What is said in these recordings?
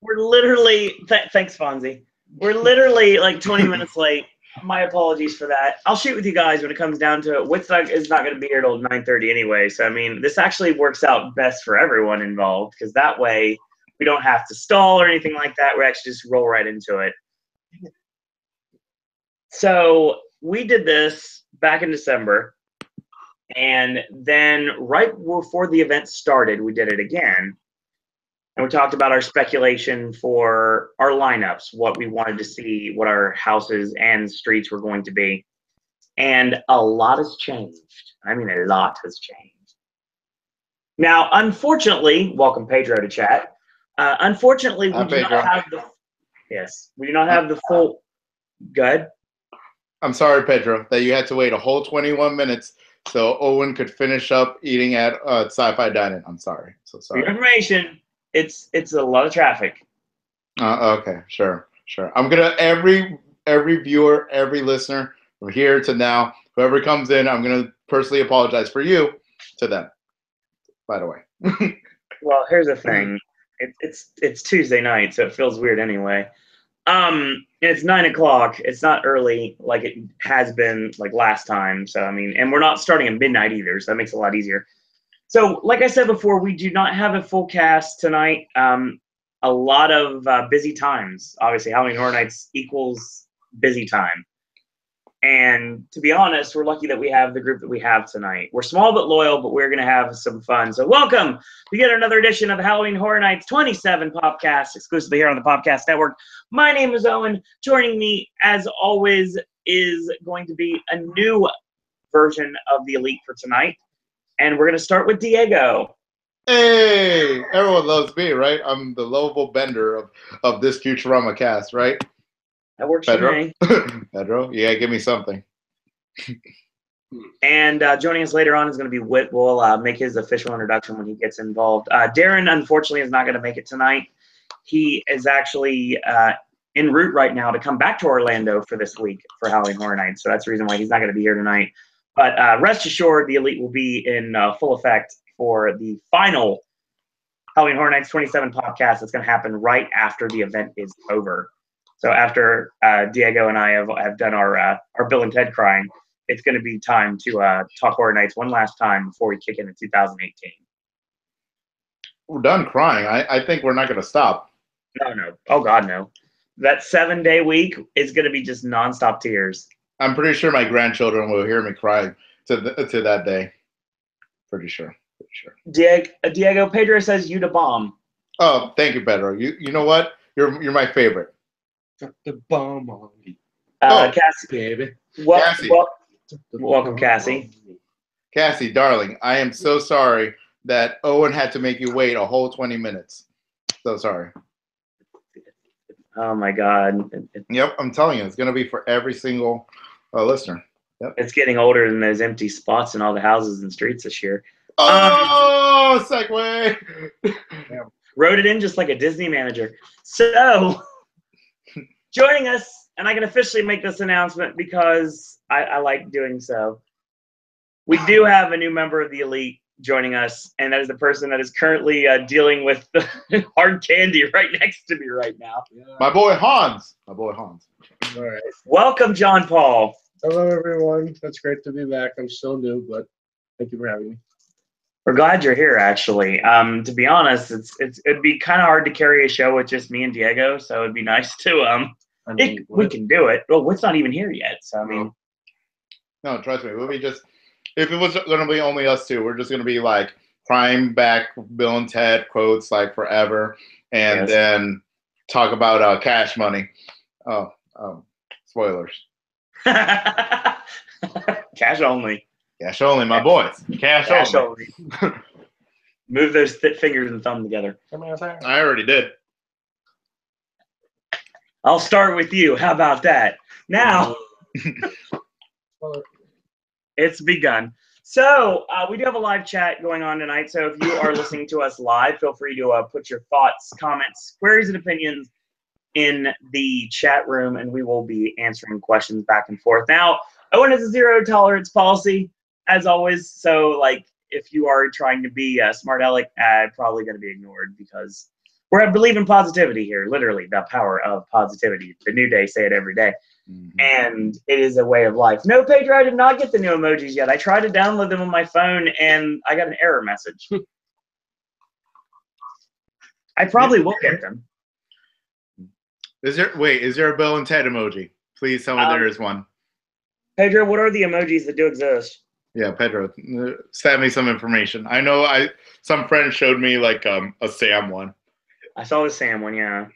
We're literally, thanks, Fonzie. We're literally like 20 minutes late. My apologies for that. I'll shoot with you guys when it comes down to it. Whit is not going to be here till 9:30 anyway. So, I mean, this actually works out best for everyone involved because that way we don't have to stall or anything like that. We actually just roll right into it. So, we did this back in December. And then right before the event started, we did it again. And we talked about our speculation for our lineups, what we wanted to see, what our houses and streets were going to be. And a lot has changed. I mean, a lot has changed. Now, unfortunately, welcome Pedro to chat. Unfortunately, we do not have the we do not have the full. Good. I'm sorry, Pedro, that you had to wait a whole 21 minutes so Owen could finish up eating at Sci-Fi Dining. I'm sorry. So sorry. For your information, it's a lot of traffic. Okay, sure. I'm gonna every viewer, every listener from here to now, whoever comes in, I'm gonna personally apologize for you to them. By the way. Well, here's the thing. It's Tuesday night, so it feels weird anyway. It's 9 o'clock. It's not early like it has been like last time. So I mean, and we're not starting at midnight either, so that makes it a lot easier. So, like I said before, we do not have a full cast tonight. A lot of busy times. Obviously, Halloween Horror Nights equals busy time. And to be honest, we're lucky that we have the group that we have tonight. We're small but loyal, but we're going to have some fun. So welcome to yet another edition of Halloween Horror Nights 27 Popcast, exclusively here on the Popcast Network. My name is Owen. Joining me, as always, is going to be a new version of the Elite for tonight. And we're going to start with Diego. Hey, everyone loves me, right? I'm the lovable bender of this Futurama cast, right? That works Pedro? for me. Pedro, you gotta give me something. And joining us later on is going to be Whit. We'll make his official introduction when he gets involved. Darren, unfortunately, is not going to make it tonight. He is actually en route right now to come back to Orlando for this week for Halloween Horror Nights. So that's the reason why he's not going to be here tonight. But rest assured, the Elite will be in full effect for the final Halloween Horror Nights 27 podcast that's going to happen right after the event is over. So after Diego and I have done our Bill and Ted crying, it's going to be time to talk Horror Nights one last time before we kick in 2018. We're done crying. I think we're not going to stop. No. Oh, God, no. That 7-day week is going to be just nonstop tears. I'm pretty sure my grandchildren will hear me cry to that day. Pretty sure. Diego, Pedro says you to bomb. Oh, thank you, Pedro. You know what? You're my favorite. Drop the bomb on me. Cassie, baby. Welcome, Cassie. Cassie, darling, I am so sorry that Owen had to make you wait a whole 20 minutes. So sorry. Oh, my God. Yep, I'm telling you, it's going to be for every single listener. Yep. It's getting older than those empty spots in all the houses and streets this year. Oh, segue. Wrote it in just like a Disney manager. So, joining us, and I can officially make this announcement because I like doing so. We do have a new member of the Elite joining us, and that is the person that is currently dealing with the hard candy right next to me right now. Yeah. My boy Hans. All right. Welcome, John Paul. Hello, everyone. It's great to be back. I'm still new, but thank you for having me. We're glad you're here, actually. To be honest, it'd be kind of hard to carry a show with just me and Diego, so it'd be nice to we can do it. Well, Whit's not even here yet, so I mean. No, trust me. We'll be just if it was going to be only us two, we're just going to be like crying back Bill and Ted quotes like forever, and then talk about Cash Money. Oh, spoilers. Cash only. Cash only, my boys. Cash only. Move those fingers and thumb together. I already did. I'll start with you. How about that? Now, it's begun. So we do have a live chat going on tonight. So if you are listening to us live, feel free to put your thoughts, comments, queries, and opinions in the chat room, and we will be answering questions back and forth. Now, Owen has a zero tolerance policy, as always. So, like, if you are trying to be a smart aleck, probably going to be ignored because We're believing positivity here, literally the power of positivity. The New Day say it every day. And it is a way of life. No, Pedro, I did not get the new emojis yet. I tried to download them on my phone, and I got an error message. I probably will get them. Is there a Bill and Ted emoji? Please tell me there is one. Pedro, what are the emojis that do exist? Yeah, Pedro, send me some information. I know some friend showed me like a Sam one. I saw the Sam one, yeah.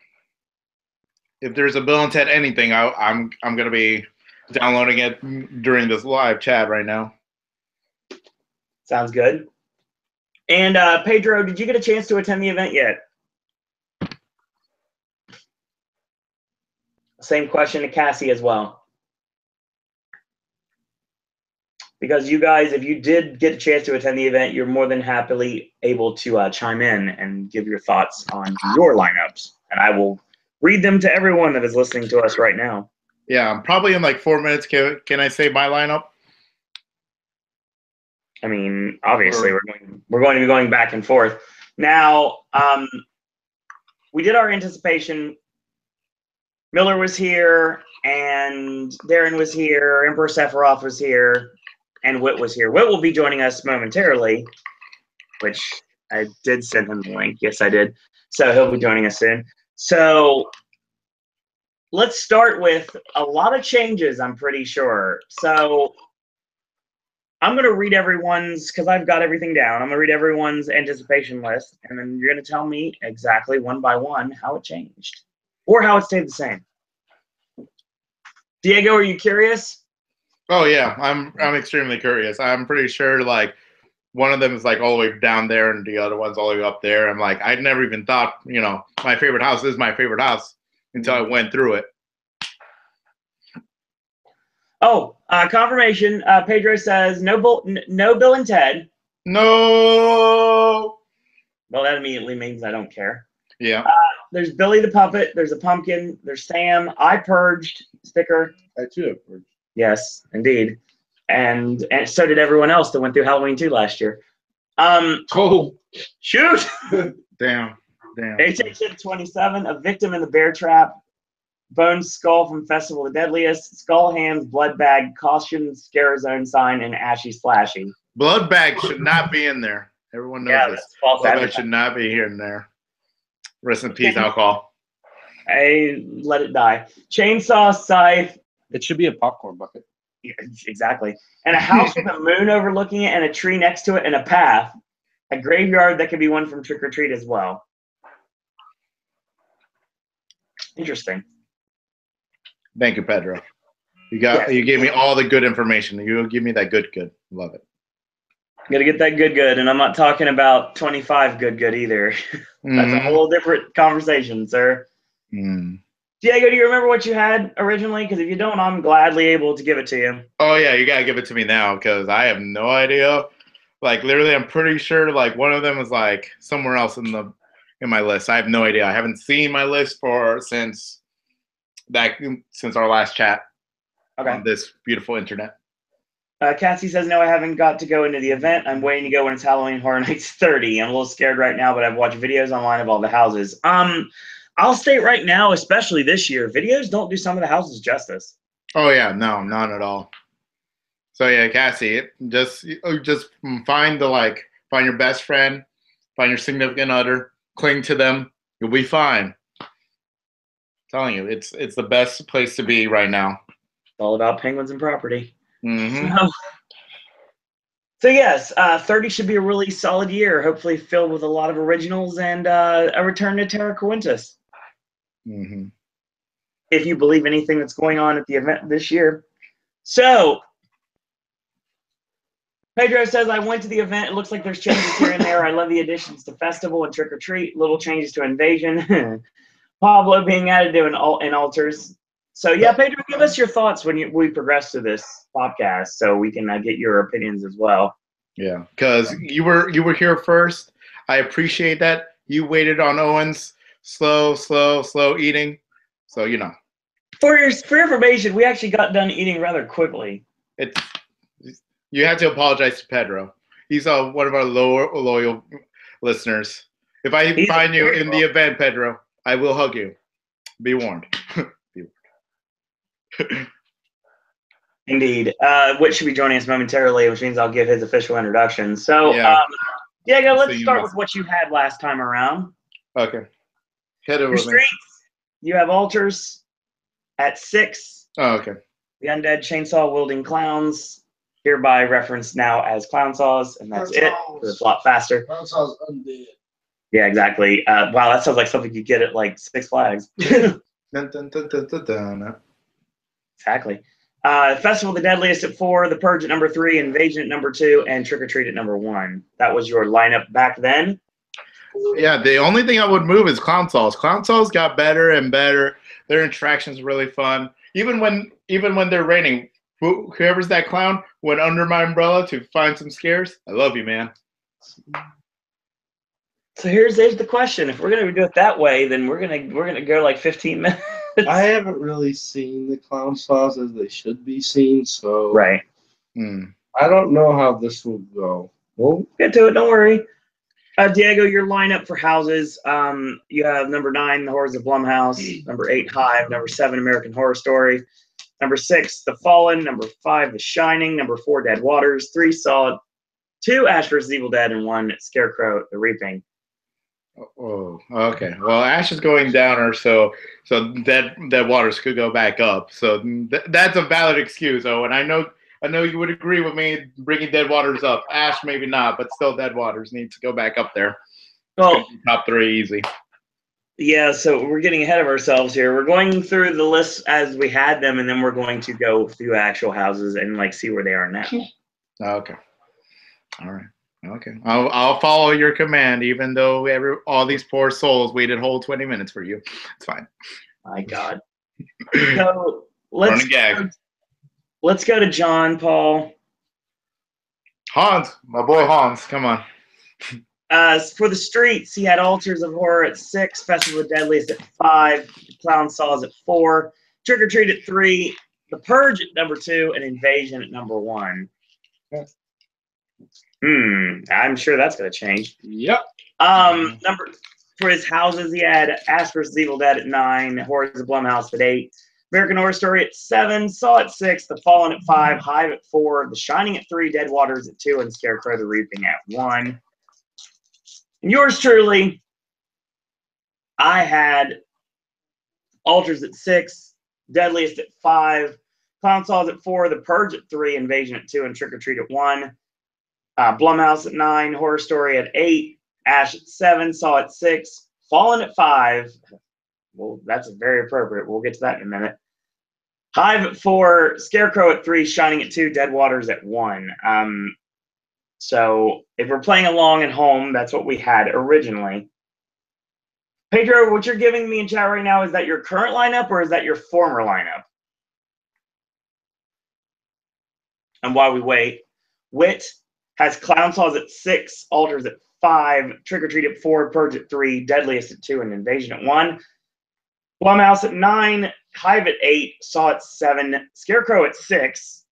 If there's a Bill and Ted anything, I'm gonna be downloading it during this live chat right now. Sounds good. And Pedro, did you get a chance to attend the event yet? Same question to Cassie as well. Because you guys, if you did get a chance to attend the event, you're more than happily able to chime in and give your thoughts on your lineups. And I will read them to everyone that is listening to us right now. Yeah, probably in like 4 minutes. Can I say my lineup? I mean, obviously, we're going to be going back and forth. Now, we did our anticipation. Miller was here, and Darren was here, Emperor Sephiroth was here, and Whit was here. Whit will be joining us momentarily, which I did send him the link. Yes, I did. So he'll be joining us soon. So let's start with a lot of changes, I'm pretty sure. So I'm going to read everyone's, because I've got everything down. I'm going to read everyone's anticipation list, and then you're going to tell me exactly one by one how it changed or how it stayed the same. Diego, are you curious? Oh yeah, I'm extremely curious. I'm pretty sure like one of them is like all the way down there and the other one's all the way up there. I'm like, I'd never even thought, my favorite house is my favorite house until I went through it. Oh, confirmation. Pedro says no Bill and Ted. No. Well, that immediately means I don't care. Yeah. There's Billy the Puppet. There's a pumpkin. There's Sam. I purged sticker. I too have purged. Yes, indeed. And so did everyone else that went through Halloween 2 last year. Oh, shoot! Damn. HHN 27, a victim in the bear trap. Bone Skull from Festival of the Deadliest. Skull Hands, Blood Bag, Caution, Scare Zone Sign, and Ashy Slashy. Blood Bag should not be in there. Everyone knows this. Blood Bag should not be here and there. Rest in peace, alcohol. I let it die. Chainsaw, Scythe. it should be a popcorn bucket. Yeah, exactly. And a house with a moon overlooking it and a tree next to it and a path. A graveyard that could be one from Trick or Treat as well. Interesting. Thank you, Pedro. You gave me all the good information. You give me that good. Love it. Gotta get that good, and I'm not talking about 25 good either. That's a whole different conversation, sir. Diego, do you remember what you had originally? Because if you don't, I'm gladly able to give it to you. Oh yeah, you gotta give it to me now because I have no idea. Like literally, I'm pretty sure like one of them is like somewhere else in my list. I have no idea. I haven't seen my list since our last chat on this beautiful internet. Cassie says, no, I haven't got to go into the event. I'm waiting to go when it's Halloween Horror Nights 30. I'm a little scared right now, but I've watched videos online of all the houses. I'll state right now, especially this year, videos don't do some of the houses justice. Oh, yeah. No, not at all. So, yeah, Cassie, just find your best friend, find your significant other, cling to them. You'll be fine. I'm telling you, it's the best place to be right now. It's all about penguins and property. So yes, 30 should be a really solid year, hopefully filled with a lot of originals and a return to Terra Quintus. If you believe anything that's going on at the event this year. So, Pedro says, I went to the event. It looks like there's changes here and there. I love the additions to Festival and Trick or Treat, little changes to Invasion. Pablo being added to an altars. So yeah, Pedro, give us your thoughts when we progress to this podcast, so we can get your opinions as well. Yeah, because you were here first. I appreciate that. You waited on Owen's slow eating, so For your information, we actually got done eating rather quickly. You had to apologize to Pedro. He's one of our loyal listeners, If I find you in the event, Pedro, I will hug you. Be warned. Be warned. Indeed. Whit should be joining us momentarily, which means I'll give his official introduction. So, Yeah. Diego, let's start with what you had last time around. Okay. Hit it Your with me. streets, you have altars at 6. Oh, okay. The undead chainsaw wielding clowns, hereby referenced now as clown saws, and that's it. It's a lot faster. Clown Saw's undead. Yeah, exactly. Wow, that sounds like something you get at like Six Flags. Dun, dun, dun, dun, dun, dun. Exactly. Festival of the Deadliest at 4, The Purge at number 3, Invasion at number 2, and Trick or Treat at number 1. That was your lineup back then. Yeah, the only thing I would move is clown saws. Clown saws got better and better. Their interactions really fun. Even when they're raining, whoever's that clown went under my umbrella to find some scares. I love you, man. So here's the question: if we're gonna do it that way, then we're gonna go like 15 minutes. I haven't really seen the clown saws as they should be seen, so Right. I don't know how this will go. We'll get to it. Don't worry. Diego, your lineup for houses. You have number 9, The Horrors of Blumhouse. Number 8, Hive. Number 7, American Horror Story. Number 6, The Fallen. Number 5, The Shining. Number 4, Dead Waters. 3, Saw. 2, Ash vs. Evil Dead, and 1, Scarecrow, The Reaping. Oh, okay. Well, Ash is going downer, so Dead Waters could go back up. So that's a valid excuse. Oh, and I know you would agree with me bringing Dead Waters up. Ash maybe not, but still Dead Waters needs to go back up there. Well, top 3 easy. Yeah, so we're getting ahead of ourselves here. We're going through the list as we had them, and then we're going to go through actual houses and like see where they are now. Okay. All right. Okay. I'll follow your command, even though all these poor souls waited whole 20 minutes for you. It's fine. My God. So let's go to John Paul. Hans, my boy Hans, come on. For the streets, he had Altars of Horror at 6, Festival of the Deadliest at 5, Clown Saws at 4, Trick or Treat at 3, The Purge at number 2, and Invasion at number 1. I'm sure that's going to change. Yep. For his houses, he had Ash vs. Evil Dead at 9, Horrors of Blumhouse at 8, American Horror Story at 7, Saw at 6, The Fallen at 5, Hive at 4, The Shining at 3, Dead Waters at 2, and Scarecrow the Reaping at 1. And yours truly, I had Altars at 6, Deadliest at 5, Clown Saws at 4, The Purge at 3, Invasion at 2, and Trick or Treat at 1. Blumhouse at 9, Horror Story at 8, Ash at 7, Saw at 6, Fallen at 5. Well, that's very appropriate. We'll get to that in a minute. Hive at 4, Scarecrow at 3, Shining at 2, Dead Waters at 1. So if we're playing along at home, that's what we had originally. Pedro, what you're giving me in chat right now, is that your current lineup or is that your former lineup? And while we wait, Whit has Clown Saws at 6, Altars at 5, Trick or Treat at 4, Purge at 3, Deadliest at 2, and Invasion at 1. Blumhouse at 9, Hive at 8, Saw at 7, Scarecrow at 6,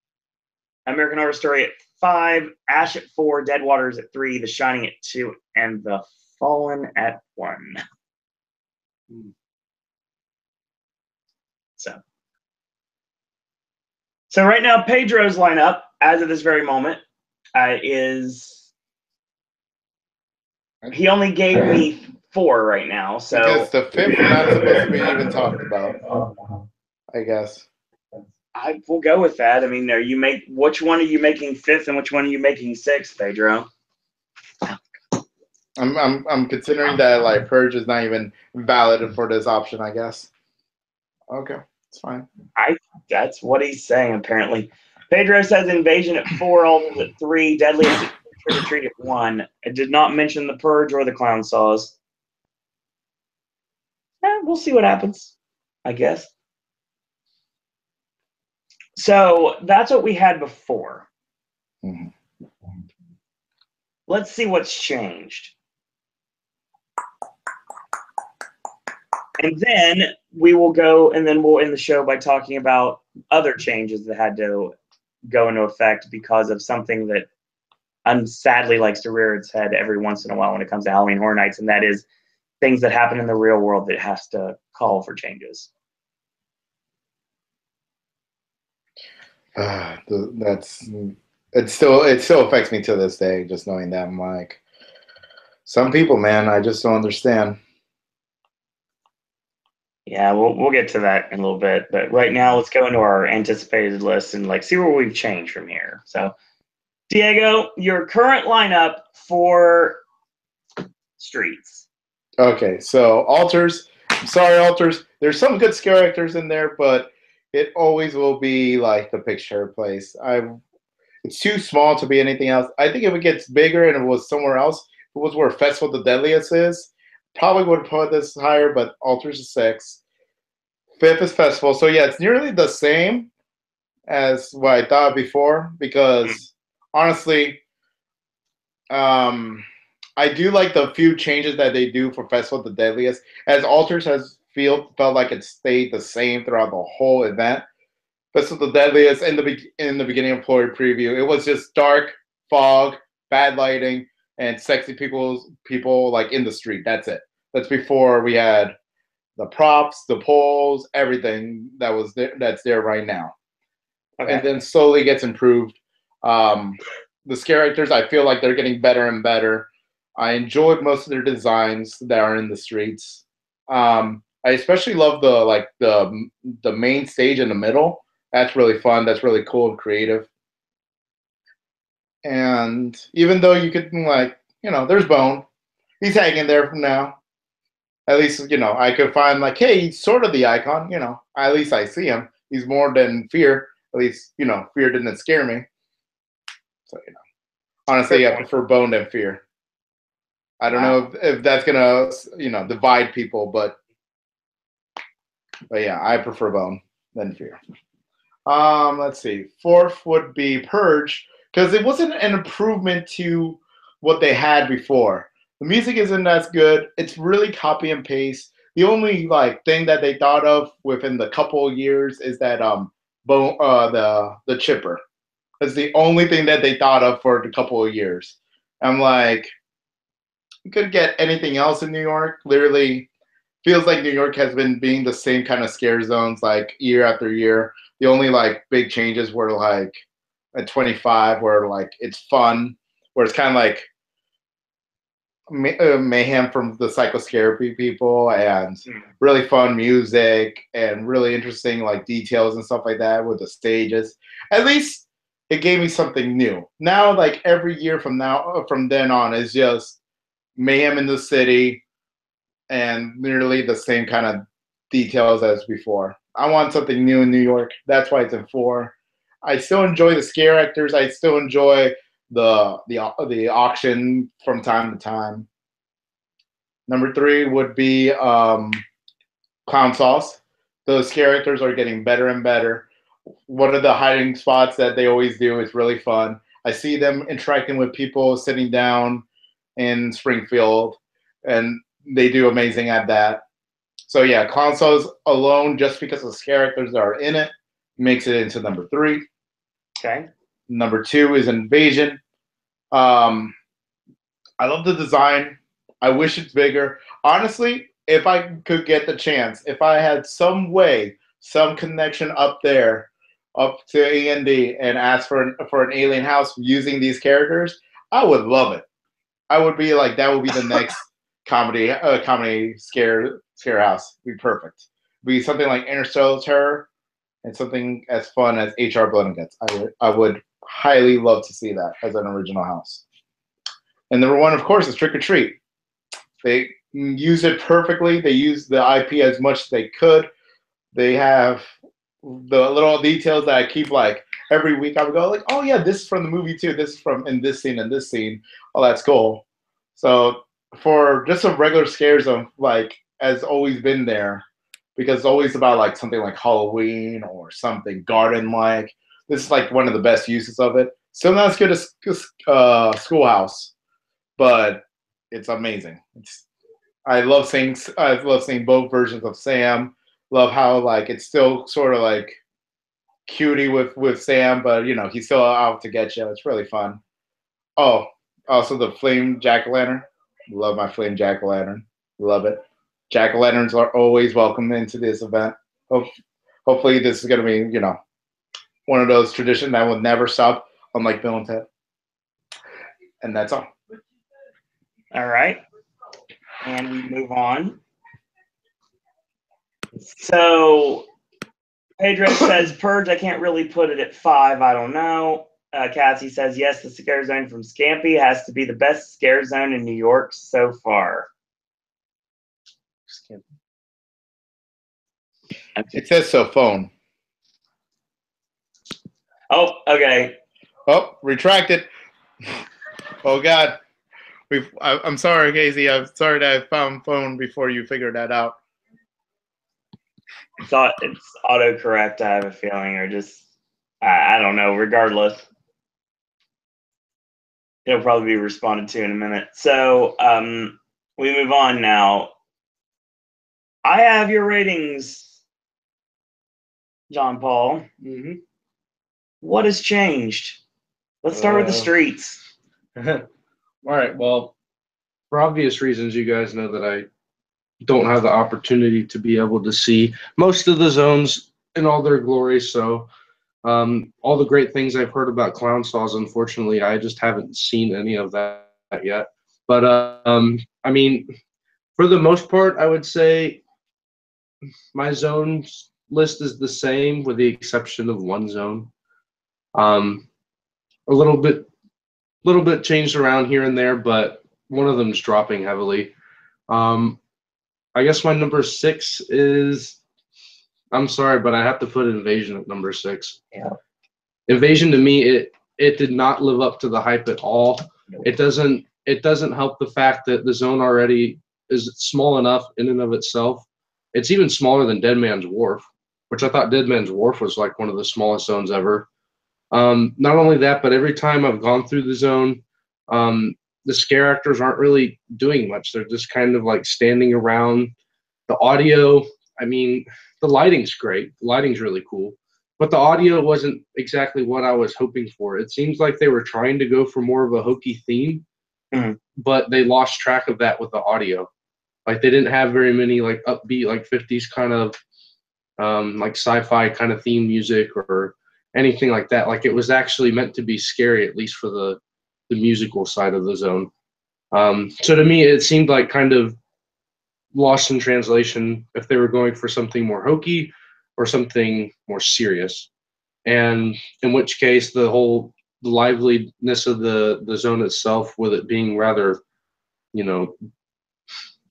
American Horror Story at 5, Ash at 4, Dead Waters at 3, The Shining at 2, and The Fallen at 1. So right now, Pedro's lineup, as of this very moment, is he only gave me 4 right now. So because the 5th not supposed to be even talked about, I guess. I will go with that. I mean, which one are you making 5th and which one are you making 6th, Pedro? I'm considering that like Purge is not even valid for this option, I guess. Okay, it's fine. That's what he's saying apparently. Pedro says Invasion at 4, Altars at 3, Deadliest at Trick or Treat at 1. It did not mention the Purge or the Clown Saws. We'll see what happens, I guess. So that's what we had before. Mm-hmm. Let's see what's changed. And then we will go, and then we'll end the show by talking about other changes that had to go into effect because of something that sadly likes to rear its head every once in a while when it comes to Halloween Horror Nights, and that is things that happen in the real world that has to call for changes. It still affects me to this day, just knowing that. I'm like, some people, man, I just don't understand. Yeah, we'll get to that in a little bit, but right now let's go into our anticipated list and like see where we've changed from here. So, Diego, your current lineup for Streets. Okay, so Alters. I'm sorry, Alters. There's some good scare actors in there, but it always will be like the picture place. It's too small to be anything else. I think if it gets bigger and it was somewhere else, if it was where Festival of the Deadliest is, probably would have put this higher, but Alters is 6. 5th is Festival. So yeah, it's nearly the same as what I thought before, because honestly, I do like the few changes that they do for Festival of the Deadliest, as Alters felt like it stayed the same throughout the whole event. Festival of the Deadliest in the beginning employee preview, it was just dark, fog, bad lighting, and sexy people like in the street. That's it. That's before we had the props, the poles, everything that's there right now. Okay. And then slowly gets improved. The scare actors, I feel like they're getting better and better. I enjoyed most of their designs that are in the streets. I especially love the main stage in the middle. That's really fun. That's really cool and creative. And even though you could there's Bone. He's hanging there from now. At least, I could find hey, he's sort of the icon, At least I see him. He's more than Fear. At least, Fear didn't scare me. So, honestly, I prefer Bone than Fear. I don't know if that's gonna, divide people, but yeah, I prefer Bone than Fear. Let's see. 4th would be Purge, because it wasn't an improvement to what they had before. The music isn't as good. It's really copy and paste. The only thing that they thought of within the couple of years is that the chipper. That's the only thing that they thought of for a couple of years. I'm like, you could get anything else in New York. Literally, feels like New York has been being the same kind of scare zones year after year. The only like big changes were like at 25, where like it's fun, where it's kind of like mayhem from the psychotherapy people, and really fun music and really interesting like details and stuff like that with the stages. At least it gave me something new. Now, like every year from then on is just mayhem in the city and nearly the same kind of details as before. I want something new in New York. That's why it's in 4. I still enjoy the scare actors. I still enjoy the auction from time to time. Number 3 would be Clown Sauce. Those scare actors are getting better and better. One of the hiding spots that they always do is really fun. I see them interacting with people sitting down in Springfield, and they do amazing at that. So yeah, Clown Sauce alone, just because of the characters that are in it, makes it into number 3. Okay. Number 2 is Invasion. I love the design. I wish it's bigger. Honestly, if I could get the chance, if I had some way, some connection up there, up to A&D, and ask for an alien house using these characters, I would love it. I would be like, that would be the next comedy scare house. It'd be perfect. It'd be something like Interstellar Terror and something as fun as HR Blood and Guts. I would highly love to see that as an original house. And number 1, of course, is Trick or Treat. They use it perfectly. They use the IP as much as they could. They have the little details that I keep like every week. I would go like, oh yeah, this is from the movie too. This is from in this scene and this scene. Oh, that's cool. So for just a regular scare zone, like has always been there, because it's always about like something like Halloween or something garden-like. This is like one of the best uses of it. Still not as good as Schoolhouse, but it's amazing. I love seeing both versions of Sam. Love how like it's still sort of like cutie with Sam, but he's still out to get you. It's really fun. Oh, also the flame jack-o'-lantern. Love my flame jack-o'-lantern. Love it. Jack-o'-lanterns are always welcome into this event. Hopefully this is going to be, you know, one of those traditions that will never stop, unlike Bill and Ted. And that's all. All right. And we move on. So Pedro says, Purge, I can't really put it at 5. I don't know. Cassie says, yes, the Scare Zone from Scampy has to be the best Scare Zone in New York so far. It says so phone. Oh, okay. Oh, retracted. Oh, God. I'm sorry, Casey. I'm sorry that I found phone before you figured that out. Thought it's autocorrect, I have a feeling, or just, I don't know. Regardless, it'll probably be responded to in a minute. So we move on now. I have your ratings, John Paul. Mm-hmm. What has changed? Let's start with the streets. All right. Well, for obvious reasons, you guys know that I don't have the opportunity to be able to see most of the zones in all their glory. So all the great things I've heard about clown saws, unfortunately, I just haven't seen any of that yet. But I mean, for the most part, I would say my zones list is the same with the exception of one zone. A little bit changed around here and there, but one of them's dropping heavily. I guess my number 6 is, I'm sorry, but I have to put Invasion at number 6. Yeah. Invasion to me, it did not live up to the hype at all. Nope. It doesn't help the fact that the zone already is small enough in and of itself. It's even smaller than Dead Man's Wharf, which I thought Dead Man's Wharf was like one of the smallest zones ever. Not only that, but every time I've gone through the zone, the scare actors aren't really doing much. They're just kind of like standing around. The audio, I mean, the lighting's great. The lighting's really cool. But the audio wasn't exactly what I was hoping for. It seems like they were trying to go for more of a hokey theme, but they lost track of that with the audio. Like they didn't have very many like upbeat, like 50s kind of like sci-fi kind of theme music or anything like that. Like it was actually meant to be scary, at least for the musical side of the zone. So to me, it seemed like kind of lost in translation if they were going for something more hokey or something more serious. And in which case, the liveliness of the zone itself, with it being rather, you know,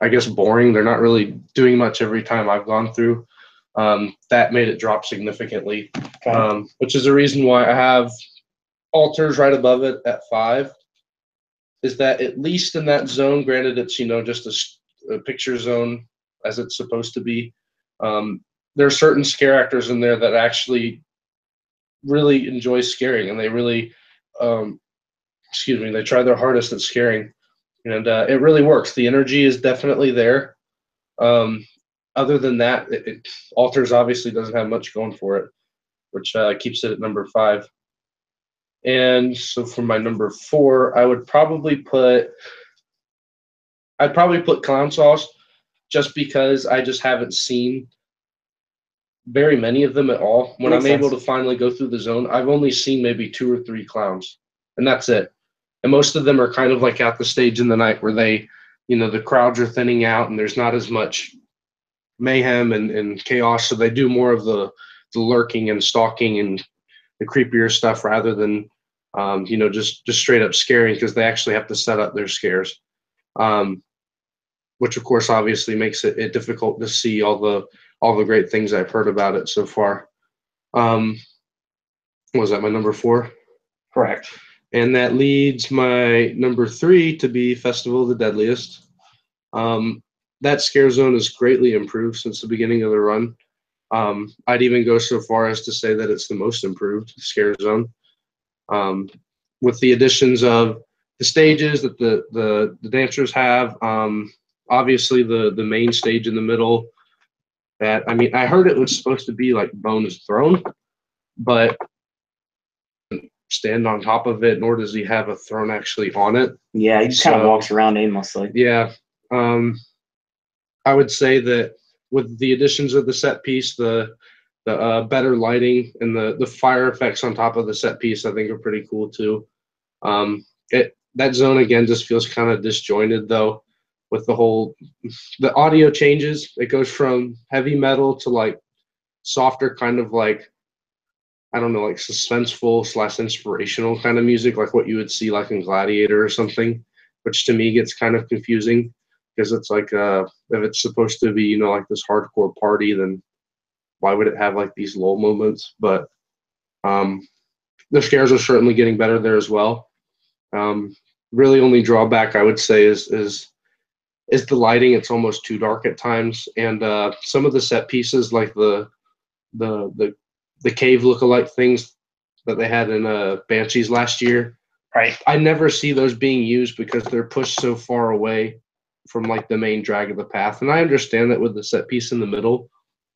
I guess boring. They're not really doing much every time I've gone through. That made it drop significantly, which is the reason why I have Altars right above it at 5. Is that at least in that zone, granted it's, you know, just a picture zone as it's supposed to be, there are certain scare actors in there that actually really enjoy scaring, and they really, they try their hardest at scaring, and it really works. The energy is definitely there. Other than that, Altars obviously doesn't have much going for it, which keeps it at number 5. And so for my number 4, I'd probably put Clown Sauce, just because I just haven't seen very many of them at all. When I'm able to finally go through the zone, I've only seen maybe 2 or 3 clowns, and that's it. And most of them are kind of like at the stage in the night where they, you know, the crowds are thinning out and there's not as much mayhem and chaos. So they do more of the lurking and stalking and the creepier stuff rather than, you know, just straight up scaring, because they actually have to set up their scares, which of course obviously makes it difficult to see all the great things I've heard about it so far. Was that my number 4? Correct. And that leads my number 3 to be Festival of the Deadliest. That scare zone is greatly improved since the beginning of the run. I'd even go so far as to say that it's the most improved scare zone, with the additions of the stages that the dancers have. Obviously, the main stage in the middle. That, I mean, I heard it was supposed to be like Bones Throne, but stand on top of it, nor does he have a throne actually on it. Yeah, he just kind of walks around aimlessly. Yeah. I would say that with the additions of the set piece, the better lighting and the fire effects on top of the set piece, I think are pretty cool too. That zone again just feels kind of disjointed though, with the audio changes. It goes from heavy metal to like softer kind of like, I don't know, like suspenseful / inspirational kind of music, like what you would see like in Gladiator or something, which to me gets kind of confusing because it's like if it's supposed to be, you know, like this hardcore party, then why would it have like these lull moments? But the scares are certainly getting better there as well. Really only drawback I would say is the lighting. It's almost too dark at times, and some of the set pieces like the cave lookalike things that they had in Banshees last year. Right. I never see those being used because they're pushed so far away from like the main drag of the path. And I understand that with the set piece in the middle,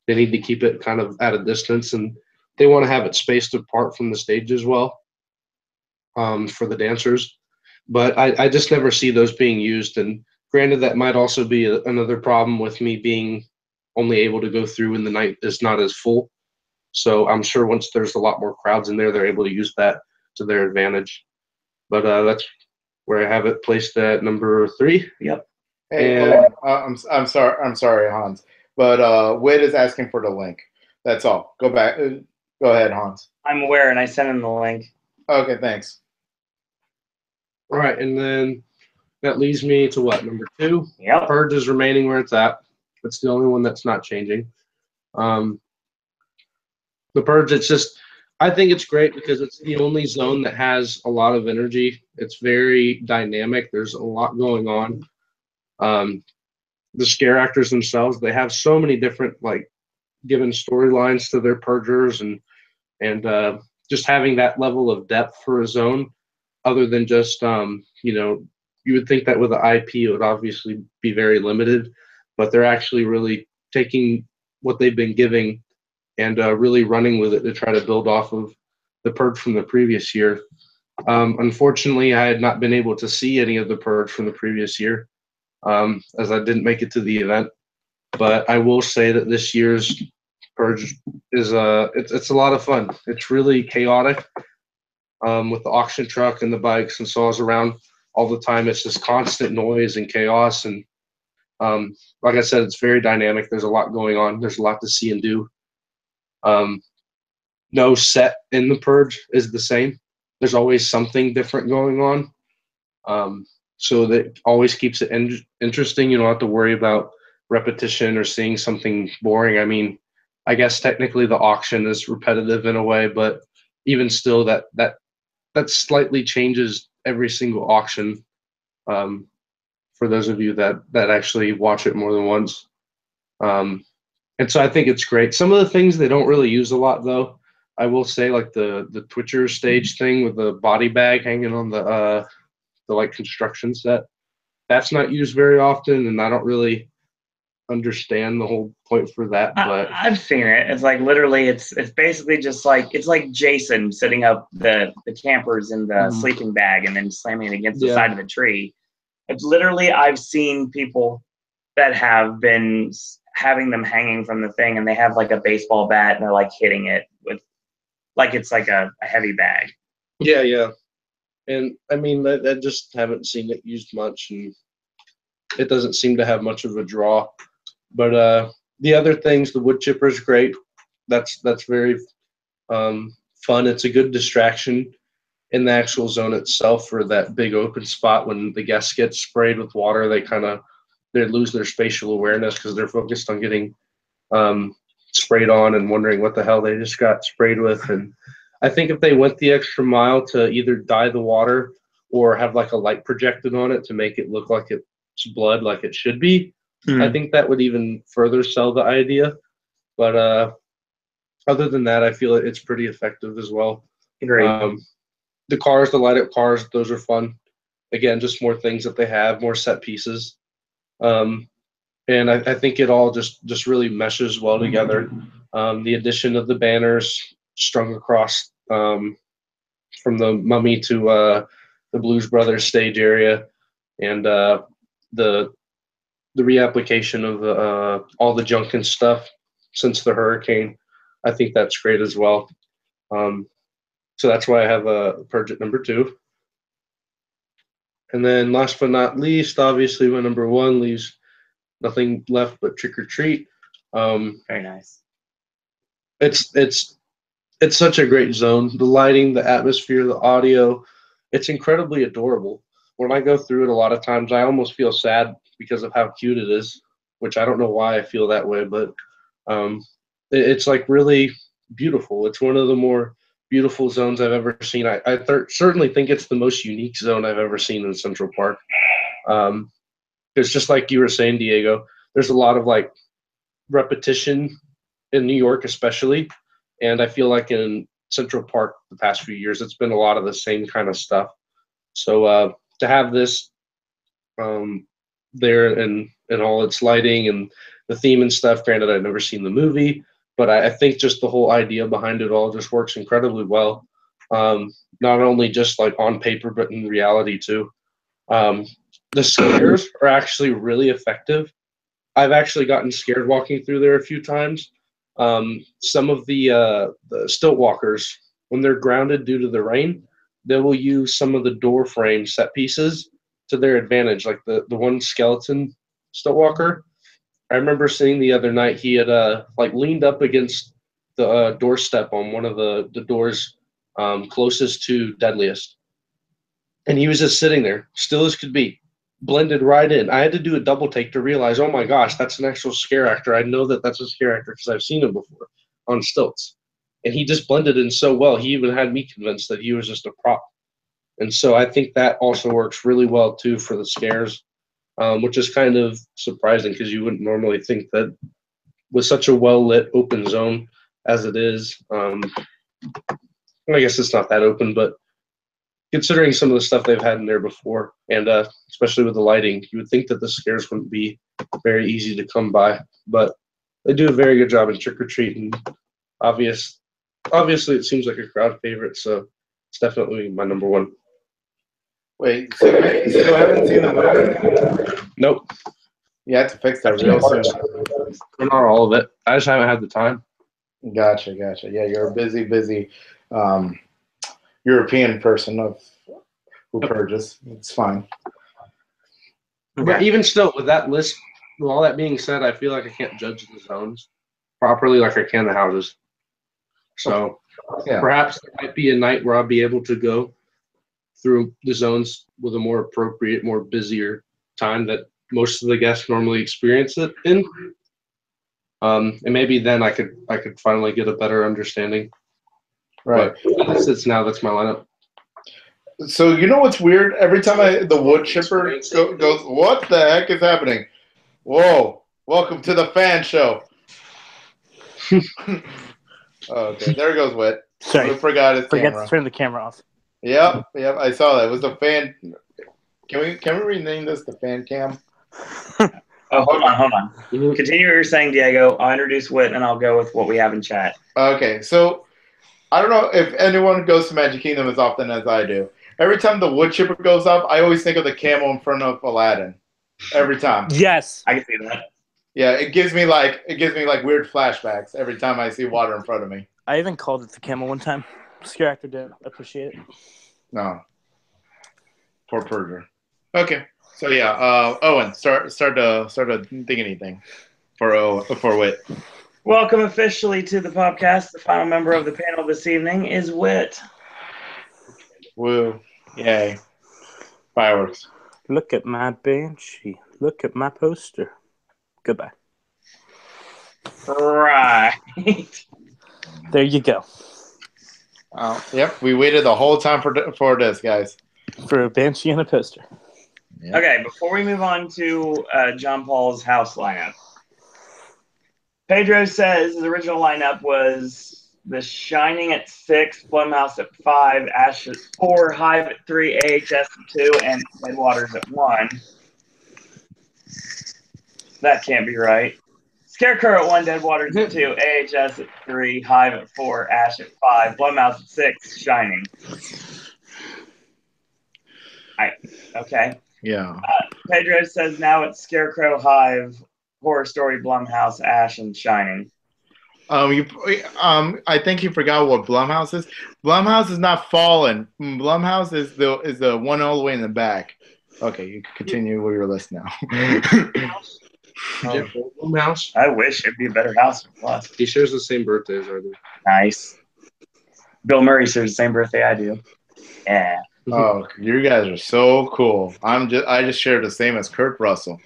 they need to keep it kind of at a distance, and they want to have it spaced apart from the stage as well for the dancers. But I just never see those being used. And granted, that might also be another problem with me being only able to go through when the night is not as full. So I'm sure once there's a lot more crowds in there, they're able to use that to their advantage. But that's where I have it placed at number 3. Yep. Hey, I'm sorry, Hans. But Whit is asking for the link. That's all. Go back. Go ahead, Hans. I'm aware, and I sent him the link. Okay, thanks. All right, and then that leaves me to what, number 2? Yep. Purge is remaining where it's at. It's the only one that's not changing. The Purge, I think it's great because it's the only zone that has a lot of energy. It's very dynamic. There's a lot going on. The scare actors themselves, they have so many different like given storylines to their purgers, and just having that level of depth for a zone, other than just you would think that with the IP it would obviously be very limited, but they're actually really taking what they've been giving and really running with it to try to build off of the Purge from the previous year. Unfortunately, I had not been able to see any of the Purge from the previous year, as I didn't make it to the event. But I will say that this year's Purge is it's a lot of fun. It's really chaotic with the auction truck and the bikes and saws around all the time. It's just constant noise and chaos. And like I said, it's very dynamic. There's a lot going on. There's a lot to see and do. No set in the Purge is the same. There's always something different going on. So that always keeps it interesting. You don't have to worry about repetition or seeing something boring. I mean, I guess technically the auction is repetitive in a way, but even still, that slightly changes every single auction. For those of you that actually watch it more than once, and so I think it's great. Some of the things they don't really use a lot, though. I will say, like the Twitcher stage thing with the body bag hanging on the like construction set, that's not used very often, and I don't really understand the whole point for that. But I've seen it. It's like literally, it's basically just like it's like Jason setting up the campers in the sleeping bag and then slamming it against the side of the tree. It's literally, I've seen people that have been having them hanging from the thing, and they have like a baseball bat and they're like hitting it with like it's like a heavy bag. Yeah. And I mean, I just haven't seen it used much, and it doesn't seem to have much of a draw. But the other things, the wood chipper is great. That's very fun. It's a good distraction in the actual zone itself for that big open spot. When the guests get sprayed with water, they lose their spatial awareness because they're focused on getting sprayed on and wondering what the hell they just got sprayed with. And I think if they went the extra mile to either dye the water or have like a light projected on it to make it look like it's blood, like it should be, I think that would even further sell the idea. But other than that, I feel it's pretty effective as well. Agreed. The cars, the light up cars, those are fun. Again, just more things that they have, more set pieces. And I think it all just really meshes well together. The addition of the banners strung across from the Mummy to the Blues Brothers stage area, and the reapplication of all the junk and stuff since the hurricane. I think that's great as well. So that's why I have a Purge at number 2. And then last but not least, obviously my number 1 leaves nothing left but Trick or Treat. Very nice. It's such a great zone. The lighting, the atmosphere, the audio, it's incredibly adorable. When I go through it a lot of times, I almost feel sad because of how cute it is, which I don't know why I feel that way, but it's like really beautiful. It's one of the more beautiful zones I've ever seen. I certainly think it's the most unique zone I've ever seen in Central Park. It's just like you were saying, Diego, there's a lot of like repetition in New York especially, and I feel like in Central Park the past few years it's been a lot of the same kind of stuff. So to have this there and all its lighting and the theme and stuff, granted I've never seen the movie, but I think just the whole idea behind it all just works incredibly well. Not only just like on paper, but in reality too. The scares are actually really effective. I've actually gotten scared walking through there a few times. Some of the stilt walkers, when they're grounded due to the rain, they will use some of the door frame set pieces to their advantage. Like the one skeleton stilt walker, I remember seeing the other night, he had like leaned up against the doorstep on one of the doors closest to Deadliest, and he was just sitting there, still as could be, blended right in. I had to do a double take to realize, oh my gosh, that's an actual scare actor. I know that that's a scare actor because I've seen him before on stilts, and he just blended in so well. He even had me convinced that he was just a prop, and so I think that also works really well too for the scares. Which is kind of surprising because you wouldn't normally think that with such a well-lit open zone as it is. I guess it's not that open, but considering some of the stuff they've had in there before, and especially with the lighting, you would think that the scares wouldn't be very easy to come by. But they do a very good job in Trick or Treat, and obviously it seems like a crowd favorite, so it's definitely my number 1. Wait, so you still haven't seen the movie? Nope. You have to fix that real soon. Not all of it. I just haven't had the time. Gotcha. Yeah, you're a busy European person who purges. It's fine. But even still, with that list, with all that being said, I feel like I can't judge the zones properly like I can the houses. So perhaps there might be a night where I'll be able to go through the zones with a more appropriate, more busier time that most of the guests normally experience it in. And maybe then I could finally get a better understanding. Right. But as it's now, that's my lineup. So you know what's weird? Every time the wood chipper goes, what the heck is happening? Whoa! Welcome to the fan show. Okay, there goes Whit. Sorry, I forgot his forget camera. to turn the camera off. Yep, I saw that. It was the fan. Can we rename this the fan cam? Oh, hold on. Continue what you're saying, Diego. I'll introduce Whit, and I'll go with what we have in chat. Okay, so I don't know if anyone goes to Magic Kingdom as often as I do. Every time the wood chipper goes up, I always think of the camel in front of Aladdin. Every time. Yes, I can see that. Yeah, it gives me like weird flashbacks every time I see water in front of me. I even called it the camel one time. Scare actor didn't appreciate it. No. Poor Perger. Okay. So yeah, Owen, start to think anything for Whit. Welcome officially to the podcast. The final member of the panel this evening is Whit. Woo. Yay. Fireworks. Look at my banshee. Look at my poster. Goodbye. Right. There you go. Yep, we waited the whole time for this, guys. For a banshee and a poster. Yeah. Okay, before we move on to John Paul's house lineup, Pedro says his original lineup was The Shining at 6, Blumhouse at 5, Ash at 4, Hive at 3, AHS at 2, and Headwaters at 1. That can't be right. Scarecrow at 1, Deadwaters at 2, AHS at 3, Hive at 4, Ash at 5, Blumhouse at 6, Shining. Okay. Yeah. Pedro says now it's Scarecrow, Hive, Horror Story, Blumhouse, Ash, and Shining. I think you forgot what Blumhouse is. Blumhouse is not Fallen. Blumhouse is the one all the way in the back. Okay, you can continue with your list now. Mouse. I wish it'd be a better house. Plus, He shares the same birthday as I do. nice. Bill Murray shares the same birthday I do. Yeah. Oh, you guys are so cool. I just share the same as Kurt Russell.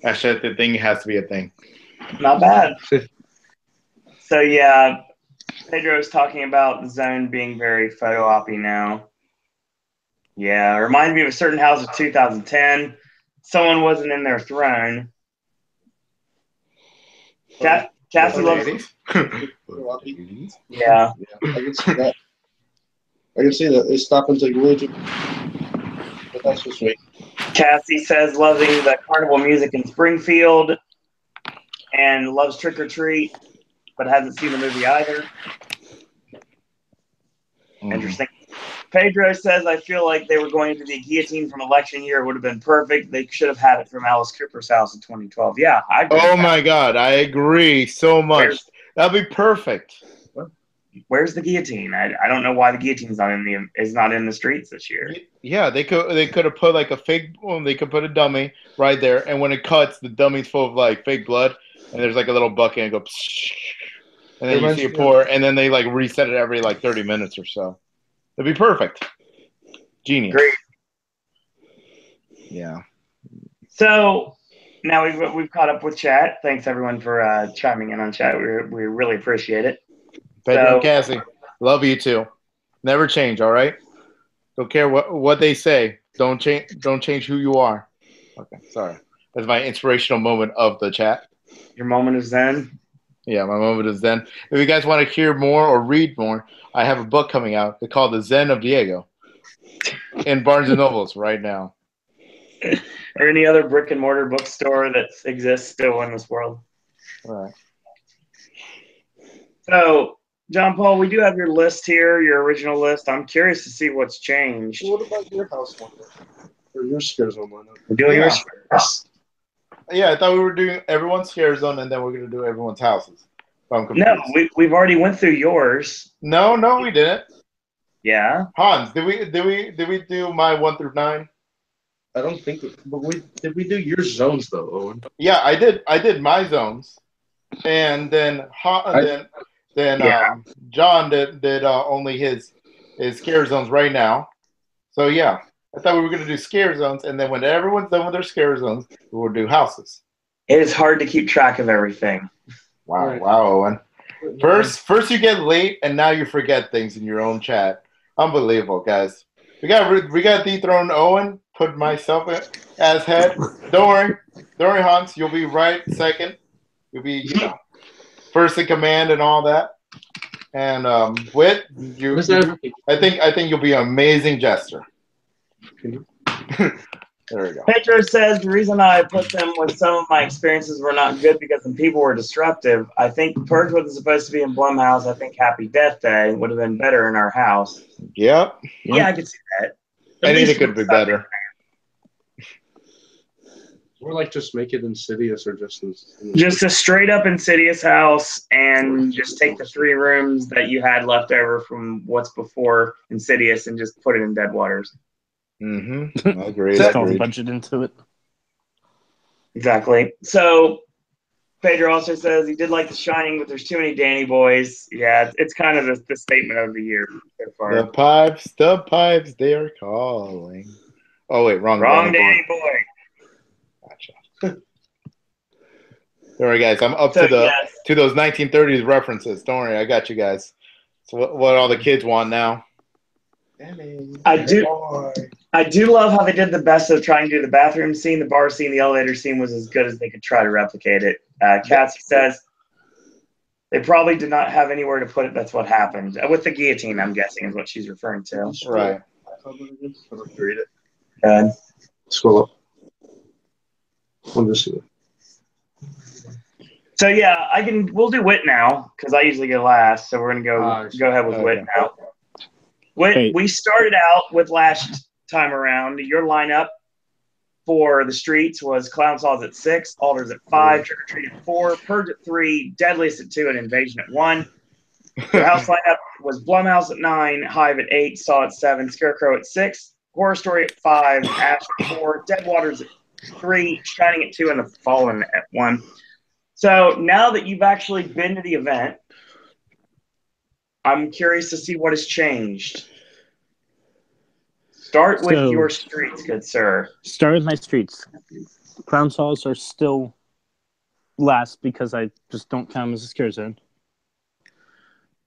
Actually, the thing has to be a thing. Not bad. So yeah, Pedro's talking about the zone being very photo op-y now. Yeah, it reminded me of a certain house of 2010. Someone wasn't in their throne. Cassie loves. Yeah. I can see that. I can see that. They stop and take religion. But that's just me. Cassie says loving the carnival music in Springfield and loves Trick or Treat, but hasn't seen the movie either. Interesting. Pedro says, I feel like they were going to the guillotine from election year. It would have been perfect. They should have had it from Alice Cooper's house in 2012. Yeah, I agree. Oh my God, I agree so much. That'd be perfect. Where's the guillotine? I don't know why the guillotine's not in the streets this year. Yeah, they could have put like a fake. Well, they could put a dummy right there, and when it cuts, the dummy's full of like fake blood, and there's like a little bucket and it goes, and then you see it pour, and then they like reset it every like 30 minutes or so. It'd be perfect. Genius. Great. Yeah. So now we've caught up with chat. Thanks everyone for chiming in on chat. We really appreciate it. Pedro and Cassie, love you too. Never change, all right? Don't care what they say. Don't change who you are. Okay, sorry. That's my inspirational moment of the chat. Your moment is zen? Yeah, my moment is zen. If you guys want to hear more or read more, I have a book coming out. It's called The Zen of Diego in Barnes & Nobles right now. Or any other brick and mortar bookstore that exists still in this world. All right. So, John Paul, we do have your list here, your original list. I'm curious to see what's changed. What about your house one? Or your scare zone lineup? We're doing yours first. Yeah, I thought we were doing everyone's scare zone and then we're going to do everyone's houses. I'm confused. No, we've already went through yours. No, we didn't. Yeah. Hans, did we do my 1 through 9? I don't think, but did we do your zones though, Owen? Yeah, I did my zones, and then John did only his scare zones right now. So yeah, I thought we were gonna do scare zones, and then when everyone's done with their scare zones, we will do houses. It is hard to keep track of everything. Wow, right. Wow, Owen. First you get late, and now you forget things in your own chat. Unbelievable, guys. We got dethroned Owen. Put myself as head. Don't worry, Hans. You'll be right second. You'll be first in command and all that. And Whit, I think you'll be an amazing jester. There we go. Pedro says the reason I put them with some of my experiences were not good because the people were disruptive. I think Purge wasn't supposed to be in Blumhouse. I think Happy Death Day would have been better in our house. Yep. Yeah, I could see that. I think it could be better. Or like just make it Insidious or just a straight up Insidious house and just take the 3 rooms that you had left over from what's before Insidious and just put it in Dead Waters. Mm-hmm. I agree. Just don't punch it into it. Exactly. So Pedro also says he did like The Shining, but there's too many Danny boys. Yeah, it's kind of the statement of the year so far. The pipes, they are calling. Oh wait, wrong Danny boy. Gotcha. All right, guys, I'm up to those 1930s references. Don't worry, I got you guys. So what all the kids want now? I do love how they did the best of trying to do the bathroom scene. The bar scene, the elevator scene was as good as they could try to replicate it. Cassie says they probably did not have anywhere to put it. That's what happened. With the guillotine, I'm guessing, is what she's referring to. Right. Read it. Good. Scroll up. I'll just see it. So yeah, we'll do Whit now because I usually go last. So we're gonna go ahead with Whit now. Whit, we started out with last time around your lineup for the streets was Clown Saws at 6, Alders at 5, Trick or Treat at 4, Purge at 3, Deadliest at 2, and Invasion at 1. Your house lineup was Blumhouse at 9, Hive at 8, Saw at 7, Scarecrow at 6, Horror Story at 5, Ash at 4, Dead Waters at 3, Shining at 2, and The Fallen at 1. So now that you've actually been to the event, I'm curious to see what has changed. Start with your streets, good sir. Start with my streets. Clown Saws are still last because I just don't count them as a scare zone.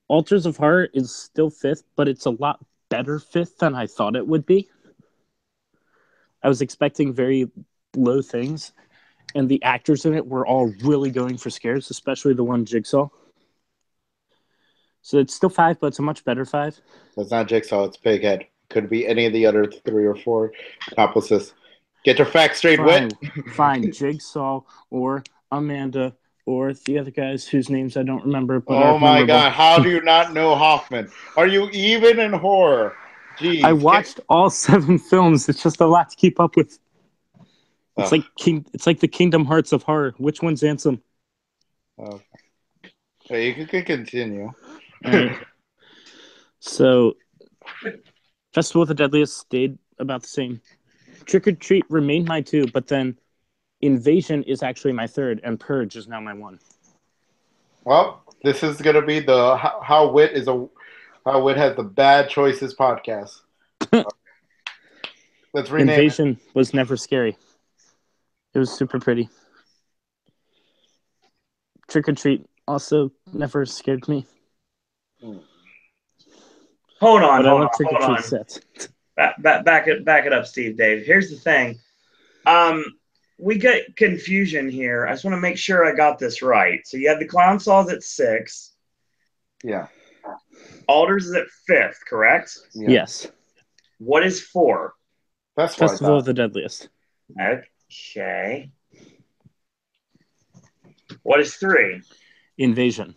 Altars of Horror is still 5th, but it's a lot better 5th than I thought it would be. I was expecting very low things, and the actors in it were all really going for scares, especially the one Jigsaw. So it's still 5, but it's a much better 5. It's not Jigsaw, it's Pighead. Could be any of the other 3 or 4 accomplices. Get your facts straight, Whit. Fine, Jigsaw or Amanda or the other guys whose names I don't remember. But oh my God, how do you not know Hoffman? Are you even in horror? Jeez. I watched all 7 films. It's just a lot to keep up with. It's like the Kingdom Hearts of horror. Which one's Ansem? Okay. Hey, you can continue. Right. So, Festival of the Deadliest stayed about the same. Trick or Treat remained my 2, but then Invasion is actually my 3rd, and Purge is now my 1. Well, this is gonna be the how Whit has the bad choices podcast. Let's rename Invasion was never scary. It was super pretty. Trick or Treat also never scared me. Hold on. Sets. Back it up, Steve Dave. Here's the thing. We get confusion here. I just want to make sure I got this right. So you had the Clown Saws at 6. Yeah. Alders is at 5th, correct? Yeah. Yes. What is 4? That's Festival of the Deadliest. Okay. What is 3? Invasion.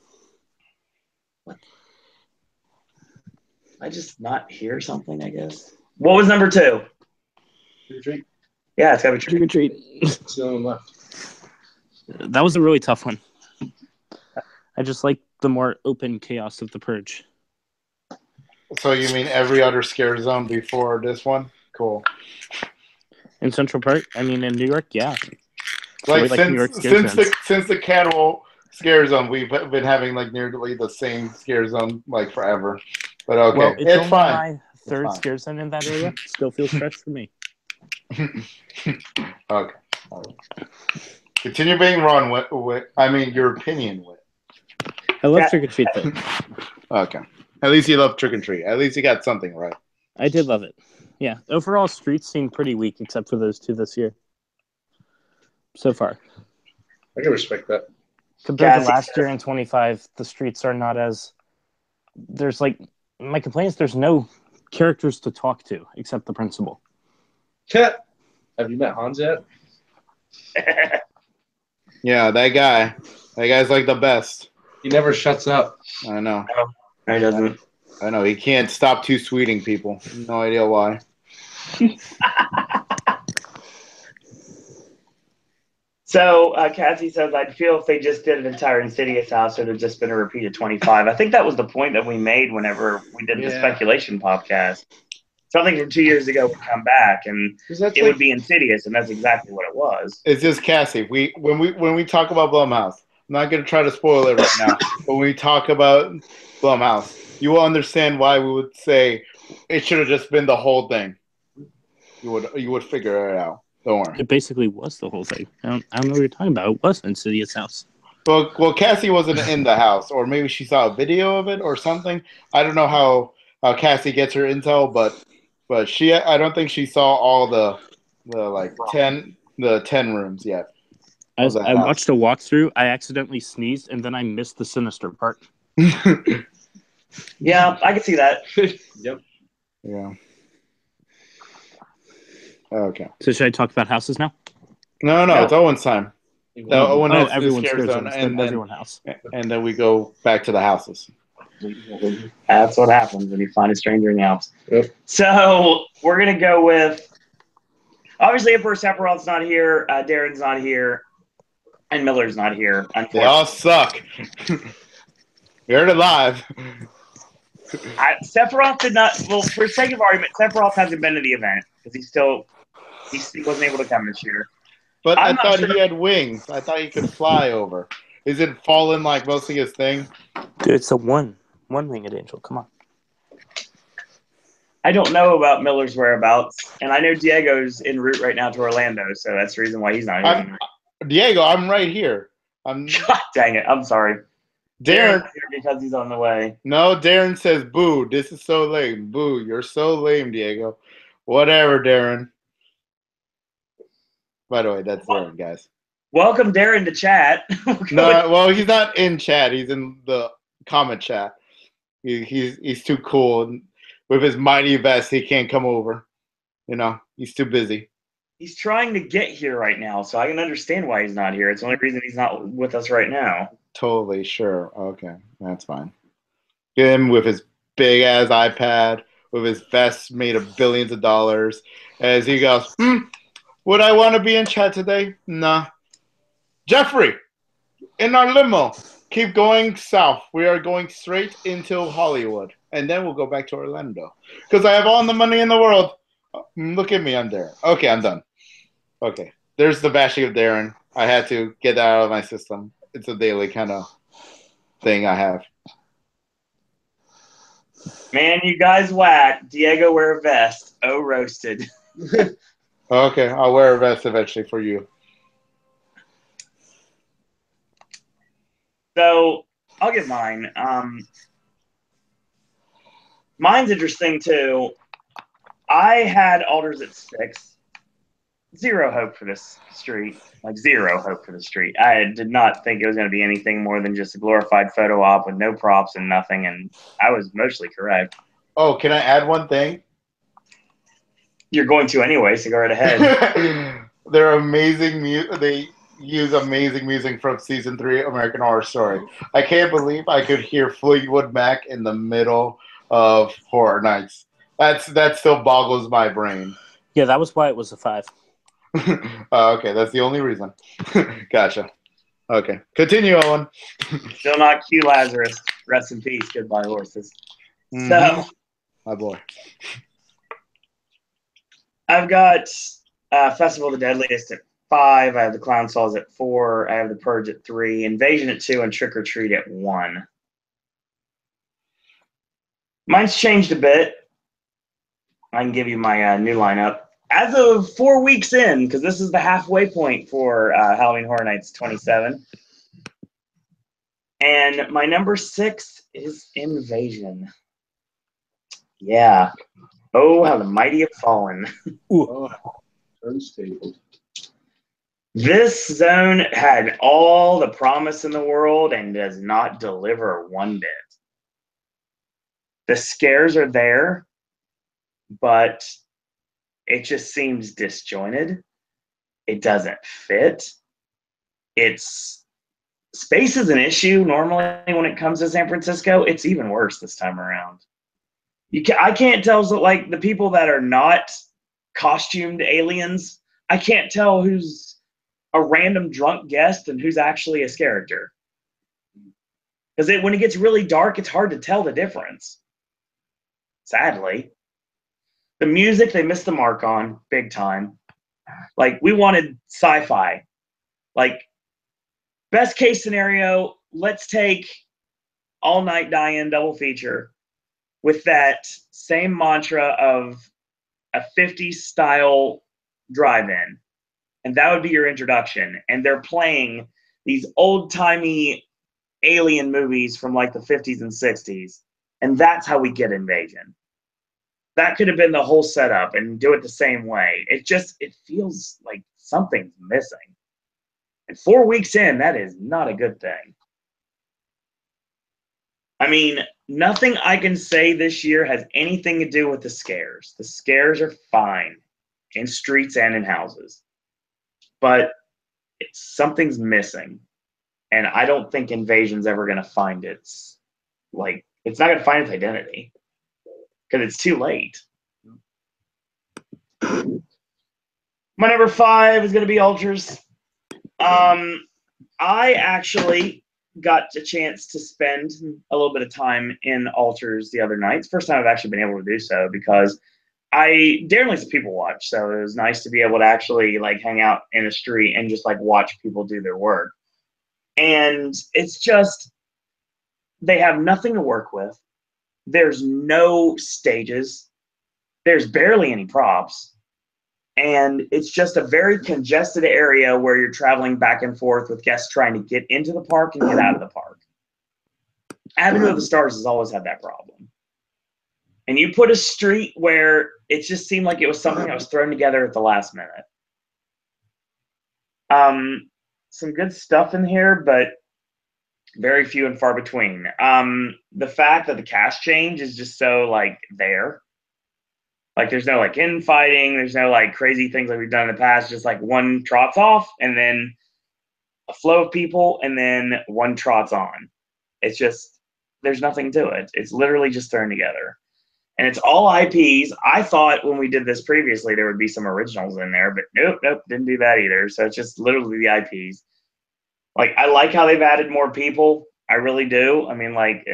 I just not hear something, I guess. What was number 2? Trick or Treat. Yeah, it's got to be Trick or Treat. It's the only one left. That was a really tough one. I just like the more open chaos of the Purge. So you mean every other scare zone before this one? Cool. In Central Park? I mean, in New York, yeah. Like New York scare zones. since the Cannibal scare zone, we've been having like nearly the same scare zone like forever. But okay, well, it's only fine. my 3rd scare zone in that area. Still feels fresh for me. Okay. Continue being wrong, Whit. I mean, your opinion, Whit. I love Trick or Treat, though. Okay. At least you love Trick or Treat. At least you got something right. I did love it. Yeah. Overall, streets seem pretty weak, except for those 2 this year. So far. I can respect that. Compared to last year in 25, the streets are not as... There's like... My complaint is there's no characters to talk to, except the principal. Chat. Have you met Hans yet? Yeah, that guy. That guy's like the best. He never shuts up. I know. No, he doesn't. I know. He can't stop too sweeting people. No idea why. So, Cassie says, I'd feel if they just did an entire Insidious house, it would have just been a repeat of 25. I think that was the point that we made whenever we did the speculation podcast. Something from 2 years ago would come back, and it would be Insidious, and that's exactly what it was. It's just Cassie. When we talk about Blumhouse, I'm not going to try to spoil it right now, but when we talk about Blumhouse, you will understand why we would say it should have just been the whole thing. You would figure it out. Don't worry. It basically was the whole thing. I don't know what you're talking about. It was Insidious house. Well, Cassie wasn't in the house, or maybe she saw a video of it or something. I don't know how Cassie gets her intel, but I don't think she saw all the 10 rooms yet. I watched a walkthrough. I accidentally sneezed, and then I missed the sinister part. Yeah, I can see that. Yep. Yeah. Okay. So should I talk about houses now? No, it's Owen's time. Owen has everyone's scare zone, and then everyone house. And then we go back to the houses. That's what happens when you find a stranger in the house. Yep. So we're gonna go with Obviously, Emperor Sephiroth's not here. Darren's not here. And Miller's not here, They all unfortunately. suck. You're alive. Sephiroth did not. Well, for sake of argument, Sephiroth hasn't been to the event because he wasn't able to come this year. But I'm I thought not sure. he had wings. I thought he could fly over. Is it fallen like mostly his thing? Dude, it's a one-winged angel. Come on. I don't know about Miller's whereabouts, and I know Diego's en route right now to Orlando, so that's the reason why he's not here. Diego, I'm right here. God dang it! I'm sorry. Darren, Darren's here because he's on the way. No, Darren says, boo, this is so lame. Boo, you're so lame, Diego. Whatever, Darren. By the way, that's Darren, guys. Welcome, Darren, to chat. No, well, he's not in chat. He's in the comment chat. He's too cool. With his mighty vest, he can't come over. You know, he's too busy. He's trying to get here right now, so I can understand why he's not here. It's the only reason he's not with us right now. Totally, sure. Okay, that's fine. Him with his big-ass iPad, with his vest made of billions of dollars, as he goes, would I want to be in chat today? Nah. Jeffrey, in our limo, keep going south. We are going straight into Hollywood, and then we'll go back to Orlando. Because I have all the money in the world. Look at me, I'm Darren. Okay, I'm done. Okay, there's the bashing of Darren. I had to get that out of my system. It's a daily kind of thing I have. Man, you guys whack. Diego wear a vest. Oh, roasted. Okay, I'll wear a vest eventually for you. So I'll get mine. Mine's interesting too. I had Alders at 6. Zero hope for this street. Like zero hope for the street. I did not think it was going to be anything more than just a glorified photo op with no props and nothing, and I was mostly correct. Oh, can I add one thing? You're going to anyway, so go right ahead. They're amazing. They use amazing music from season 3 American Horror Story. I can't believe I could hear Fleetwood Mac in the middle of Horror Nights. That still boggles my brain. Yeah, that was why it was a 5. Okay, that's the only reason. Gotcha. Okay, continue, Owen. Still not Q Lazarus. Rest in peace. Goodbye, horses. Mm-hmm. So, my boy. I've got Festival of the Deadliest at 5. I have the Clown Saws at 4. I have the Purge at 3. Invasion at 2, and Trick or Treat at 1. Mine's changed a bit. I can give you my new lineup. As of 4 weeks in, because this is the halfway point for Halloween Horror Nights 27. And my number 6 is Invasion. Yeah. Oh, how the mighty have fallen. Unstable. This zone had all the promise in the world and does not deliver one bit. The scares are there, but it just seems disjointed. It doesn't fit. Space is an issue normally when it comes to San Francisco. It's even worse this time around. I can't tell, like, the people that are not costumed aliens, I can't tell who's a random drunk guest and who's actually a character. Because when it gets really dark, it's hard to tell the difference. Sadly. The music, they missed the mark on big time. Like, we wanted sci-fi. Like, best case scenario, let's take All Night Die-In double feature with that same mantra of a 50s style drive-in. And that would be your introduction. And they're playing these old-timey alien movies from like the 50s and 60s. And that's how we get Invasion. That could have been the whole setup and do it the same way. It feels like something's missing. And 4 weeks in, that is not a good thing. I mean, nothing I can say this year has anything to do with the scares. The scares are fine in streets and in houses. But something's missing. And I don't think Invasion's ever going to find it's not going to find its identity. Because it's too late. My number 5 is going to be Ultras. I actually got a chance to spend a little bit of time in Ultras the other night. It's the first time I've actually been able to do so because Darren likes to people watch. So it was nice to be able to actually like hang out in a street and just like watch people do their work. And it's just, they have nothing to work with. There's no stages. There's barely any props. And it's just a very congested area where you're traveling back and forth with guests trying to get into the park and get out of the park. Avenue of the Stars has always had that problem. And you put a street where it just seemed like it was something that was thrown together at the last minute. Some good stuff in here, but very few and far between. The fact that the cast change is just so like there. Like there's no like infighting, there's no like crazy things like we've done in the past. Just like one trots off and then a flow of people and then one trots on. It's just, there's nothing to it. It's literally just thrown together. And it's all IPs. I thought when we did this previously, there would be some originals in there, but nope, didn't do that either. So it's just literally the IPs. Like, I like how they've added more people. I really do. I mean, like,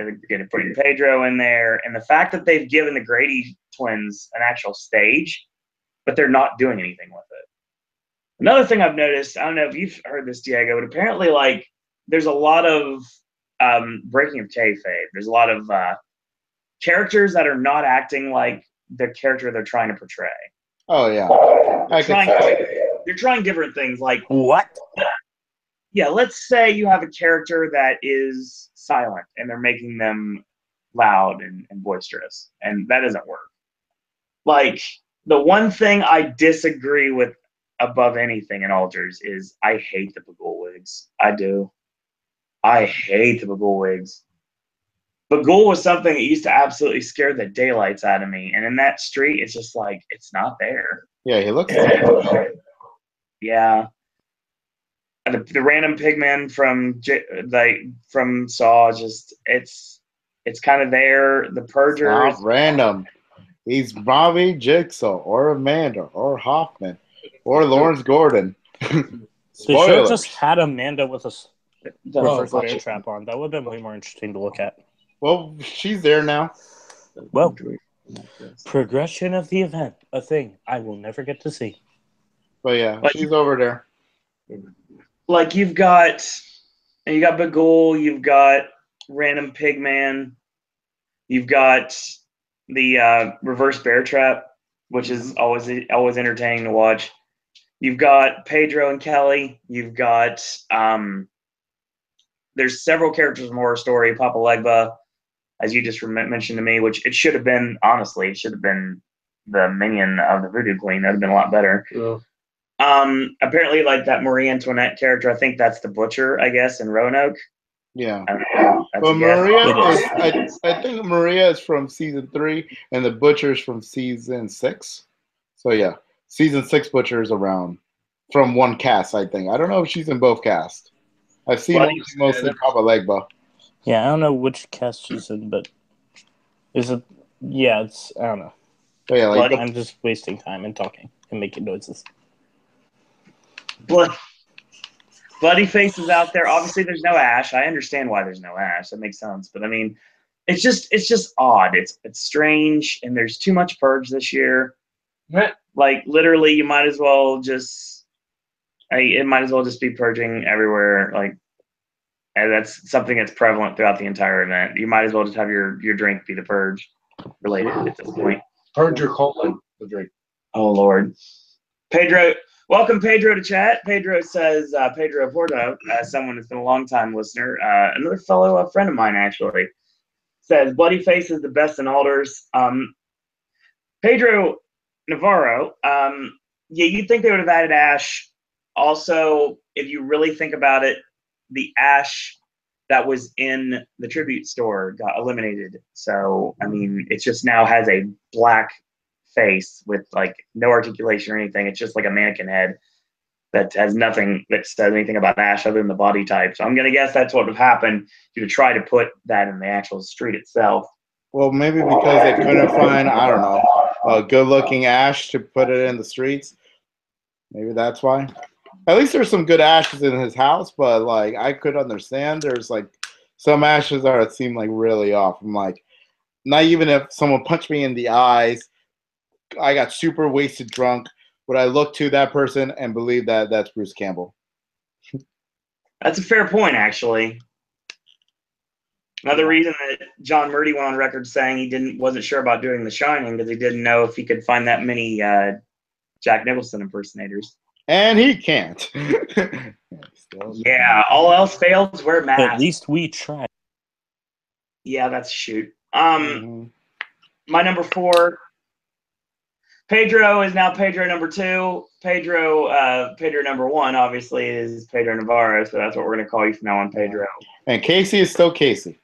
putting Pedro in there. And the fact that they've given the Grady twins an actual stage, but they're not doing anything with it. Another thing I've noticed, I don't know if you've heard this, Diego, but apparently, like, there's a lot of breaking of kayfabe. There's a lot of characters that are not acting like the character they're trying to portray. Oh, yeah. They're trying different things. Like, what? Yeah, let's say you have a character that is silent and they're making them loud and boisterous, and that doesn't work. Like, the one thing I disagree with above anything in Alters is I hate the Bagul wigs. I do. I hate the Bagul wigs. Bagul was something that used to absolutely scare the daylights out of me, and in that street, it's just like, it's not there. Yeah, he looks Yeah. The random pigman from Saw, just it's kind of there. The Purger, not random. He's Bobby, Jigsaw, or Amanda, or Hoffman, or Lawrence Gordon. They should have just had Amanda with a reverse bear trap on. That would have been way more interesting to look at. Well, she's there now. Well, progression of the event, a thing I will never get to see. But yeah, she's over there. Like you've got Bagul, you've got random pigman, you've got the reverse bear trap, which is always entertaining to watch. You've got Pedro and Kelly. You've got there's several characters in Horror Story. Papa Legba, as you just mentioned to me, which it should have been. Honestly, it should have been the minion of the Voodoo Queen. That'd have been a lot better. Yeah. Apparently, like that Marie Antoinette character, I think that's the butcher, I guess, in Roanoke. Yeah. Well, Maria I think Maria is from season 3, and the butcher's from season 6. So yeah, season 6 butcher is around from one cast, I think. I don't know if she's in both casts. I've seen mostly Papa Legba. Yeah, I don't know which cast she's in, but is it? Yeah, it's I don't know. So yeah, like I'm just wasting time and talking and making noises. Bloody Face is out there. Obviously, there's no Ash. I understand why there's no Ash. That makes sense. But I mean, it's just odd. It's strange, and there's too much purge this year. Like literally, you might as well just. It might as well just be purging everywhere. Like, and that's something that's prevalent throughout the entire event. You might as well just have your drink be the purge related at this point. Purge your colon, the drink. Oh Lord, Pedro. Welcome, Pedro, to chat. Pedro says, Pedro Porto, someone who's been a long-time listener, another fellow friend of mine, actually, says, Bloody Face is the best in Alders. Pedro Navarro, yeah, you'd think they would have added Ash. Also, if you really think about it, the Ash that was in the tribute store got eliminated. So, I mean, it just now has a black face with like no articulation or anything. It's just like a mannequin head that has nothing that says anything about Ash other than the body type. So I'm gonna guess that's what would have happened to try to put that in the actual street itself. Well, maybe because they couldn't find, I don't know, a good-looking Ash to put it in the streets. Maybe that's why. At least there's some good ashes in his house, but like I could understand there's like some ashes that seem like really off. I'm like, not even if someone punched me in the eyes, I got super wasted drunk, would I look to that person and believe that that's Bruce Campbell? That's a fair point, actually. Another reason that John Murdy went on record saying he wasn't sure about doing The Shining because he didn't know if he could find that many Jack Nicholson impersonators. And he can't. Yeah, all else fails, wear masks. At least we tried. Yeah, that's a shoot. My number 4, Pedro is now Pedro number 2. Pedro number 1, obviously, is Pedro Navarro, so that's what we're going to call you from now on, Pedro. And Casey is still Casey.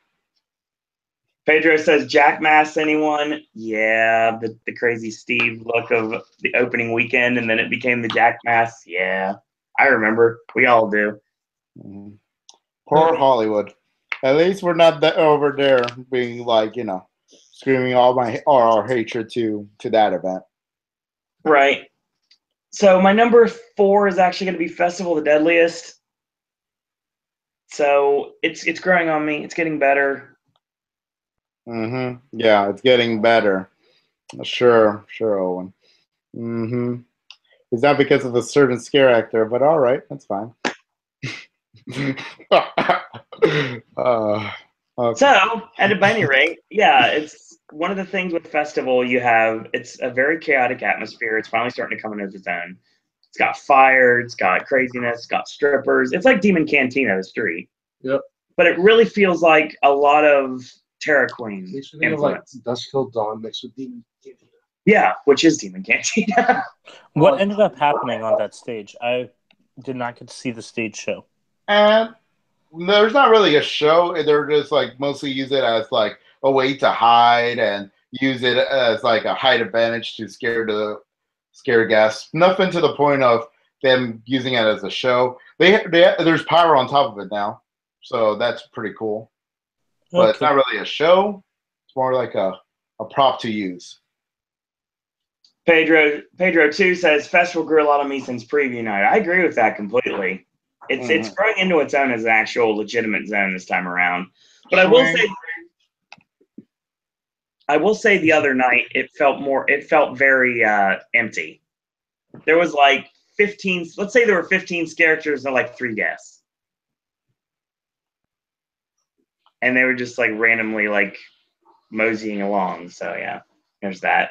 Pedro says, Jack Mass, anyone? Yeah, the crazy Steve look of the opening weekend, and then it became the Jack Mass. Yeah, I remember. We all do. Poor Hollywood. At least we're not over there being like, screaming all our hatred to that event. Right. So my number 4 is actually going to be Festival of the Deadliest. So it's growing on me. It's getting better. Yeah, it's getting better. Sure, Owen. It's not because of a certain scare actor, but all right, that's fine. Okay. So, at any rate, yeah, it's one of the things with festival it's a very chaotic atmosphere. It's finally starting to come into its own. It's got fire, it's got craziness, it's got strippers. It's like Demon Cantina, the street. Yep. But it really feels like a lot of Terror Queen influence. Like Dusk Till Dawn mixed with Demon Cantina. Yeah, which is Demon Cantina. What ended up happening on that stage? I did not get to see the stage show. And there's not really a show. They're just like mostly use it as like a way to hide and use it as like a height advantage to scare guests. Nothing to the point of them using it as a show. There's power on top of it now, so that's pretty cool. But it's not really a show. It's more like a prop to use. Pedro 2 says Festival grew a lot on me since preview night. I agree with that completely. It's growing into its own as an actual legitimate zone this time around. But I will say the other night it felt very empty. There was like 15, let's say there were 15 characters and like 3 guests. And they were just like randomly like moseying along. So yeah, there's that.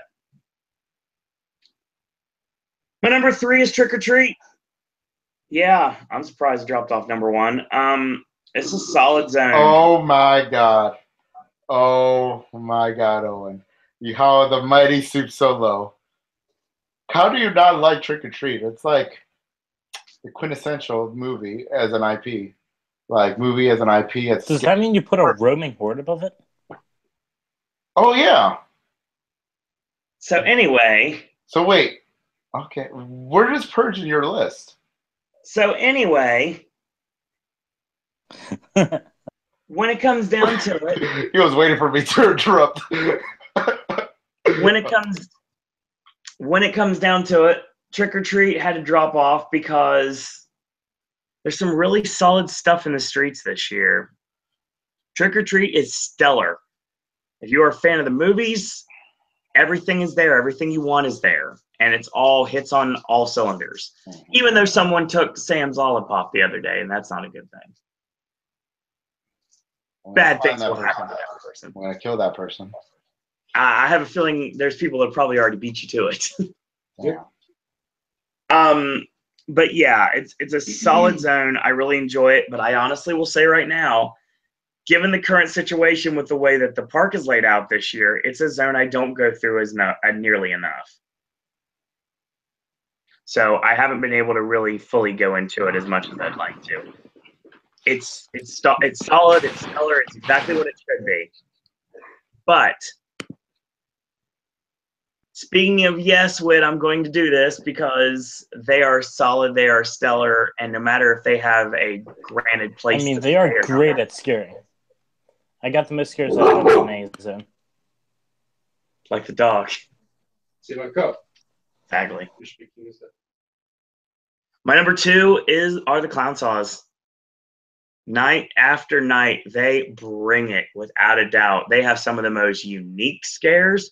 My number 3 is Trick or Treat. Yeah, I'm surprised it dropped off number 1. It's a solid zone. Oh my god, Owen. How the mighty stoop so low. How do you not like Trick or Treat? It's like the quintessential movie as an IP. Like movie as an IP. Does that mean you put a roaming horde above it? Oh yeah. So anyway. So wait. Okay. Where does Purge in your list? So anyway. When it comes down to it. He was waiting for me to interrupt. When it comes down to it, Trick or Treat had to drop off because there's some really solid stuff in the streets this year. Trick or Treat is stellar. If you're a fan of the movies, everything is there. Everything you want is there. And it's all hits on all cylinders. Even though someone took Sam's Lollipop the other day, and that's not a good thing. Bad things will happen to that person. I'm going to kill that person. I have a feeling there's people that probably already beat you to it. Yeah. But yeah, it's a solid zone. I really enjoy it, but I honestly will say right now, given the current situation with the way that the park is laid out this year, it's a zone I don't go through as nearly enough. So I haven't been able to really fully go into it as much as I'd like to. It's solid, it's stellar, it's exactly what it should be. But speaking of Whit, I'm going to do this because they are solid, they are stellar, and no matter if they have a granted place. I mean, they are great at scaring. I got the most scares out of them in the zone. Like the dog. See my cup. Exactly. My number 2 are the clown saws. Night after night, they bring it without a doubt. They have some of the most unique scares.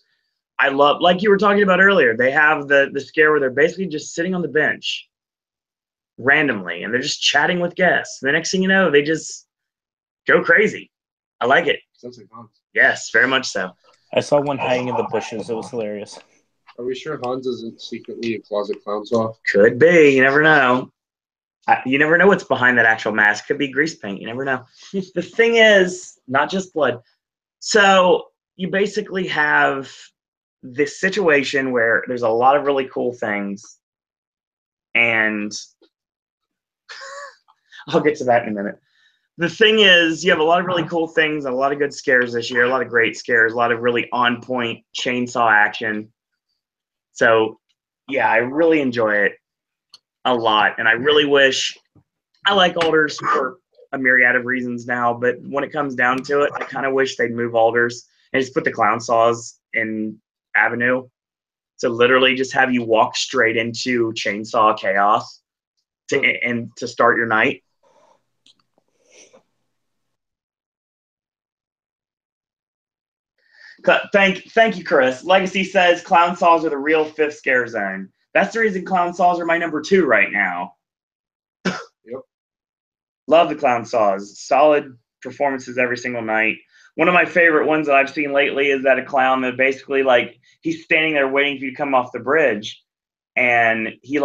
I love, like you were talking about earlier, they have the scare where they're basically just sitting on the bench randomly and they're just chatting with guests. The next thing you know, they just go crazy. I like it. Sounds like Hans. Yes, very much so. I saw one hiding in the bushes. It was hilarious. Are we sure Hans isn't secretly a closet clown saw? Could be. You never know. You never know what's behind that actual mask. Could be grease paint. You never know. The thing is, not just blood. So you basically have this situation where there's a lot of really cool things, and I'll get to that in a minute. The thing is, you have a lot of really cool things, a lot of good scares this year, a lot of great scares, a lot of really on-point chainsaw action. So, yeah, I really enjoy it a lot, and I really wish I like Alders for a myriad of reasons now, but when it comes down to it, I kind of wish they'd move Alders and just put the clown saws in Avenue to literally just have you walk straight into chainsaw chaos to start your night. Thank you, Chris. Legacy says clown saws are the real 5th scare zone. That's the reason clown saws are my number 2 right now. Yep. Love the clown saws. Solid performances every single night. One of my favorite ones that I've seen lately is that a clown that basically, like, he's standing there waiting for you to come off the bridge, and he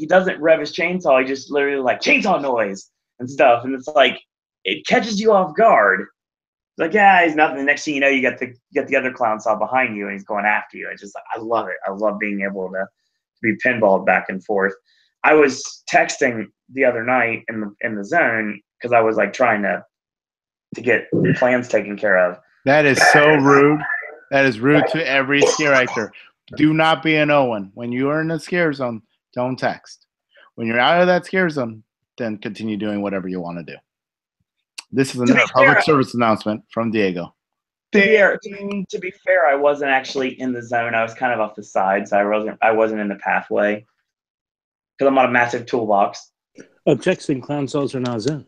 doesn't rev his chainsaw. He just literally like chainsaw noise and stuff, and it's like it catches you off guard. It's like, yeah, he's nothing. The next thing you know, you get the other clown saw behind you, and he's going after you. It's just like, I love it. I love being able to be pinballed back and forth. I was texting the other night in the zone because I was like trying to get plans taken care of. That is so rude. That is rude to every scare actor. Do not be an Owen. When you are in the scare zone, don't text. When you're out of that scare zone, then continue doing whatever you want to do. This is another public service announcement from Diego. To be fair, I wasn't actually in the zone. I was kind of off the side, so I wasn't in the pathway because I'm on a massive toolbox. Objection: clown saws are not zone.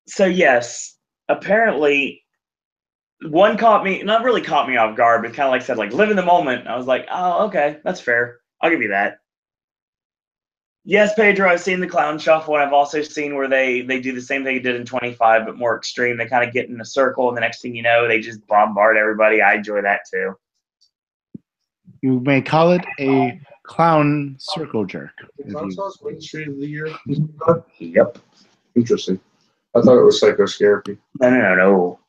So yes, apparently one not really caught me off guard, but kind of like said, like, live in the moment. I was like, oh, okay, that's fair. I'll give you that. Yes, Pedro, I've seen the clown shuffle, and I've also seen where they do the same thing they did in 25, but more extreme. They kind of get in a circle, and the next thing you know, they just bombard everybody. I enjoy that too. You may call it a clown circle jerk. The clown saws win street of the year? Yep. Interesting. I thought it was Psycho Scarapy. No.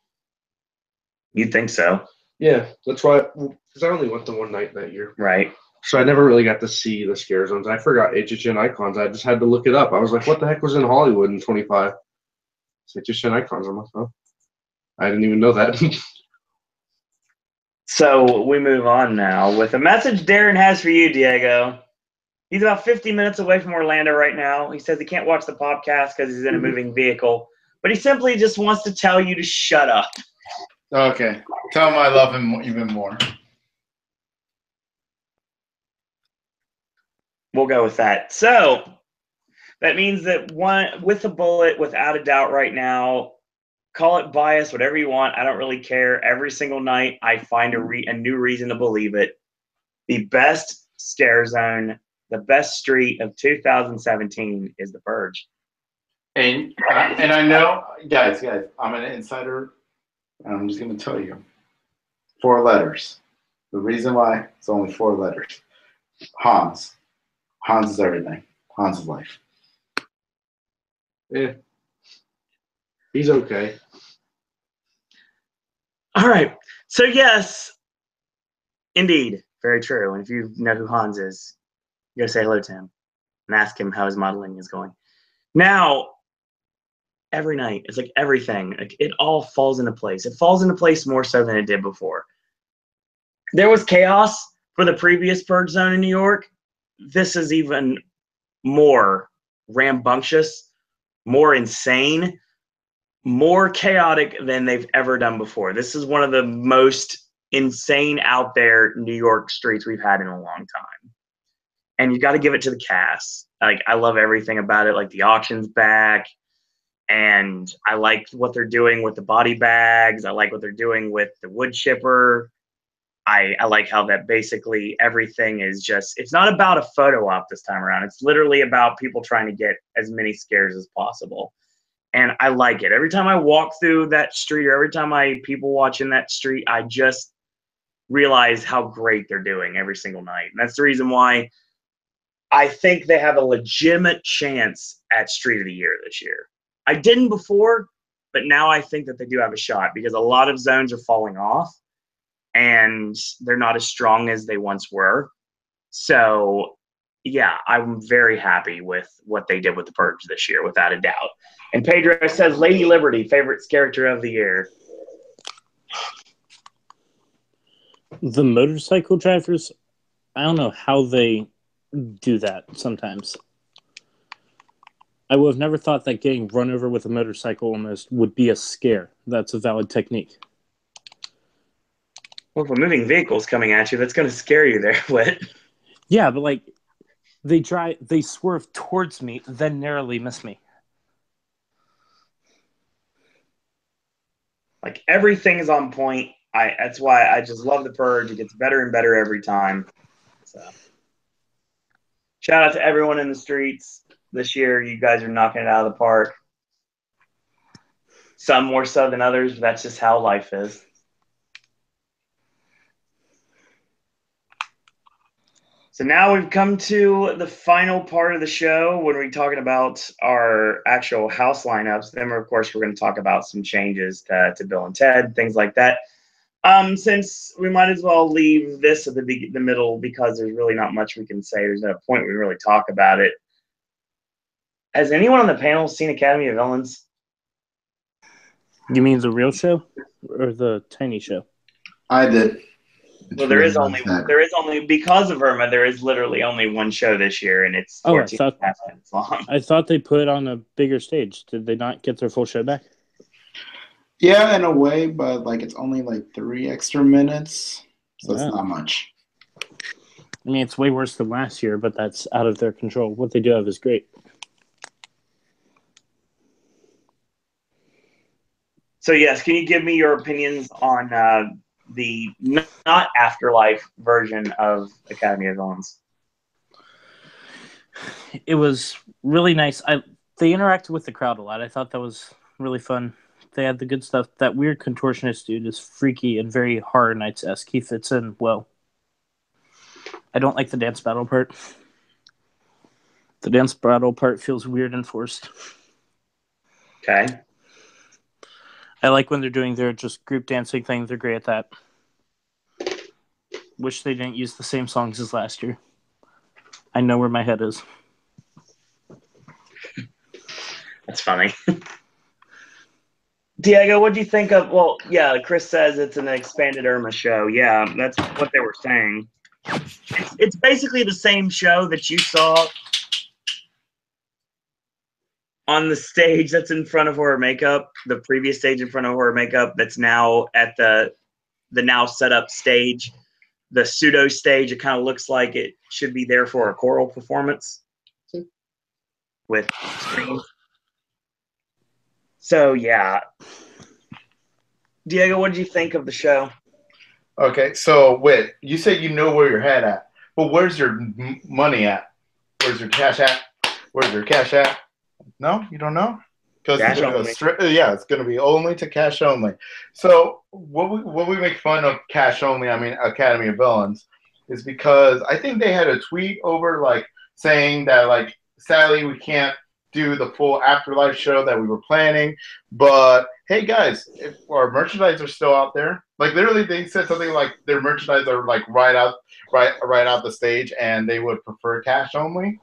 You'd think so. Yeah, that's why, because I only went to one night that year. Right. So I never really got to see the scare zones. I forgot HHN icons. I just had to look it up. I was like, what the heck was in Hollywood in 25? It's HHN icons. I'm like, oh, I didn't even know that. So we move on now with a message Darren has for you, Diego. He's about 50 minutes away from Orlando right now. He says he can't watch the podcast because he's in a moving vehicle, but he simply just wants to tell you to shut up. Okay. Tell him I love him even more. We'll go with that. So that means that with a bullet, without a doubt right now, call it bias, whatever you want. I don't really care. Every single night I find a new reason to believe it. The best scare zone, the best street of 2017 is the Purge. And I know, guys, I'm an insider, and I'm just going to tell you. 4 letters. The reason why, it's only 4 letters. Hans. Hans is everything. Hans is life. Yeah. He's okay. All right. So, yes, indeed. Very true. And if you know who Hans is, you got to say hello to him and ask him how his modeling is going. Now, every night, it's like everything. Like, it all falls into place. It falls into place more so than it did before. There was chaos for the previous Purge Zone in New York. This is even more rambunctious, more insane, more chaotic than they've ever done before. This is one of the most insane out there New York streets we've had in a long time. and you got to give it to the cast. Like, I love everything about it. Like, the auction's back, and I like what they're doing with the body bags. I like what they're doing with the wood chipper. I like how that basically everything is just, it's not about a photo op this time around. It's literally about people trying to get as many scares as possible. And I like it. Every time I walk through that street, or every time I people watch in that street, I just realize how great they're doing every single night. And that's the reason why I think they have a legitimate chance at Street of the Year this year. I didn't before, but now I think that they do have a shot, because a lot of zones are falling off and they're not as strong as they once were. So, yeah, I'm very happy with what they did with the Purge this year, without a doubt. And Pedro says, Lady Liberty, favorite character of the year. The motorcycle drivers, I don't know how they do that sometimes. I would have never thought that getting run over with a motorcycle almost would be a scare. That's a valid technique. Well, if a moving vehicle's coming at you, that's going to scare you there, Whit. Yeah, but like, they swerve towards me, then narrowly miss me. Like, everything's on point. That's why I just love the Purge. It gets better and better every time. So, shout out to everyone in the streets this year. You guys are knocking it out of the park. Some more so than others, but that's just how life is. So now we've come to the final part of the show when we're talking about our actual house lineups. Then, of course, we're going to talk about some changes to Bill and Ted, things like that. Since we might as well leave this at the middle, because there's really not much we can say. There's no point we really talk about it. Has anyone on the panel seen Academy of Villains? You mean the real show or the tiny show? I did. Well, there is only because of Irma, there is literally only one show this year, and it's 14 minutes long. I thought they put it on a bigger stage. Did they not get their full show back? Yeah, in a way, but like it's only like 3 extra minutes, so it's not much. I mean, it's way worse than last year, but that's out of their control. What they do have is great. So, yes, can you give me your opinions on the not Afterlife version of Academy of Villains? It was really nice. They interacted with the crowd a lot. I thought that was really fun. They had the good stuff. That weird contortionist dude is freaky and very Horror Nights-esque. He fits in well. I don't like the dance battle part. The dance battle part feels weird and forced. Okay. I like when they're doing their just group dancing thing. They're great at that. Wish they didn't use the same songs as last year. I know where my head is. That's funny. Diego, what do you think of? Well, yeah, Chris says it's an expanded Irma show. Yeah, that's what they were saying. It's basically the same show that you saw on the stage that's in front of Horror Makeup, the previous stage in front of Horror Makeup that's now at the now set up stage, the pseudo stage. It kind of looks like it should be there for a choral performance with screens. So, yeah. Diego, what did you think of the show? Okay, so Whit, you say you know where your head at, but where's your money at? Where's your cash at? Where's your cash at? No, you don't know? Because it's going to be only to cash only. So what we make fun of cash only, I mean Academy of Villains, is because I think they had a tweet over like saying that like sadly we can't do the full Afterlife show that we were planning, but hey guys, if our merchandise are still out there, like literally they said something like their merchandise are like right out the stage, and they would prefer cash only,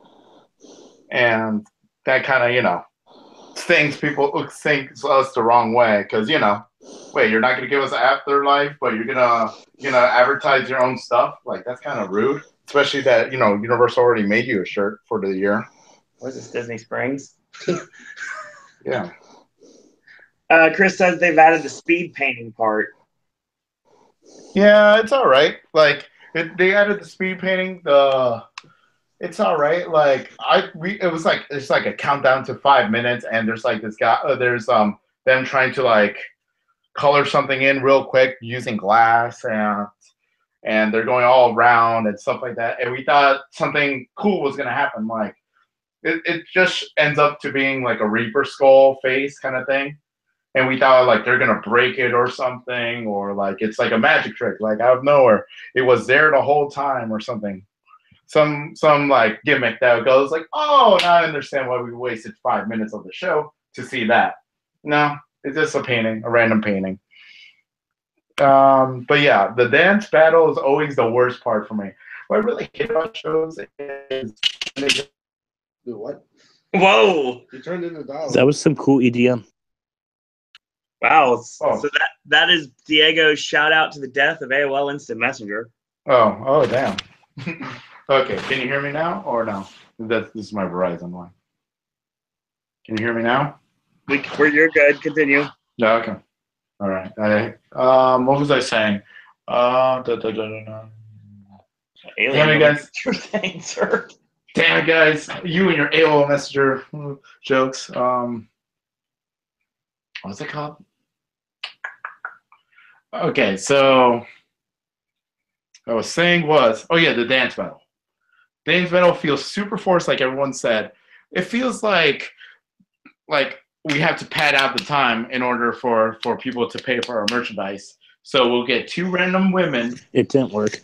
and that kind of things people think us the wrong way, because wait, you're not gonna give us Afterlife, but you're gonna advertise your own stuff, like that's kind of rude, especially that Universal already made you a shirt for the year. What is this, Disney Springs? Yeah. Chris says they've added the speed painting part. Yeah, it's all right. Like they added the speed painting. It's all right. Like it was like it's like a countdown to 5 minutes, and there's like this guy. There's them trying to like color something in real quick using glass, and they're going all around and stuff like that. And we thought something cool was gonna happen. Like it just ends up to being like a Reaper skull face kind of thing. And we thought like they're gonna break it or something, or like it's like a magic trick, like out of nowhere. It was there the whole time or something. Some like gimmick that goes like, oh, now I understand why we wasted 5 minutes of the show to see that. No, it's just a painting, a random painting. But yeah, the dance battle is always the worst part for me. What I really hate about shows is Do what? Whoa! You turned into Dollar. That was some cool EDM. Wow. Oh. So that is Diego's shout out to the death of AOL Instant Messenger. Oh, damn. Okay, can you hear me now or no? This is my Verizon one. Can you hear me now? You're good. Continue. Yeah, okay. All right. What was I saying? Alien Damn it, guys. You're saying, sir. Damn it, guys. You and your AOL Messenger jokes. What's it called? Okay, so what I was saying was, oh yeah, the dance battle. Dance battle feels super forced, like everyone said. It feels like we have to pad out the time in order for people to pay for our merchandise. So we'll get two random women. It didn't work.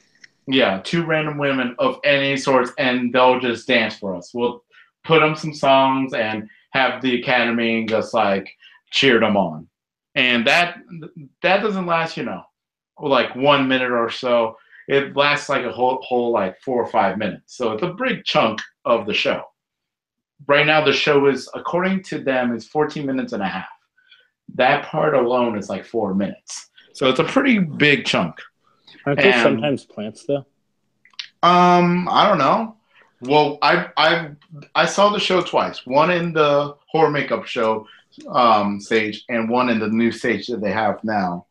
Yeah, two random women of any sorts, and they'll just dance for us. We'll put them some songs and have the Academy just like cheer them on. And that doesn't last, like 1 minute or so. It lasts like a whole like 4 or 5 minutes. So it's a big chunk of the show. Right now, the show is, according to them, is 14 minutes and a half. That part alone is like 4 minutes. So it's a pretty big chunk. Aren't there sometimes plants though? I don't know. Well, I saw the show twice. One in the horror makeup show stage, and one in the new stage that they have now.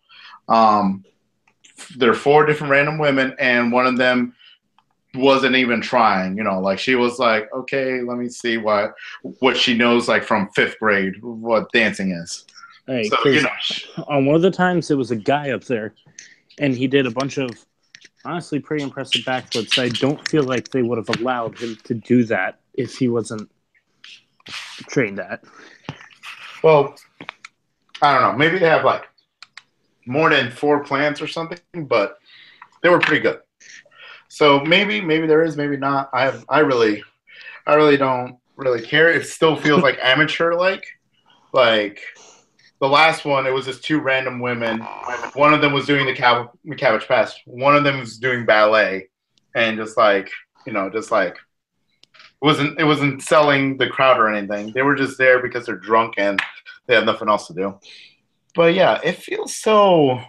There are 4 different random women, and one of them wasn't even trying. Like she was like, okay, let me see what she knows, like from 5th grade, what dancing is. Right, So on one of the times it was a guy up there, and he did a bunch of honestly pretty impressive backflips. I don't feel like they would have allowed him to do that if he wasn't trained at. Well, I don't know. Maybe they have like more than 4 plants or something, but they were pretty good. So maybe there is, maybe not. I really don't really care. It still feels like amateur like the last one. It was just 2 random women. One of them was doing the cabbage patch. One of them was doing ballet, and just like it wasn't selling the crowd or anything. They were just there because they're drunk and they have nothing else to do. But yeah, it feels so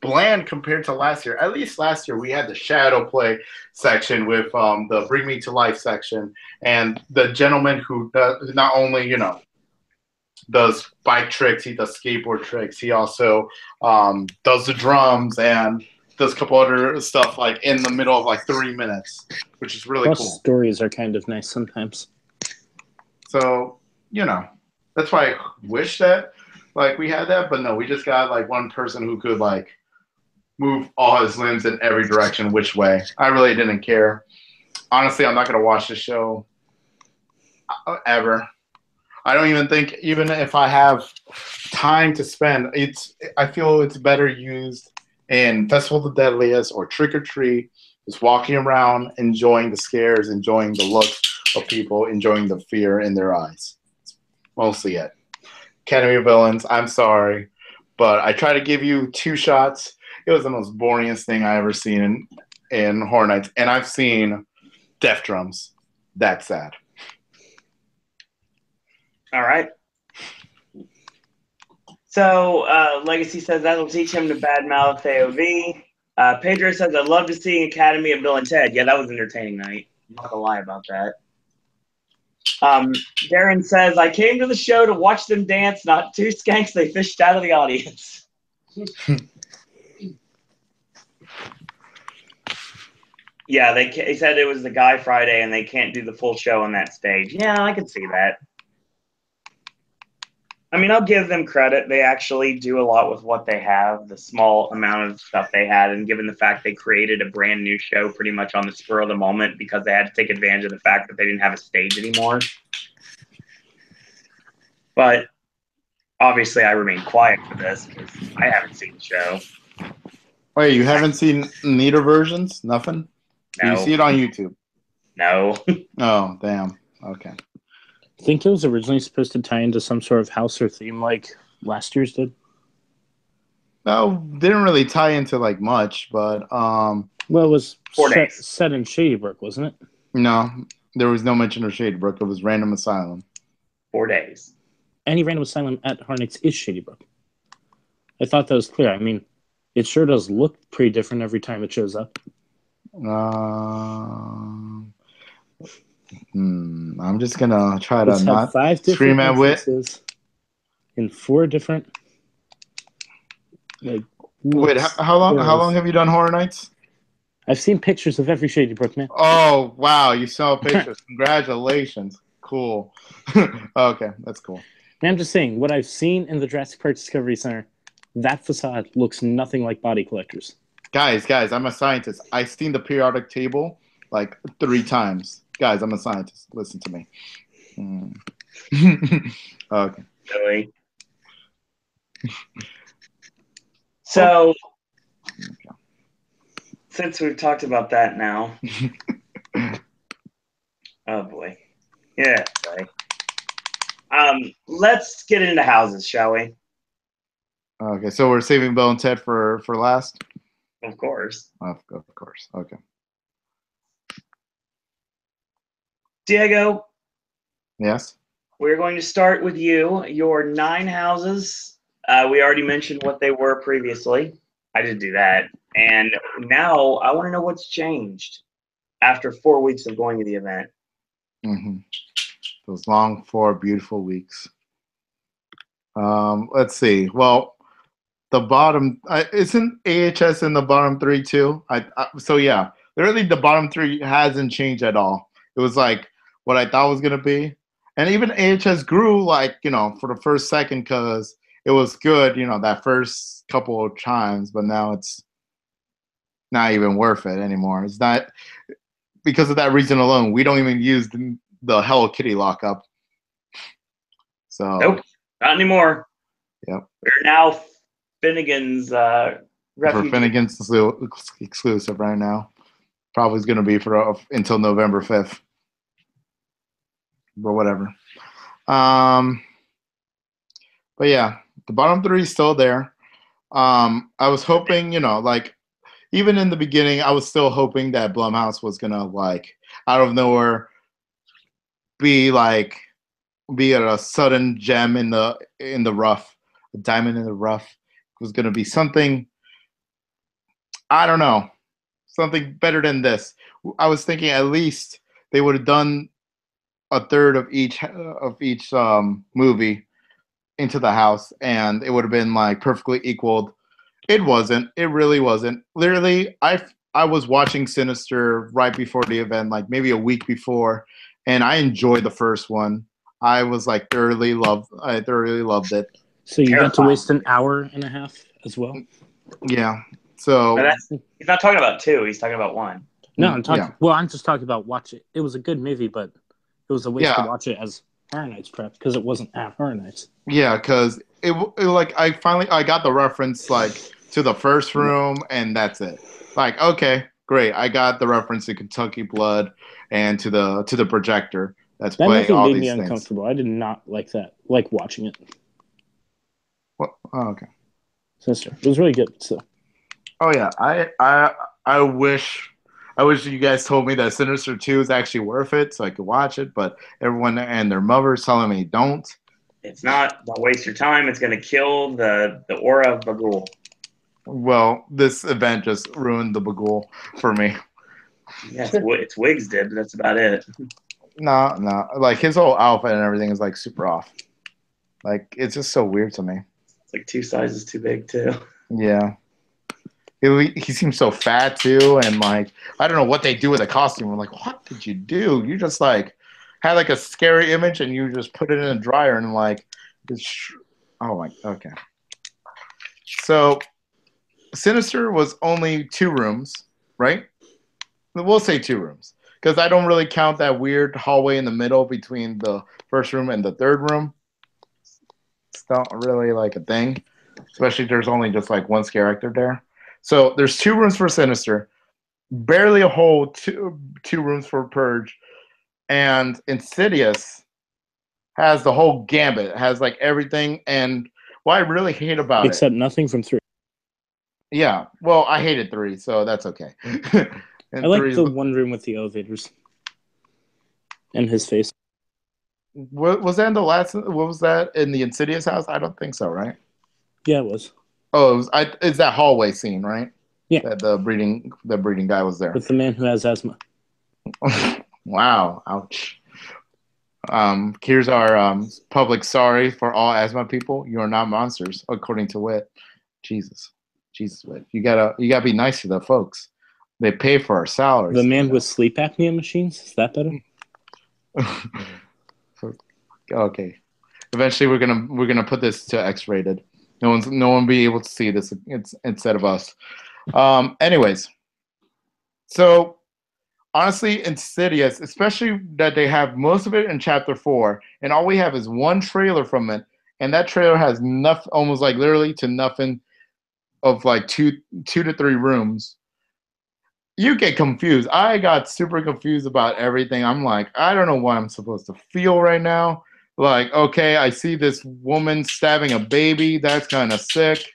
bland compared to last year. At least last year we had the shadow play section with the Bring Me to Life section, and the gentleman who not only does bike tricks, he does skateboard tricks. He also does the drums and does a couple other stuff like in the middle of like 3 minutes, which is really cool. Stories are kind of nice sometimes. So that's why I wish that like we had that, but no, we just got like one person who could like move all his limbs in every direction, which way. I really didn't care. Honestly, I'm not going to watch the show ever. I don't even think, even if I have time to spend, I feel it's better used in Festival of the Deadliest or Trick or Treat, just walking around, enjoying the scares, enjoying the looks of people, enjoying the fear in their eyes. That's mostly it. Academy of Villains, I'm sorry, but I try to give you 2 shots. It was the most boringest thing I ever seen in Horror Nights, and I've seen Death Drums. That's sad. All right. So Legacy says that'll teach him to badmouth AOV. Pedro says I'd love to see Academy of Bill and Ted. Yeah, that was an entertaining night. I'm not gonna lie about that. Darren says I came to the show to watch them dance, not 2 skanks they fished out of the audience. Yeah, they said it was the Guy Friday, and they can't do the full show on that stage. Yeah, I can see that. I mean, I'll give them credit. They actually do a lot with what they have, the small amount of stuff they had, and given the fact they created a brand new show pretty much on the spur of the moment because they had to take advantage of the fact that they didn't have a stage anymore. But obviously, I remain quiet for this because I haven't seen the show. Wait, you haven't seen neither versions? Nothing? No. You see it on YouTube? No. Oh, damn. Okay. I think it was originally supposed to tie into some sort of house or theme like last year's did. No, didn't really tie into like much, but well, it was 4 days. set in Shadybrook, wasn't it? No, there was no mention of Shadybrook. It was Random Asylum. 4 days. Any random asylum at Harnix is Shadybrook. I thought that was clear. I mean, it sure does look pretty different every time it shows up. I'm just gonna try to not 5 scream at Whit. In 4 different. Like, Wait, how long have you done Horror Nights? I've seen pictures of every Shadybrook, man. Oh wow, you saw pictures. Congratulations. Cool. Okay, that's cool. And I'm just saying, what I've seen in the Jurassic Park Discovery Center, that facade looks nothing like Body Collectors. Guys, I'm a scientist. I've seen the periodic table like 3 times. Guys, I'm a scientist. Listen to me. Okay. Really? So, since we've talked about that now, oh boy, yeah, sorry. Let's get into houses, shall we? Okay, so we're saving Bill and Ted for last. Of course. Of course. Okay. Diego. Yes. We're going to start with you. Your 9 houses. We already mentioned what they were previously. I did do that. And now I want to know what's changed after 4 weeks of going to the event. Mm-hmm. Those long 4 beautiful weeks. Let's see. Well, the bottom isn't AHS in the bottom 3 too. So yeah, literally the bottom 3 hasn't changed at all. It was like what I thought was gonna be, and even AHS grew like for the first second because it was good that first couple of times, but now it's not even worth it anymore. It's not because of that reason alone. We don't even use the Hello Kitty lockup. So nope, not anymore. Yep. We're now Finnegan's refuge. For Finnegan's exclusive right now. Probably is going to be for until November 5th. But whatever. But yeah, the bottom 3 is still there. I was hoping, like even in the beginning, I was still hoping that Blumhouse was gonna like out of nowhere be a sudden gem in the rough, a diamond in the rough. It was gonna be something, I don't know, something better than this. I was thinking at least they would have done a third of each movie into the house, and it would have been like perfectly equaled. It wasn't. It really wasn't. Literally, I was watching Sinister right before the event, like maybe a week before, and I enjoyed the first one. I was like thoroughly loved it. So you got to waste an hour and a half as well? Yeah. So he's not talking about 2. He's talking about 1. No, I'm talking. Yeah. Well, I'm just talking about watch it. It was a good movie, but it was a waste to watch it as Horror Nights prep because it wasn't at Horror Nights. Yeah, because it like I got the reference like to the first room, and that's it. Like, okay, great, I got the reference to Kentucky Blood and to the projector that's playing all these things. That movie made me uncomfortable. I did not like that. Like watching it. What? Oh, okay. Sister, it was really good. So. Oh yeah, I wish you guys told me that Sinister 2 is actually worth it so I could watch it, but everyone and their mother's telling me don't. It's not. Don't waste your time. It's going to kill the aura of Bagul. Well, this event just ruined the Bagul for me. Yeah, it's Wiggs did, but that's about it. No. Like, his whole outfit and everything is, like, super off. Like, it's just so weird to me. It's like 2 sizes too big, too. Yeah. he seems so fat too, and like I don't know what they do with the costume. I'm like, what did you do? You just like had like a scary image and you just put it in a dryer and like, oh my, okay. So Sinister was only 2 rooms, right? We'll say 2 rooms because I don't really count that weird hallway in the middle between the first room and the third room. It's not really like a thing, especially there's only just like 1 scare actor there. So there's 2 rooms for Sinister, barely a whole two rooms for Purge, and Insidious has the whole gambit. It has like everything, and what I really hate about except nothing from 3. Yeah, well, I hated 3, so that's okay. I like the one room with the elevators and his face. What was that in the last? What was that in the Insidious house? I don't think so, right? Yeah, it was. Oh, it's that hallway scene, right? Yeah. That the breeding guy was there. With the man who has asthma. Wow, ouch. Here's our public sorry for all asthma people. You are not monsters, according to Whit. Jesus, Whit. You gotta be nice to the folks. They pay for our salaries. The man with sleep apnea machines. Is that better? Okay. Eventually, we're gonna put this to X-rated. No one will be able to see this instead of us. Anyways, so honestly, Insidious, especially that they have most of it in Chapter 4, and all we have is 1 trailer from it, and that trailer has nothing, almost like literally to nothing, of like 2 to 3 rooms. You get confused. I got super confused about everything. I'm like, I don't know what I'm supposed to feel right now. Like, okay, I see this woman stabbing a baby. That's kind of sick.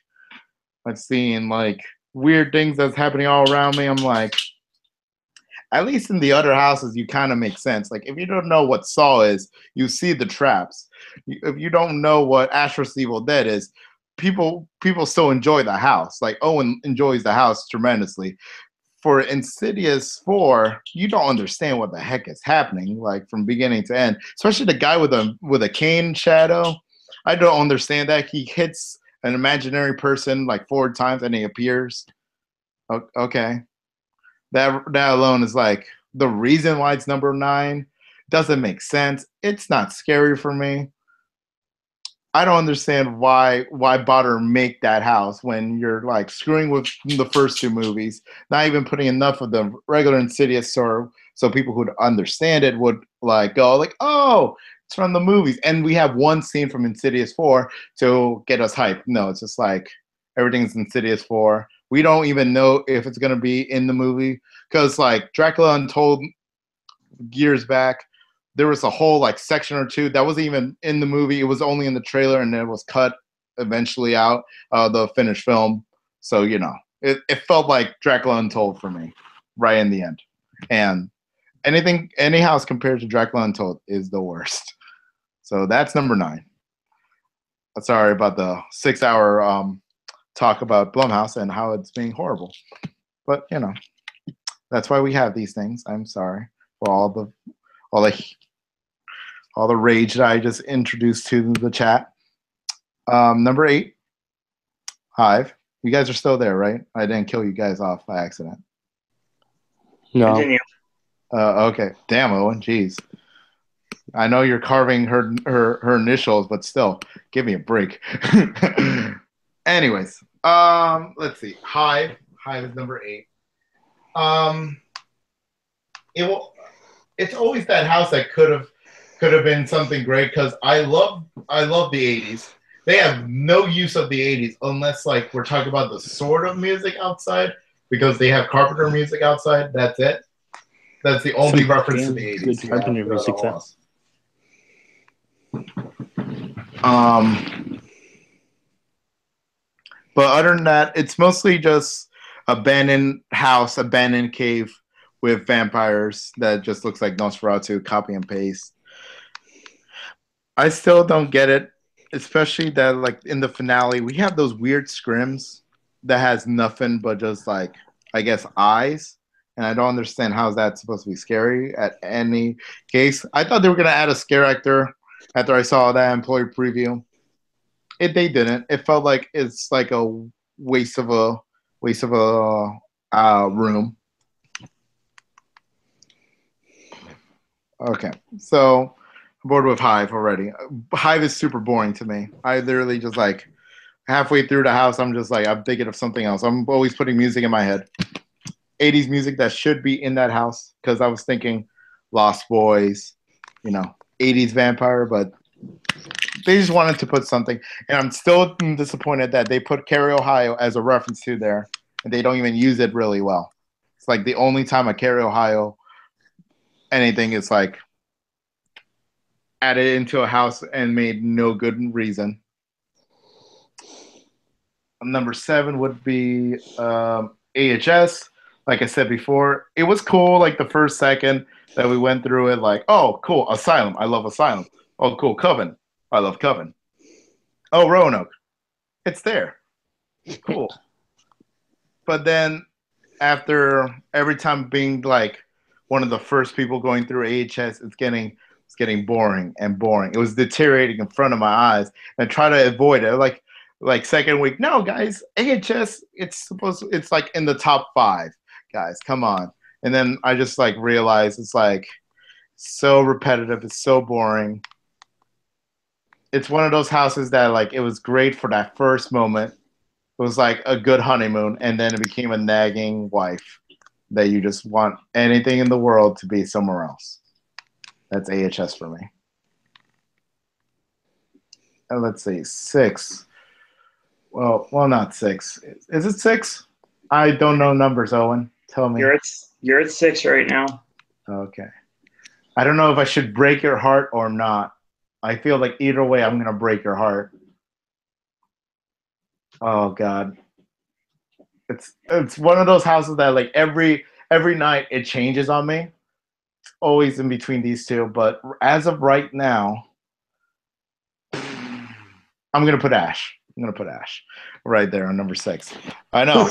I'm seeing like weird things that's happening all around me. I'm like, at least in the other houses, you kind of make sense. Like, if you don't know what Saw is, you see the traps. If you don't know what Asher's Evil Dead is, people still enjoy the house. Like, Owen enjoys the house tremendously. For Insidious 4, you don't understand what the heck is happening, like from beginning to end. Especially the guy with a cane shadow. I don't understand that. He hits an imaginary person like 4 times and he appears. Okay. That alone is like the reason why it's number 9. Doesn't make sense. It's not scary for me. I don't understand why bother make that house when you're like screwing with the first 2 movies, not even putting enough of the regular Insidious so people who'd understand it would like go like, oh, it's from the movies. And we have 1 scene from Insidious 4 to get us hyped. No, it's just like everything's Insidious 4. We don't even know if it's going to be in the movie because like Dracula Untold years back, there was a whole like section or 2 that wasn't even in the movie. It was only in the trailer, and it was cut eventually out the finished film. So it felt like Dracula Untold for me, right in the end. And any house compared to Dracula Untold is the worst. So that's number 9. Sorry about the 6-hour talk about Blumhouse and how it's being horrible, but that's why we have these things. I'm sorry for all the rage that I just introduced to the chat. Number 8, Hive. You guys are still there, right? I didn't kill you guys off by accident. No. Continue. Okay. Damn, Owen. Jeez. I know you're carving her initials, but still, give me a break. Anyways, let's see. Hive. Hive is number 8. It's always that house that could have been something great because I love the 80s. They have no use of the 80s unless like we're talking about the sort of music outside because they have Carpenter music outside. That's it. That's the only reference to the 80s. Good Carpenter music. But other than that, it's mostly just abandoned house, abandoned cave with vampires that just looks like Nosferatu, copy and paste. I still don't get it, especially that like in the finale, we have those weird scrims that has nothing but just like, I guess, eyes. And I don't understand how that's supposed to be scary at any case. I thought they were going to add a scare actor after I saw that employee preview. They didn't. It felt like it's like a waste of a waste of a room. Okay, so I'm bored with Hive already. Hive is super boring to me. I literally just like halfway through the house, I'm just like, I'm thinking of something else. I'm always putting music in my head. 80s music that should be in that house, because I was thinking Lost Boys, 80s vampire, but they just wanted to put something. And I'm still disappointed that they put Carrie, Ohio as a reference to there, and they don't even use it really well. It's like the only time a Carrie, Ohio anything is like added into a house and made no good reason. Number 7 would be AHS. Like I said before, it was cool. Like the first second that we went through it, like, oh, cool, Asylum. I love Asylum. Oh, cool, Coven. I love Coven. Oh, Roanoke. It's there. Cool. But then after every time being like one of the first people going through AHS, it's getting boring and boring. It was deteriorating in front of my eyes, and I try to avoid it. Like second week, no guys, AHS, it's like in the top 5, guys, come on. And then I just like realized it's like so repetitive, it's so boring. It's one of those houses that like it was great for that first moment. It was like a good honeymoon, and then it became a nagging wife that you just want anything in the world to be somewhere else. That's AHS for me. And let's see, 6. Well, not 6. Is it 6? I don't know numbers, Owen. Tell me. You're at 6 right now. Okay. I don't know if I should break your heart or not. I feel like either way, I'm gonna break your heart. Oh God. It's one of those houses that like every night it changes on me. It's always in between these two, but as of right now, I'm gonna put Ash. I'm gonna put Ash right there on number 6. I know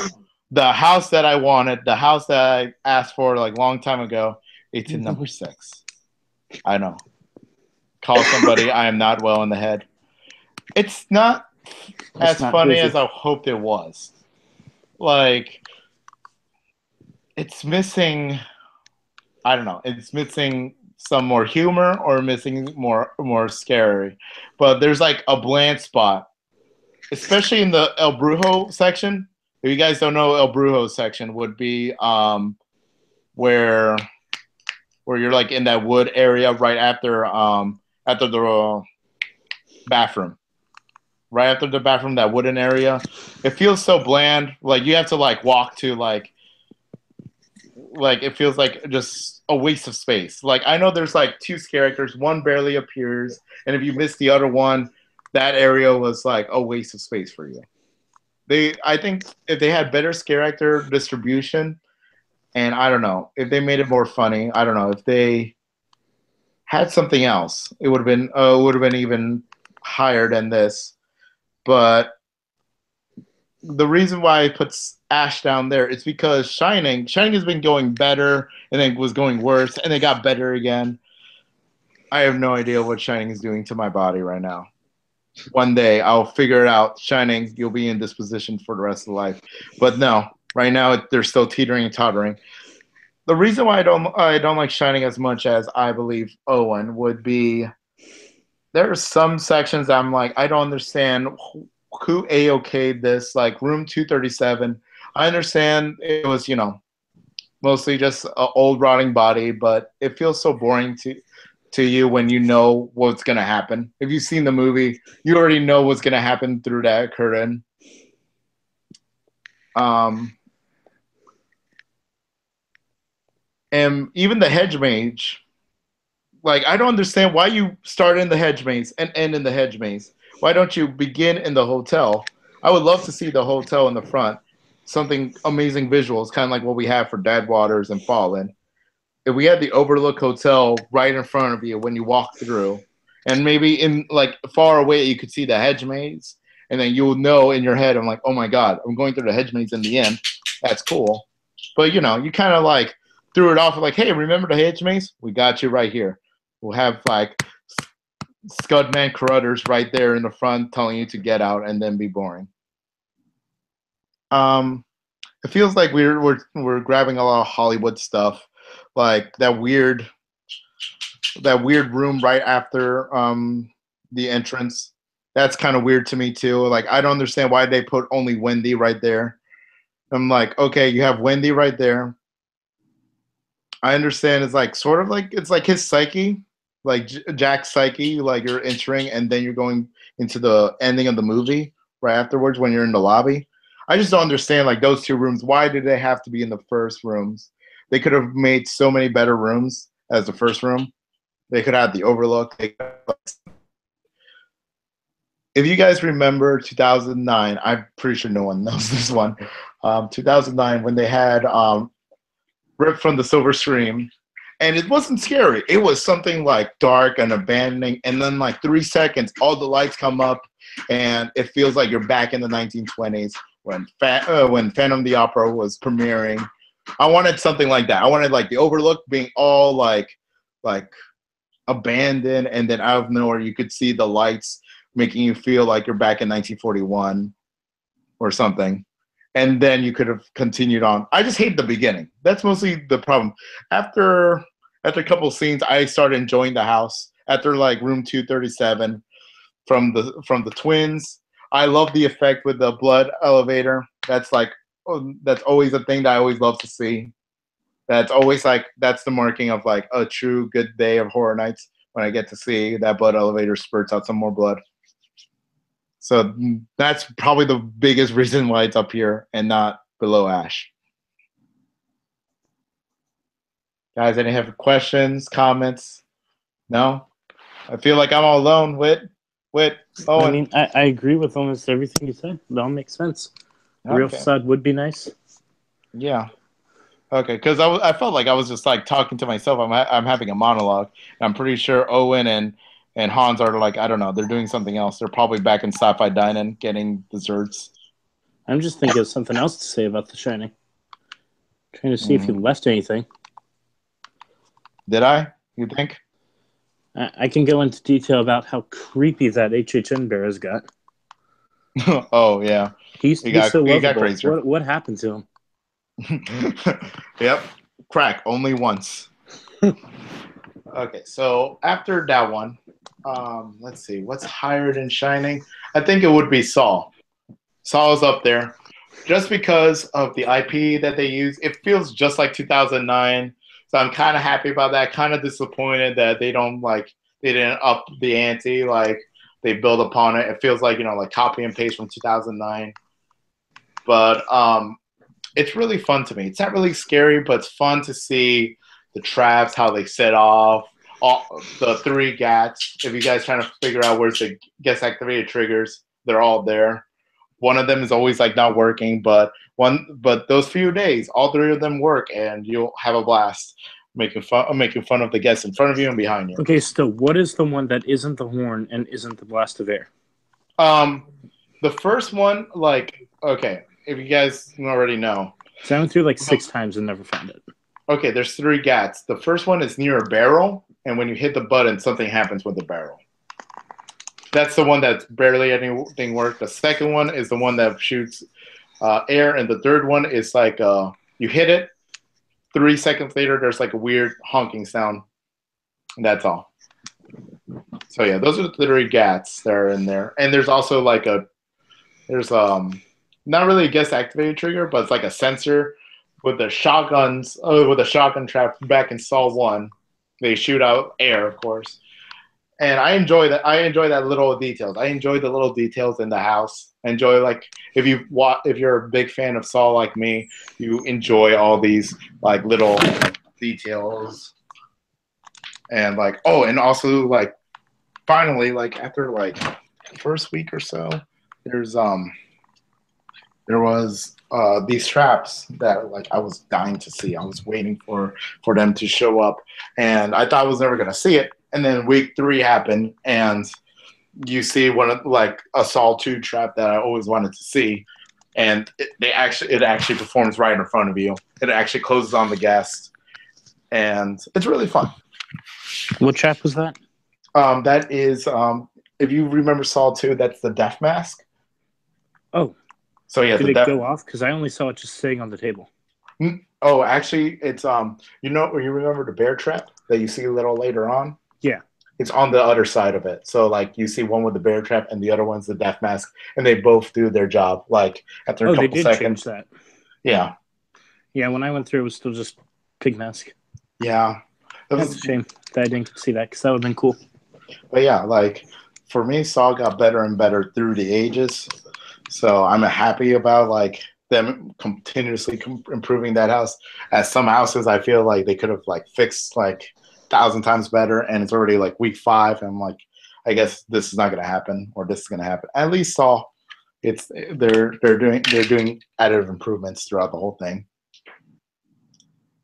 the house that I wanted, the house that I asked for like a long time ago. It's in number 6. I know. Call somebody. I am not well in the head. It's not as funny as I hoped it was. Like, it's missing. I don't know. It's missing some more humor or missing more scary. But there's like a bland spot, especially in the El Brujo section. If you guys don't know, El Brujo section would be where you're like in that wood area right after the bathroom. Right after the bathroom, that wooden area. It feels so bland. Like you have to like walk to like it feels like just a waste of space. Like I know there's like 2 characters, one barely appears, and if you miss the other one, that area was like a waste of space for you. I think if they had better character distribution, and I don't know, if they made it more funny, I don't know, if they had something else, it would have been even higher than this. But the reason why I put Ash down there is because Shining has been going better, and then was going worse, and it got better again. I have no idea what Shining is doing to my body right now. One day I'll figure it out. Shining, you'll be in this position for the rest of life. But no, right now they're still teetering and tottering. The reason why I don't like Shining as much as I believe Owen would be, there are some sections I'm like, I don't understand who A-okayed this, like room 237. I understand it was, mostly just an old rotting body, but it feels so boring to you when you know what's going to happen. If you've seen the movie, you already know what's going to happen through that curtain. And even the hedge mage, like, I don't understand why you start in the hedge maze and end in the hedge maze. Why don't you begin in the hotel? I would love to see the hotel in the front. Something amazing visuals, kind of like what we have for Dead Waters and Fallen. If we had the Overlook Hotel right in front of you when you walk through, and maybe in like far away you could see the hedge maze, and then you'll know in your head, I'm like, oh my God, I'm going through the hedge maze in the end. That's cool. But you kind of like threw it off like, hey, remember the hedge maze? We got you right here. We'll have like Scudman Carruthers right there in the front telling you to get out and then be boring. It feels like we're grabbing a lot of Hollywood stuff, like that weird room right after the entrance. That's kind of weird to me too. Like I don't understand why they put only Wendy right there. I'm like, okay, you have Wendy right there. I understand it's like sort of like it's like his psyche, like Jack's psyche, like you're entering and then you're going into the ending of the movie right afterwards when you're in the lobby. I just don't understand like those two rooms. Why did they have to be in the first rooms? They could have made so many better rooms as the first room. They could have the overlook. If you guys remember 2009, I'm pretty sure no one knows this one. 2009 when they had Rip from the Silver Scream, and it wasn't scary. It was something like dark and abandoning, and then like 3 seconds, all the lights come up, and it feels like you're back in the 1920s when Phantom of the Opera was premiering. I wanted something like that. I wanted like the Overlook being all like abandoned, and then out of nowhere you could see the lights making you feel like you're back in 1941 or something. And then you could have continued on. I just hate the beginning. That's mostly the problem. After a couple of scenes, I started enjoying the house. After like room 237 from the twins, I love the effect with the blood elevator. That's always a thing that I always love to see. That's always like that's the marking of like a true good day of Horror Nights when I get to see that blood elevator spurts out some more blood. So that's probably the biggest reason why it's up here and not below Ash. Guys, any have questions, comments? No? I feel like I'm all alone. Whit, Owen. I mean, I agree with almost everything you said. It all makes sense. The real facade would be nice. Yeah. Okay, because I felt like I was just like talking to myself. I'm having a monologue. I'm pretty sure Owen and Hans are like, I don't know, they're doing something else. They're probably back in Sci-Fi Dining getting desserts. I'm just thinking of something else to say about The Shining. Trying to see if you left anything. Did I? You think? I can go into detail about how creepy that HHN bear has got. Oh, yeah. He's so lovable. He got crazier. What happened to him? Yep. Crack only once. Okay, so after that one, let's see. What's higher than Shining? I think it would be Saw. Saw is up there. Just because of the IP that they use. It feels just like 2009. So I'm kind of happy about that. Kind of disappointed that they didn't up the ante. Like they build upon it. It feels like, like copy and paste from 2009. But it's really fun to me. It's not really scary, but it's fun to see the traps, how they set off, all the 3 GATs. If you guys trying to figure out where's the guest activated triggers, they're all there. One of them is always like not working, but those few days, all 3 of them work, and you'll have a blast making fun of the guests in front of you and behind you. Okay, so what is the one that isn't the horn and isn't the blast of air? The first one, okay, if you guys already know. So I went through 6 times and never found it. Okay, there's 3 GATs. The first one is near a barrel, and when you hit the button, something happens with the barrel. That's the one that's barely anything works. The second one is the one that shoots air, and the third one is you hit it, 3 seconds later, there's a weird honking sound. That's all. So yeah, those are the 3 GATs that are in there, and there's also there's not really a guest activated trigger, but it's like a sensor with the shotguns, with a shotgun trap back in Saw 1. They shoot out air, of course. And I enjoy that. I enjoy that little details. I enjoy the little details in the house. I enjoy if you're a big fan of Saw like me, you enjoy all these little details. And and also finally after first week or so, there was these traps that I was dying to see. I was waiting for them to show up, and I thought I was never gonna see it. And then week 3 happened, and you see one of a Saw 2 trap that I always wanted to see, and it actually performs right in front of you. It actually closes on the guest, and it's really fun. What trap was that? That is if you remember Saw 2, that's the death mask. Oh. So yeah, Did it go off? Because I only saw it just sitting on the table. Oh, actually, it's you remember the bear trap that you see a little later on? Yeah. It's on the other side of it. So like you see one with the bear trap and the other one's the death mask, and they both do their job like after a couple they did seconds. Change that. Yeah. Yeah, when I went through, it was still just pig mask. Yeah. That's a shame that I didn't see that because that would have been cool. But yeah, like for me, Saw got better and better through the ages. So I'm happy about like them continuously improving that house. As some houses, I feel like they could have like fixed like 1,000 times better, and it's already like week 5. And I'm like, I guess this is not going to happen, or this is going to happen. At least Saw, they're doing additive improvements throughout the whole thing.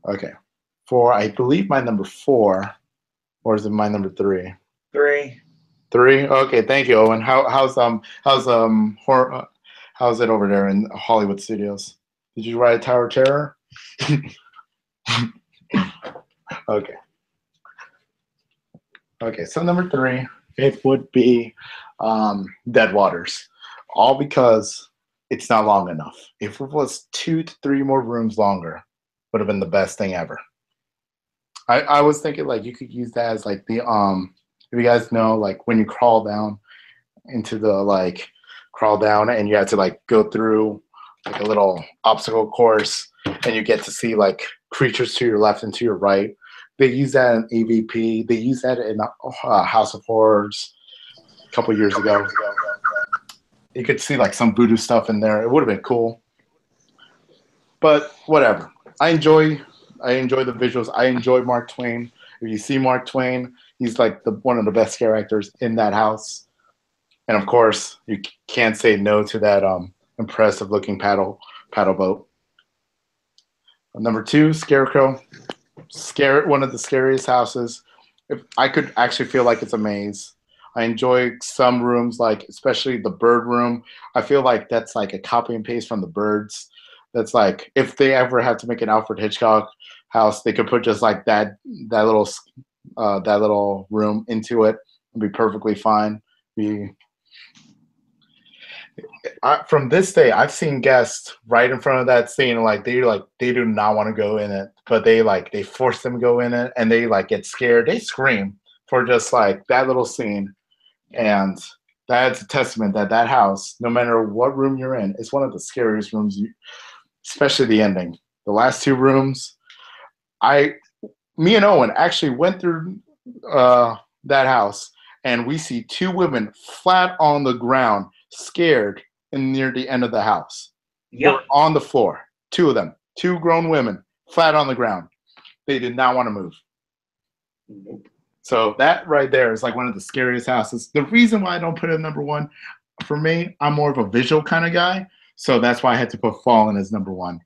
Okay, for I believe my number 4, or is it my number 3? 3. 3. Okay, thank you, Owen. How's it over there in Hollywood Studios? Did you ride Tower of Terror? Okay. Okay, so number 3, it would be Dead Waters, all because it's not long enough. If it was 2 to 3 more rooms longer, would have been the best thing ever. I was thinking like you could use that as like the if you guys know like when you crawl down into the like crawl down and you have to like go through like a little obstacle course and you get to see like creatures to your left and to your right. They use that in AVP. They use that in House of Horrors a couple years ago. You could see like some voodoo stuff in there. It would have been cool. But whatever. I enjoy the visuals. I enjoy Mark Twain. If you see Mark Twain, he's like one of the best scare actors in that house. And of course, you can't say no to that impressive looking paddle boat. Number 2, Scarecrow. One of the scariest houses. If I could actually feel like it's a maze. I enjoy some rooms, like especially the bird room. I feel like that's like a copy and paste from the Birds. That's like if they ever have to make an Alfred Hitchcock house, they could put just like that little room into it and be perfectly fine. From this day, I've seen guests right in front of that scene, like they do not want to go in it, but they force them to go in it, and they like get scared. They scream for just like that little scene, and that's a testament that house, no matter what room you're in, is one of the scariest rooms. Especially the ending. The last 2 rooms, me and Owen actually went through that house, and we see 2 women flat on the ground, scared, and near the end of the house. Yep. They were on the floor. 2 of them, 2 grown women, flat on the ground. They did not want to move. Nope. So that right there is like one of the scariest houses. The reason why I don't put it number 1, for me, I'm more of a visual kind of guy. So that's why I had to put Fallen as number 1.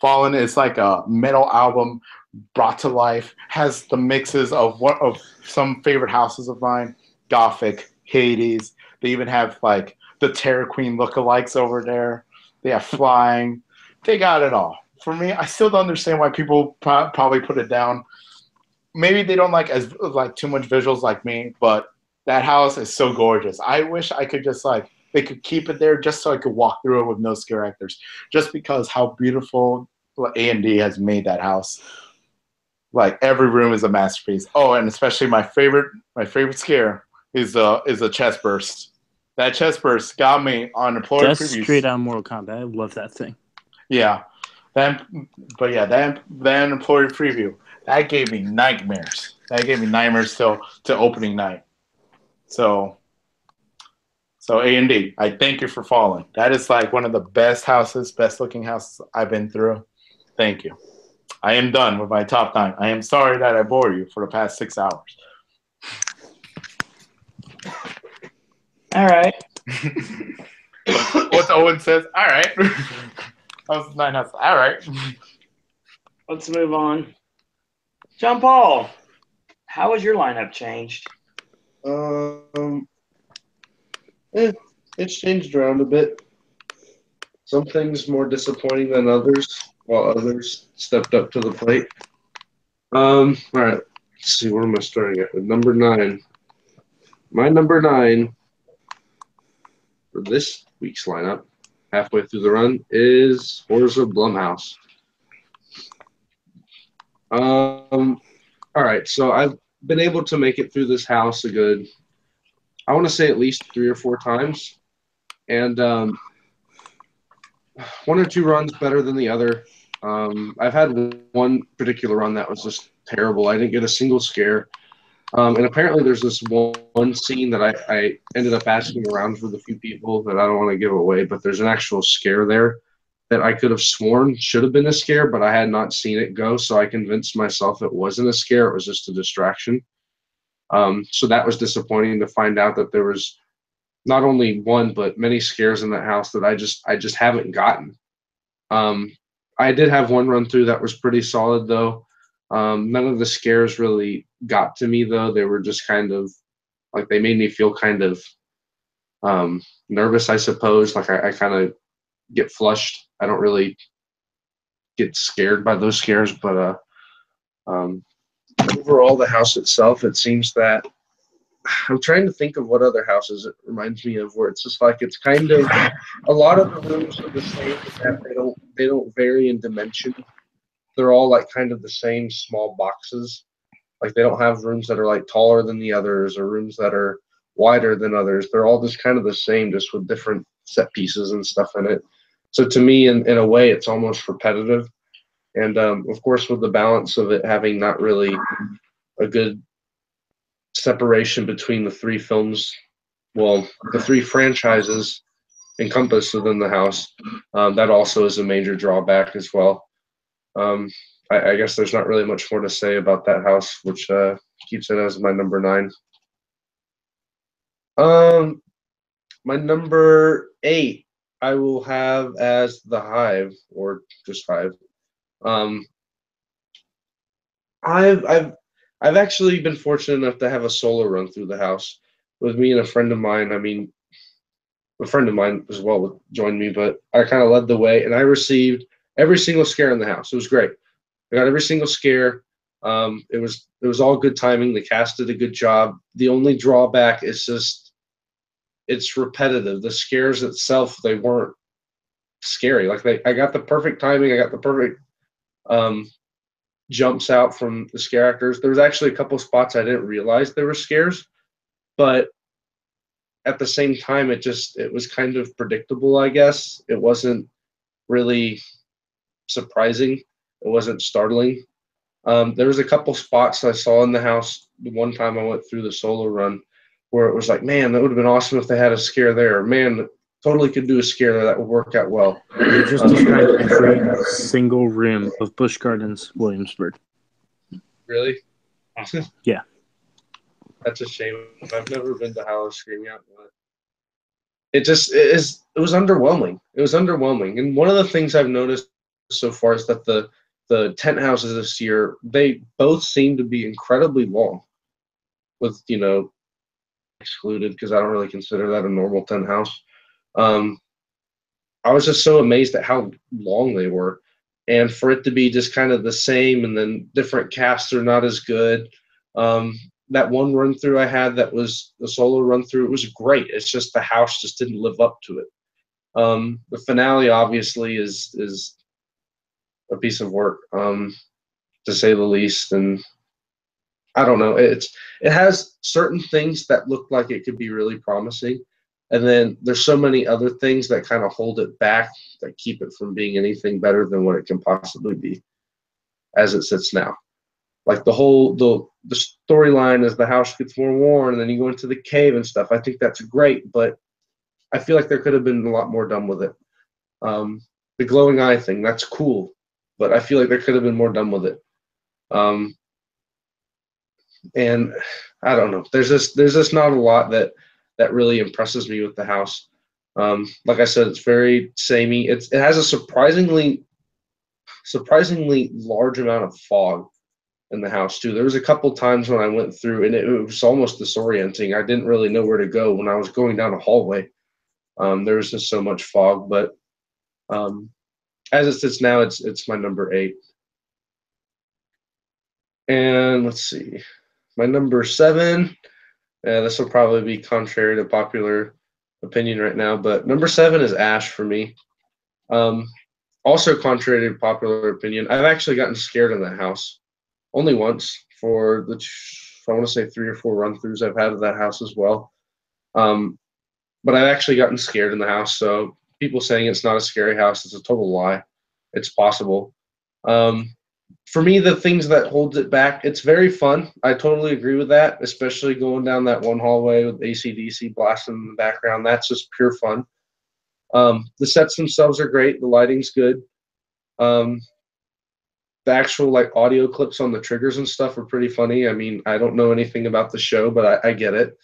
Fallen is like a metal album brought to life, has the mixes of some favorite houses of mine, Gothic, Hades. They even have like the Terror Queen lookalikes over there. They have flying. They got it all. For me, I still don't understand why people probably put it down. Maybe they don't like too much visuals like me, but that house is so gorgeous. I wish I could just like they could keep it there just so I could walk through it with no scare actors. Just because how beautiful A&D has made that house. Like every room is a masterpiece. Oh, and especially my favorite scare is a chest burst. That chest burst got me on employee previews. That's straight out of Mortal Kombat. I love that thing. Yeah. That employee preview, that gave me nightmares. That gave me nightmares till opening night. So A&D, I thank you for Fallen. That is like one of the best looking houses I've been through. Thank you. I am done with my top 9. I am sorry that I bore you for the past 6 hours. All right. What Owen says, all right. How's 9 houses? All right. Let's move on. John Paul, how has your lineup changed? It's changed around a bit. Some things more disappointing than others, while others stepped up to the plate. All right. Let's see, where am I starting at? With number 9. My number 9 for this week's lineup halfway through the run is Horrors of Blumhouse. All right, so I've been able to make it through this house a good, I want to say at least 3 or 4 times, and one or two runs better than the other. I've had one particular run that was just terrible. I didn't get a single scare. And apparently there's this one scene that I ended up asking around with a few people that I don't want to give away, but there's an actual scare there that I could have sworn should have been a scare, but I had not seen it go, so I convinced myself it wasn't a scare, it was just a distraction. So that was disappointing to find out that there was not only one, but many scares in that house that I just haven't gotten. I did have one run through that was pretty solid, though. None of the scares really got to me, though. They were just kind of like they made me feel kind of nervous, I suppose. Like I kind of get flushed. I don't really get scared by those scares, but overall, the house itself, it seems that I'm trying to think of what other houses it reminds me of, where it's just like it's kind of a lot of the rooms are the same, that they don't vary in dimension. They're all like kind of the same small boxes. Like they don't have rooms that are like taller than the others or rooms that are wider than others. They're all just kind of the same, just with different set pieces and stuff in it. So to me, in a way, it's almost repetitive. And of course, with the balance of it having not really a good separation between the three films, well, the three franchises encompassed within the house, that also is a major drawback as well. I guess there's not really much more to say about that house, which keeps it as my number 9. My number 8, I will have as The Hive, or just Hive. I've actually been fortunate enough to have a solo run through the house with me and a friend of mine. I mean, a friend of mine as well joined me, but I kind of led the way, and I received every single scare in the house. It was great. I got every single scare. It was all good timing. The cast did a good job. The only drawback is just it's repetitive. The scares itself, they weren't scary. Like I got the perfect timing. I got the perfect jumps out from the scare actors. There was actually a couple spots I didn't realize there were scares, but at the same time, it was kind of predictable, I guess. It wasn't really surprising. It wasn't startling. There was a couple spots I saw in the house the one time I went through the solo run where it was like, man, that would have been awesome if they had a scare there. Man, totally could do a scare there. That would work out well. You just described every single room of Busch Gardens, Williamsburg. Really? Yeah. That's a shame. I've never been to Howl of Screaming Out, but it was underwhelming. It was underwhelming. And one of the things I've noticed so far is that the tent houses this year, they both seem to be incredibly long, with, excluded, because I don't really consider that a normal tent house. I was just so amazed at how long they were, and for it to be just kind of the same, and then different casts are not as good. That one run through I had that was the solo run through, it was great. It's just the house just didn't live up to it. The finale obviously is a piece of work, to say the least, and I don't know. It has certain things that look like it could be really promising, and then there's so many other things that kind of hold it back, that keep it from being anything better than what it can possibly be as it sits now. Like the storyline as the house gets more worn, and then you go into the cave and stuff. I think that's great, but I feel like there could have been a lot more done with it. The glowing eye thing, that's cool, but I feel like there could have been more done with it. And I don't know. There's just not a lot that really impresses me with the house. Like I said, it's very samey. It has a surprisingly large amount of fog in the house too. There was a couple times when I went through, and it was almost disorienting. I didn't really know where to go when I was going down a hallway. There was just so much fog. But as it sits now, it's my number 8. And let's see, my number 7. This will probably be contrary to popular opinion right now, but number 7 is Ash for me. Also contrary to popular opinion, I've actually gotten scared in that house. Only once for I want to say 3 or 4 run-throughs I've had of that house as well. But I've actually gotten scared in the house, so people saying it's not a scary house is a total lie. It's possible. For me, the things that holds it back, it's very fun. I totally agree with that, especially going down that one hallway with AC/DC blasting in the background. That's just pure fun. The sets themselves are great. The lighting's good. The actual like audio clips on the triggers and stuff are pretty funny. I mean, I don't know anything about the show, but I get it.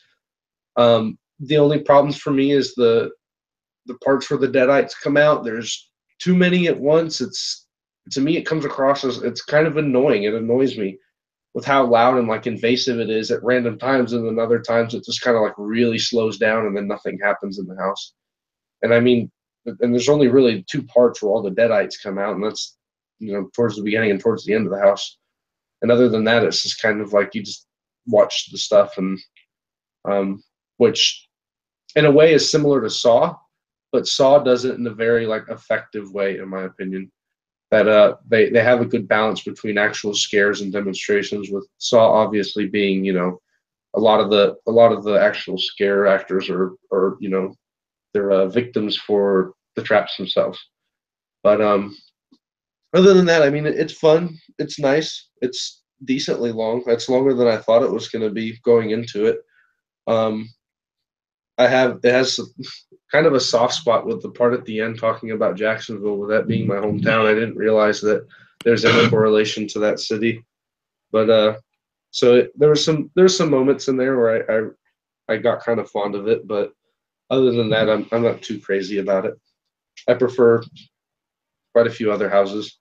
The only problems for me is the parts where the deadites come out. There's too many at once. To me, it comes across as it's kind of annoying. It annoys me with how loud and like invasive it is at random times, and then other times it just kind of like really slows down, and then nothing happens in the house. And I mean, and there's only really 2 parts where all the deadites come out, and that's towards the beginning and towards the end of the house. And other than that, it's just kind of like you just watch the stuff, and which in a way is similar to Saw, but Saw does it in a very like effective way, in my opinion. That they have a good balance between actual scares and demonstrations, with Saw obviously being a lot of the actual scare actors are they're victims for the traps themselves. But other than that, I mean, it's fun. It's nice. It's decently long. It's longer than I thought it was going to be going into it. It has kind of a soft spot with the part at the end talking about Jacksonville, with that being my hometown. I didn't realize that there's any correlation to that city. But so there's some moments in there where I got kind of fond of it, but other than that, I'm not too crazy about it. I prefer quite a few other houses.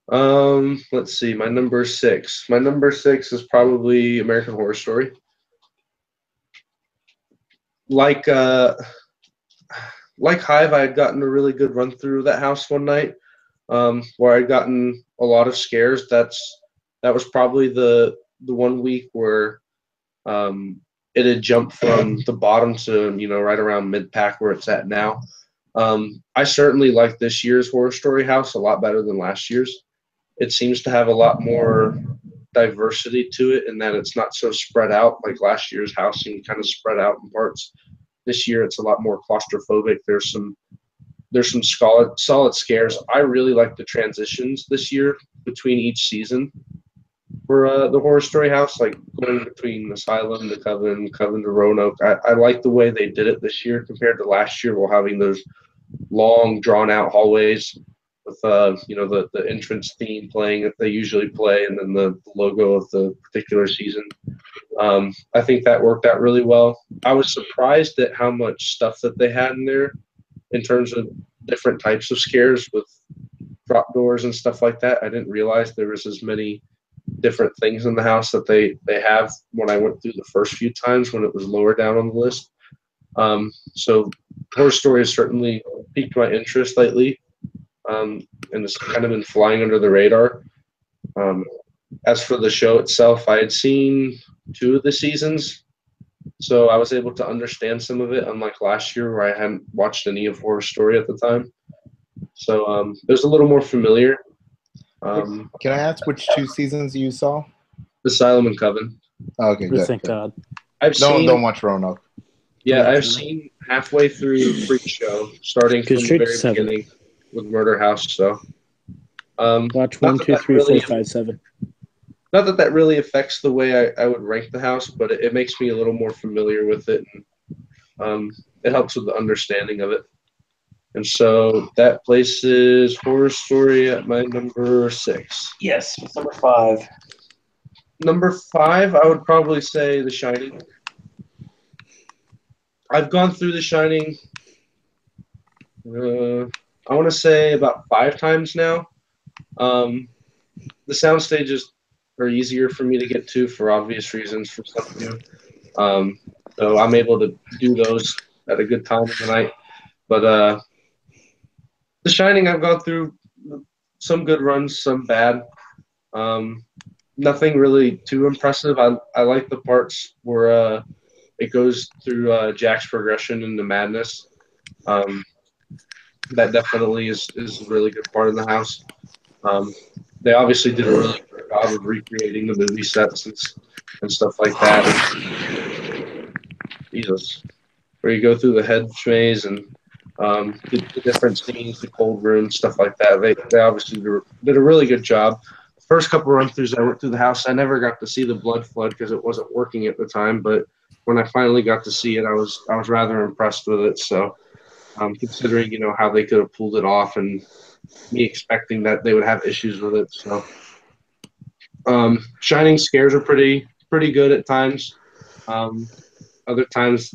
Let's see, my number 6. My number 6 is probably American Horror Story. Like Hive, I had gotten a really good run through that house one night, where I'd gotten a lot of scares. That was probably the one week where it had jumped from the bottom to right around mid-pack where it's at now. I certainly like this year's Horror Story house a lot better than last year's. It seems to have a lot more diversity to it, in that it's not so spread out. Like last year's house seemed kind of spread out in parts. This year it's a lot more claustrophobic. There's some solid scares. I really like the transitions this year between each season for the Horror Story house, like going between Asylum to Coven to Roanoke. I like the way they did it this year compared to last year, while having those long drawn out hallways with the entrance theme playing that they usually play, and then the logo of the particular season. I think that worked out really well. I was surprised at how much stuff that they had in there in terms of different types of scares with drop doors and stuff like that. I didn't realize there was as many different things in the house that they have when I went through the first few times when it was lower down on the list. So Horror Story has certainly piqued my interest lately, and it's kind of been flying under the radar. As for the show itself, I had seen 2 of the seasons, so I was able to understand some of it, unlike last year where I hadn't watched any of Horror Story at the time. So it was a little more familiar. Can I ask which 2 seasons you saw? Asylum and Coven. Okay, good. Thank God. Don't watch Roanoke. Yeah, I've seen halfway through Freak Show, starting from the very beginning with Murder House. So watch 1, 2, 3, 4, 5, 7. Not that really affects the way I would rank the house, but it makes me a little more familiar with it, and it helps with the understanding of it. And so that places Horror Story at my number 6. Yes, what's number 5? Number 5, I would probably say The Shining. I've gone through The Shining, I want to say about 5 times now. The sound stages are easier for me to get to for obvious reasons for some new. So I'm able to do those at a good time of the night. But The Shining, I've gone through some good runs, some bad. Nothing really too impressive. I like the parts where It goes through Jack's progression into madness. That definitely is a really good part of the house. They obviously did a really good job of recreating the movie sets and stuff like that. Jesus, where you go through the head maze and the different scenes, the cold room, stuff like that. They obviously did a really good job. The first couple run throughs I went through the house, I never got to see the blood flood because it wasn't working at the time. But when I finally got to see it, I was rather impressed with it. So considering how they could have pulled it off and me expecting that they would have issues with it. So shining scares are pretty good at times. Other times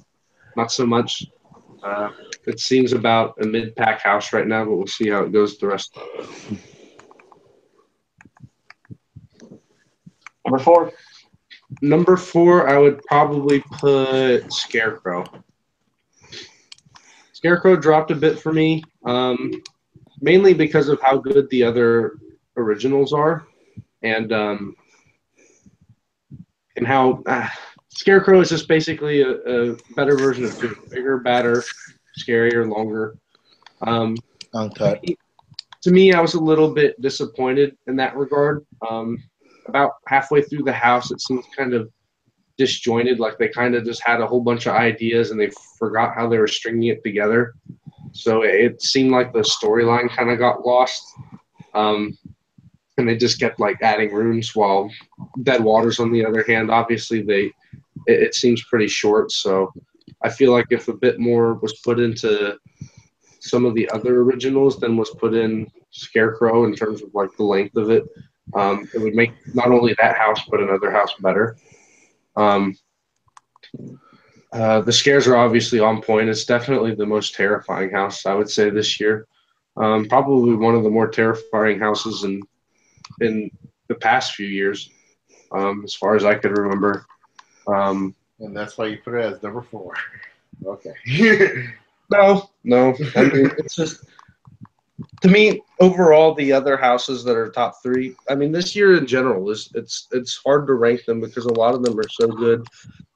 not so much. It seems about a mid-pack house right now, but we'll see how it goes the rest. Number four, I would probably put Scarecrow. Scarecrow dropped a bit for me, mainly because of how good the other originals are, and how Scarecrow is just basically a better version of two, bigger, badder, scarier, longer. Uncut. To me, I was a little bit disappointed in that regard. About halfway through the house, it seems kind of disjointed, like they kind of just had a whole bunch of ideas and they forgot how they were stringing it together. So it seemed like the storyline kind of got lost. And they just kept like adding rooms, while Dead Waters, on the other hand, obviously it seems pretty short. So I feel like if a bit more was put into some of the other originals than was put in Scarecrow in terms of like the length of it, it would make not only that house but another house better. The scares are obviously on point. It's definitely the most terrifying house, I would say, this year. Probably one of the more terrifying houses in the past few years, as far as I could remember. And that's why you put it as number 4. Okay. No. I mean, it's just, to me, overall, the other houses that are top 3. I mean, this year in general it's hard to rank them because a lot of them are so good.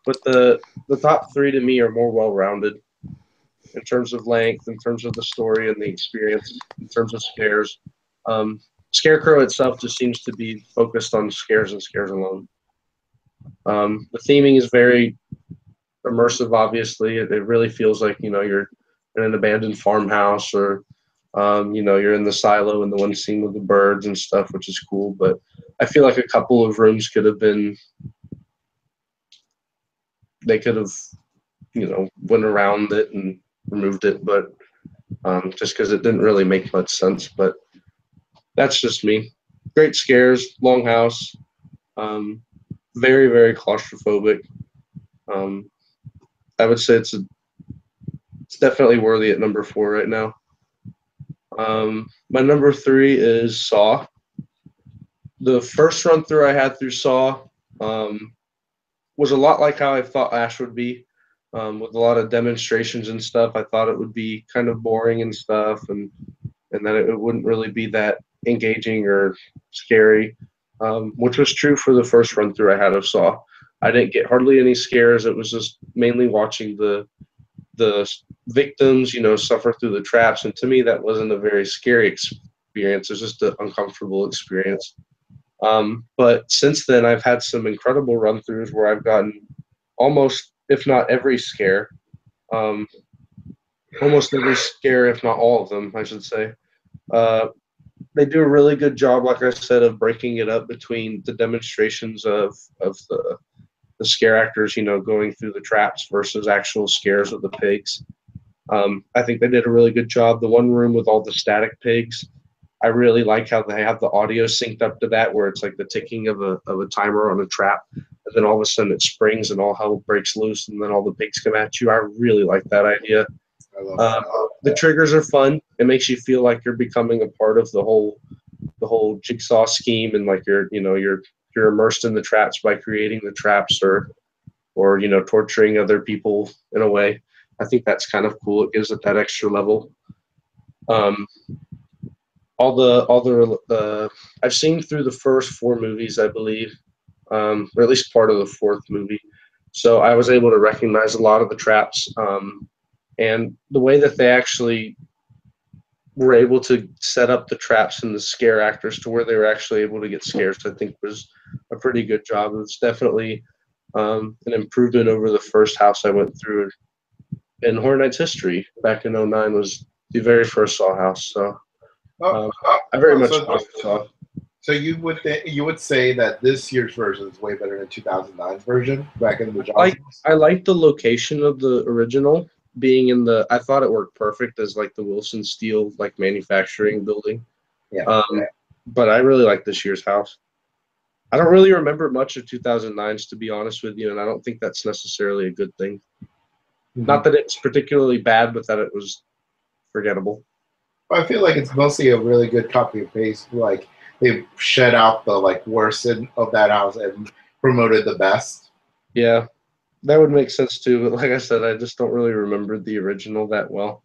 But the top 3 to me are more well-rounded in terms of length, in terms of the story and the experience, in terms of scares. Scarecrow itself just seems to be focused on scares and scares alone. The theming is very immersive, obviously. It really feels like, you're in an abandoned farmhouse, or, you're in the silo in the one scene with the birds and stuff, which is cool. But I feel like a couple of rooms could have been, they could have, went around it and removed it, but just because it didn't really make much sense. But that's just me. Great scares, long house, very, very claustrophobic. I would say it's definitely worthy at number 4 right now. My number 3 is Saw. The first run through I had through Saw was a lot like how I thought Ash would be, with a lot of demonstrations and stuff. I thought it would be kind of boring and stuff, and that it wouldn't really be that engaging or scary, which was true for the first run through I had of Saw. I didn't get hardly any scares. It was just mainly watching the victims, suffer through the traps. And to me, that wasn't a very scary experience. It was just an uncomfortable experience. But since then, I've had some incredible run-throughs where I've gotten almost, if not every scare, almost every scare, if not all of them, I should say. They do a really good job, like I said, of breaking it up between the demonstrations of the scare actors, going through the traps versus actual scares of the pigs. I think they did a really good job. The one room with all the static pigs, I really like how they have the audio synced up to that, where it's like the ticking of a timer on a trap, and then all of a sudden it springs and all hell breaks loose, and then all the pigs come at you. I really like that idea. I love that. The triggers are fun. It makes you feel like you're becoming a part of the whole jigsaw scheme, and like you're immersed in the traps by creating the traps, or torturing other people in a way. I think that's kind of cool. It gives it that extra level. All the I've seen through the first 4 movies, I believe, or at least part of the 4th movie. So I was able to recognize a lot of the traps, and the way that they actually were able to set up the traps and the scare actors to where they were actually able to get scares, I think was a pretty good job. It's definitely an improvement over the first house I went through in Horror Nights history back in 09 was the very first Saw house. So I very much like Saw. So you would say that this year's version is way better than 2009's version back in the genre? I like the location of the original being in the. I thought it worked perfect as like the Wilson Steel like manufacturing building. Yeah. But I really like this year's house. I don't really remember much of 2009's, to be honest with you, and I don't think that's necessarily a good thing. Mm-hmm. Not that it's particularly bad, but that it was forgettable. I feel like it's mostly a really good copy and paste. Like they shed out the like worst of that house and promoted the best. Yeah, that would make sense too. But like I said, I just don't really remember the original that well.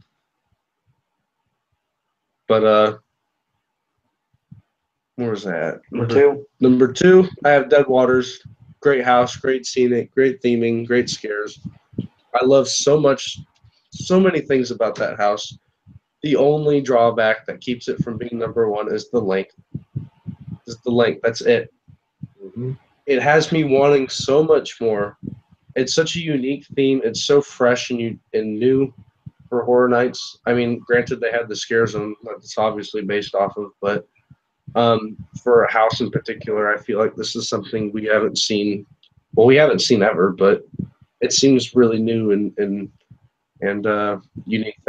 But where was that? Number two, I have Dead Waters. Great house, great scenic, great theming, great scares. I love so many things about that house. The only drawback that keeps it from being number one is the length. That's it. Mm-hmm. It has me wanting so much more. It's such a unique theme. It's so fresh and new for Horror Nights. I mean, granted, they had the scare zone that's obviously based off of, but for a house in particular, I feel like this is something we haven't seen. Well, we haven't seen ever, but it seems really new and unique.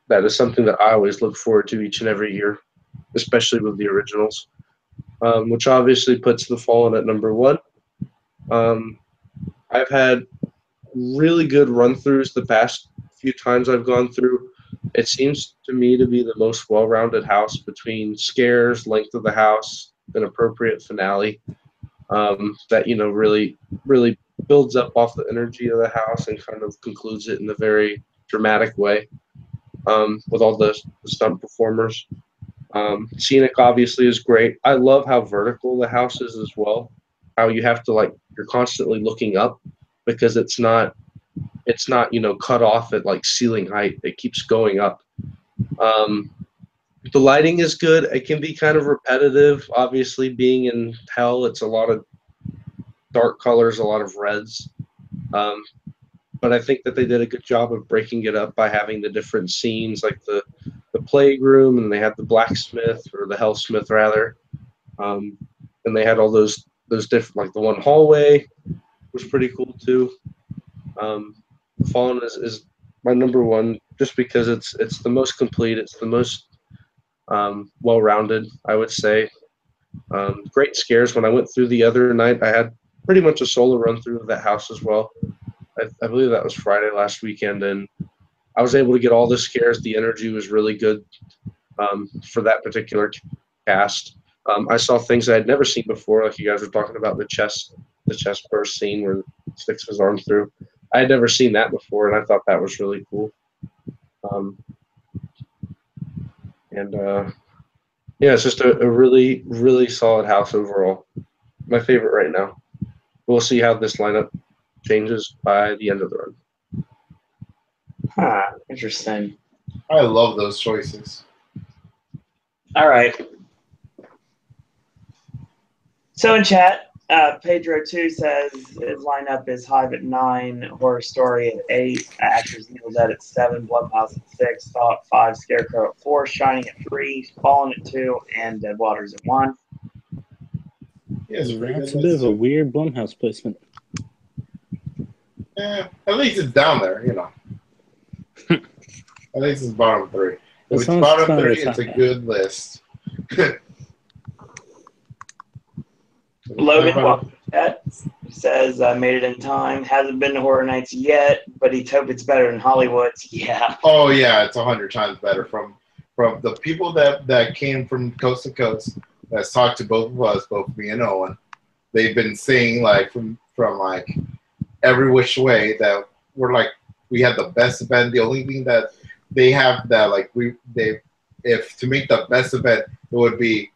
That is something that I always look forward to each and every year, especially with the originals, which obviously puts The Fallen at number one. I've had really good run-throughs the past few times I've gone through. It seems to me to be the most well-rounded house between scares, length of the house, an appropriate finale that, really, really builds up off the energy of the house and kind of concludes it in a very dramatic way with all the stunt performers. Scenic obviously is great. I love how vertical the house is as well. How you have to you're constantly looking up because it's not cut off at like ceiling height. It keeps going up. The lighting is good. It can be kind of repetitive. Obviously, being in hell, it's a lot of dark colors, a lot of reds. But I think that they did a good job of breaking it up by having the different scenes, like the plague room, and they had the blacksmith or the hellsmith rather, and they had all those different, like the one hallway was pretty cool too. Fallen is my number one just because it's the most complete. It's the most well-rounded, I would say. Great scares. When I went through the other night, I had pretty much a solo run through of that house as well. I believe that was Friday last weekend, and I was able to get all the scares. The energy was really good for that particular cast. I saw things I had never seen before, like you guys were talking about the chest burst scene where he sticks his arm through. I had never seen that before, and I thought that was really cool. It's just a really, really solid house overall. My favorite right now. We'll see how this lineup changes by the end of the run. Interesting. I love those choices. All right. So in chat, Pedro2 says his lineup is Hive at 9, Horror Story at 8, Actors Evil Dead at 7, Blumhouse at 6, Saw at 5, Scarecrow at 4, Shining at 3, Fallen at 2, and Dead Waters at 1. That's a bit of a weird Blumhouse placement. At least it's down there, At least it's bottom 3. If it's bottom 3, it's a good list. Logan says, made it in time. Hasn't been to Horror Nights yet, but he'd hope it's better than Hollywood's. Yeah. Oh, yeah, it's 100 times better. From the people that came from coast to coast, that's talked to both of us, both me and Owen. They've been saying, from every which way that we had the best event. The only thing that they have that, if to make the best event, it would be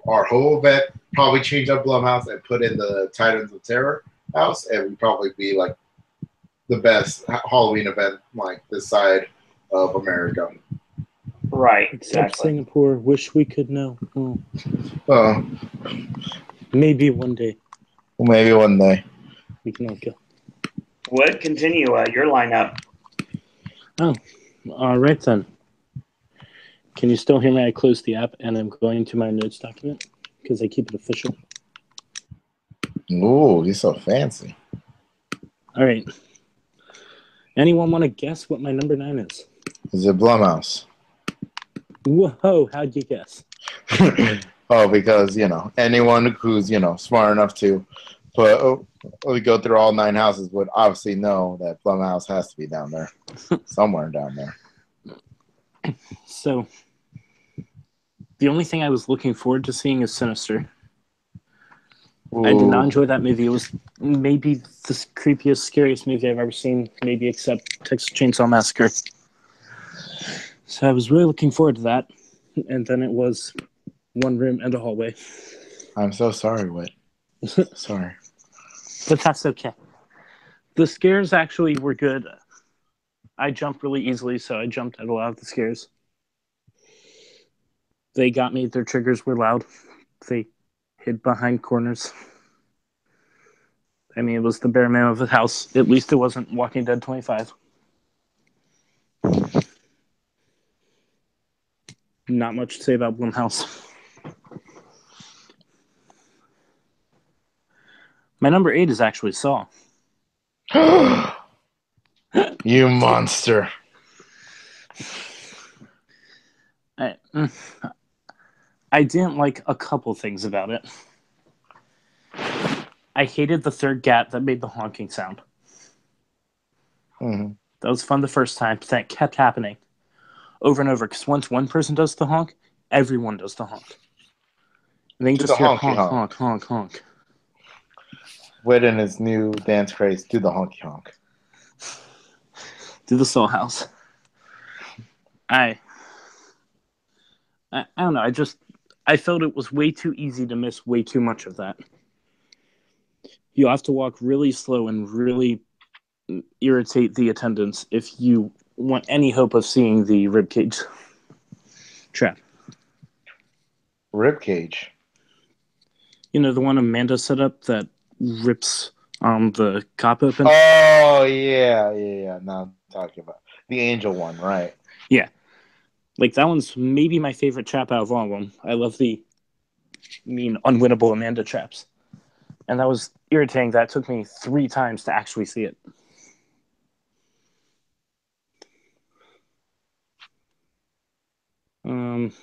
our whole event, probably change up Blumhouse and put in the Titans of Terror house, it would probably be like the best Halloween event like this side of America. Right, Except exactly. Singapore. Wish we could know. Oh, Oh, maybe one day maybe one day. we can all go. What? Continue your lineup. Oh, all right then. Can you still hear me? I closed the app and I'm going to my notes document because I keep it official. Ooh, you're so fancy. All right. Anyone want to guess what my number 9 is? Is it Blumhouse? Whoa, how'd you guess? Oh, because, anyone who's, smart enough to we go through all 9 houses would obviously know that Blumhouse has to be down there. Somewhere down there. So, the only thing I was looking forward to seeing is Sinister. Ooh. I did not enjoy that movie. It was maybe the creepiest, scariest movie I've ever seen, maybe except Texas Chainsaw Massacre. So I was really looking forward to that. And then it was one room and a hallway. I'm so sorry, Whit. Sorry. But that's okay. The scares actually were good. I jumped really easily, so I jumped at a lot of the scares. They got me. Their triggers were loud. They hid behind corners. I mean, it was the bare minimum of the house. At least it wasn't Walking Dead 25. Not much to say about Blumhouse. My number 8 is actually Saw. You monster. I didn't like a couple things about it. I hated the third gat that made the honking sound. Mm-hmm. That was fun the first time, but that kept happening over and over. Because once one person does the honk, everyone does the honk. And then you just hear honk, honk, honk, honk. Whit and his new dance craze, do the honky honk. Do the Soul House. I don't know. I felt it was way too easy to miss way too much of that. You have to walk really slow and really irritate the attendants if you want any hope of seeing the ribcage trap. Ribcage? You know, the one Amanda set up that rips the cop open? Oh, yeah. Now I'm talking about the angel one, right? Yeah. Like, that one's maybe my favorite trap out of all of them. I love the unwinnable Amanda traps. And that was irritating. That took me 3 times to actually see it.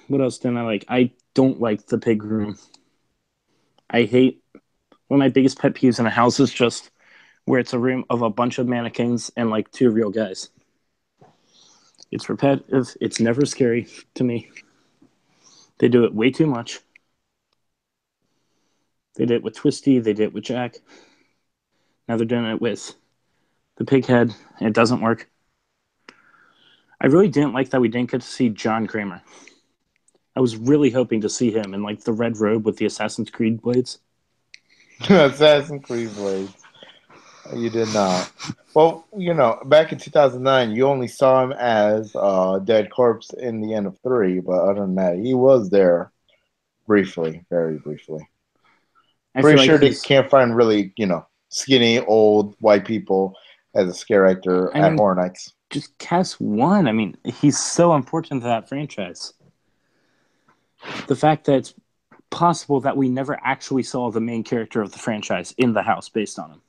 What else didn't I like? I don't like the pig room. I hate... One of my biggest pet peeves in a house is just where it's a room of a bunch of mannequins and, 2 real guys. It's repetitive. It's never scary to me. They do it way too much. They did it with Twisty. They did it with Jack. Now they're doing it with the pig head. And it doesn't work. I really didn't like that we didn't get to see John Kramer. I was really hoping to see him in the red robe with the Assassin's Creed blades. Assassin's Creed blades. You did not. Well, back in 2009, you only saw him as a dead corpse in the end of 3, but other than that, he was there briefly, very briefly. Pretty sure they can't find really, skinny, old, white people as a scare actor at Horror Nights. Just cast one. I mean, he's so important to that franchise. The fact that it's possible that we never actually saw the main character of the franchise in the house based on him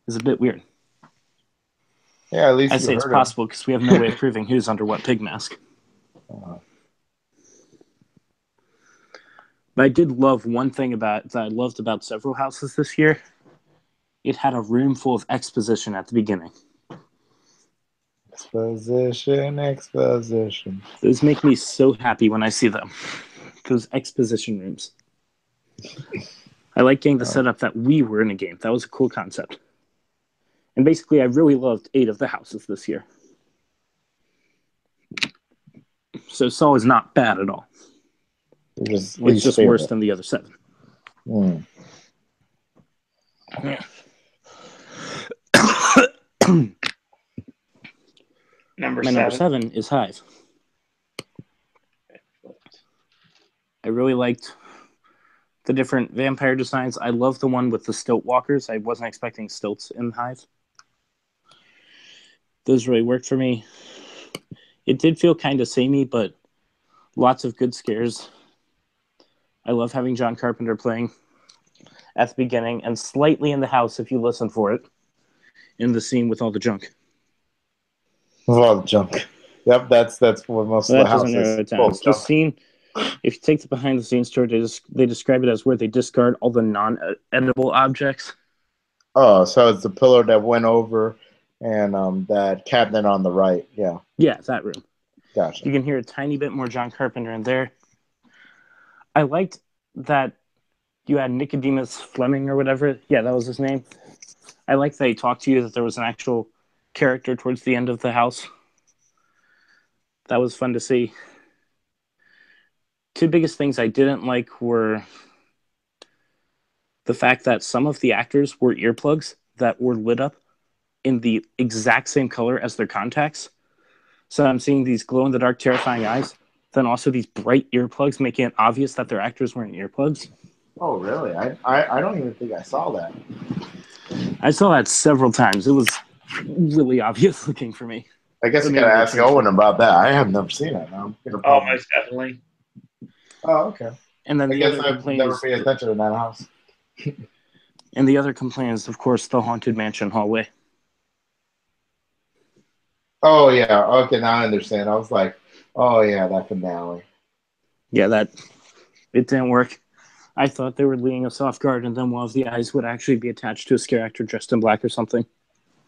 is a bit weird. Yeah, at least I say it's possible because we have no way of proving who's under what pig mask. But I did love one thing that I loved about several houses this year. It had a room full of exposition at the beginning. Exposition. Those make me so happy when I see them. Those exposition rooms. I like getting the setup that we were in a game. That was a cool concept. And basically, I really loved 8 of the houses this year. So Saw is not bad at all. It's just worse than the other 7. Mm. Number My number 7 is Hive. I really liked the different vampire designs. I love the one with the stilt walkers. I wasn't expecting stilts in Hive. Those really worked for me. It did feel kind of samey, but lots of good scares. I love having John Carpenter playing at the beginning and slightly in the house if you listen for it in the scene with all the junk. With all the junk. Yep, that's what most of the house is. It's the scene. If you take the behind the scenes tour, they describe it as where they discard all the non-edible objects. Oh, so it's the pillar that went over and that cabinet on the right. Yeah. Yeah, that room. Gotcha. You can hear a tiny bit more John Carpenter in there. I liked that you had Nicodemus Fleming or whatever. Yeah, that was his name. I liked that he talked to you, that there was an actual character towards the end of the house. That was fun to see. Two biggest things I didn't like were the fact that some of the actors wore earplugs that were lit up in the exact same color as their contacts. So I'm seeing these glow-in-the-dark terrifying eyes, then also these bright earplugs, making it obvious that their actors wearing earplugs. Oh, really? I don't even think I saw that. I saw that several times. It was really obvious looking for me. I guess I gotta ask Owen about that. I have never seen it. Oh, most definitely. Oh, okay. And then I never pay attention in that house. And the other complaint is, of course, the Haunted Mansion hallway. Oh, yeah. Okay, now I understand. I was like, oh, yeah, that finale. Yeah, it didn't work. I thought they were leading us off guard, and then one of the eyes would actually be attached to a scare actor dressed in black or something.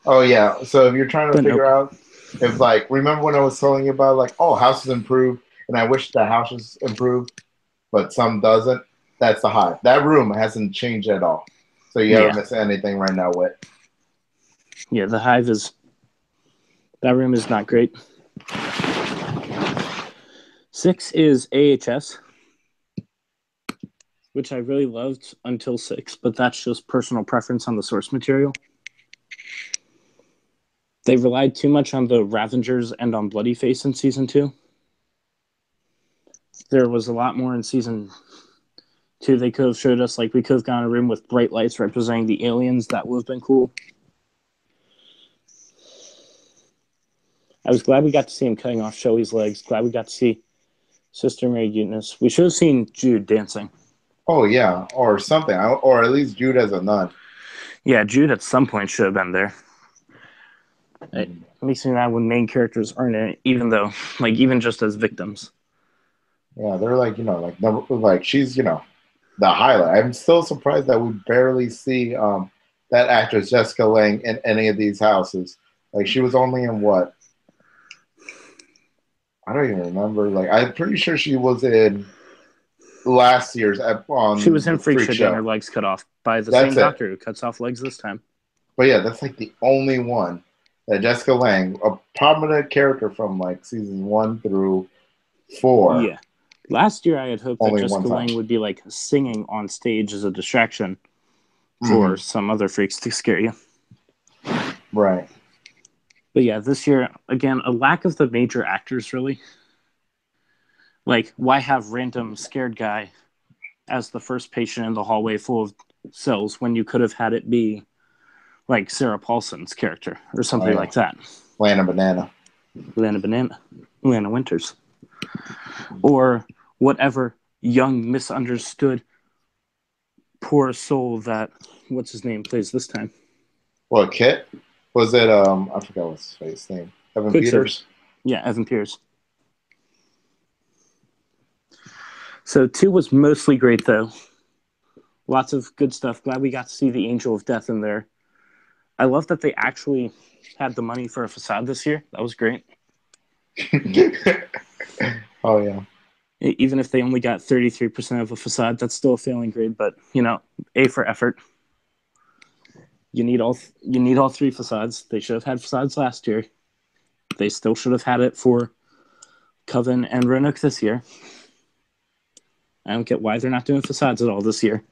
Oh, yeah. So if you're trying to figure out if, like, remember when I was telling you about, like, oh, houses improved, and I wish the house was improved, but some doesn't? That's the Hive. That room hasn't changed at all. So you haven't missed anything right now, Whit. Yeah, the Hive is... That room is not great. 6 is AHS, which I really loved until 6, but that's just personal preference on the source material. They relied too much on the Ravengers and on Bloody Face in Season 2. There was a lot more in Season 2 they could have showed us. Like, we could have gone a room with bright lights representing the aliens. That would have been cool. I was glad we got to see him cutting off Shelly's legs. Glad we got to see Sister Mary Eunice. We should have seen Jude dancing. Oh, yeah, or something. Or at least Jude as a nun. Yeah, Jude at some point should have been there. It makes me mad when main characters aren't in it, even though, like, even just as victims. Yeah, they're like, she's, the highlight. I'm still surprised that we barely see that actress Jessica Lange in any of these houses. Like, she was only in what? I don't even remember. Like, I'm pretty sure she was in last year's She was in Freak Show getting her legs cut off by the same doctor who cuts off legs this time. But yeah, that's like the only one that Jessica Lange, a prominent character from like seasons 1 through 4. Yeah. Last year I had hoped that Jessica Lange would be like singing on stage as a distraction for some other freaks to scare you. Right. But yeah, this year, again, a lack of the major actors, really. Like, why have random scared guy as the first patient in the hallway full of cells when you could have had it be like Sarah Paulson's character or something like that? Lana Banana. Lana Winters. Or whatever young, misunderstood, poor soul that, what's his name, plays this time. What, Kit? Was it, I forgot what's his name. Evan Peters? Yeah, Evan Peters. So 2 was mostly great, though. Lots of good stuff. Glad we got to see the Angel of Death in there. I love that they actually had the money for a facade this year. That was great. Oh, yeah. Even if they only got 33% of a facade, that's still a failing grade, but, A for effort. You need all 3 facades. They should have had facades last year. They still should have had it for Coven and Roanoke this year. I don't get why they're not doing facades at all this year.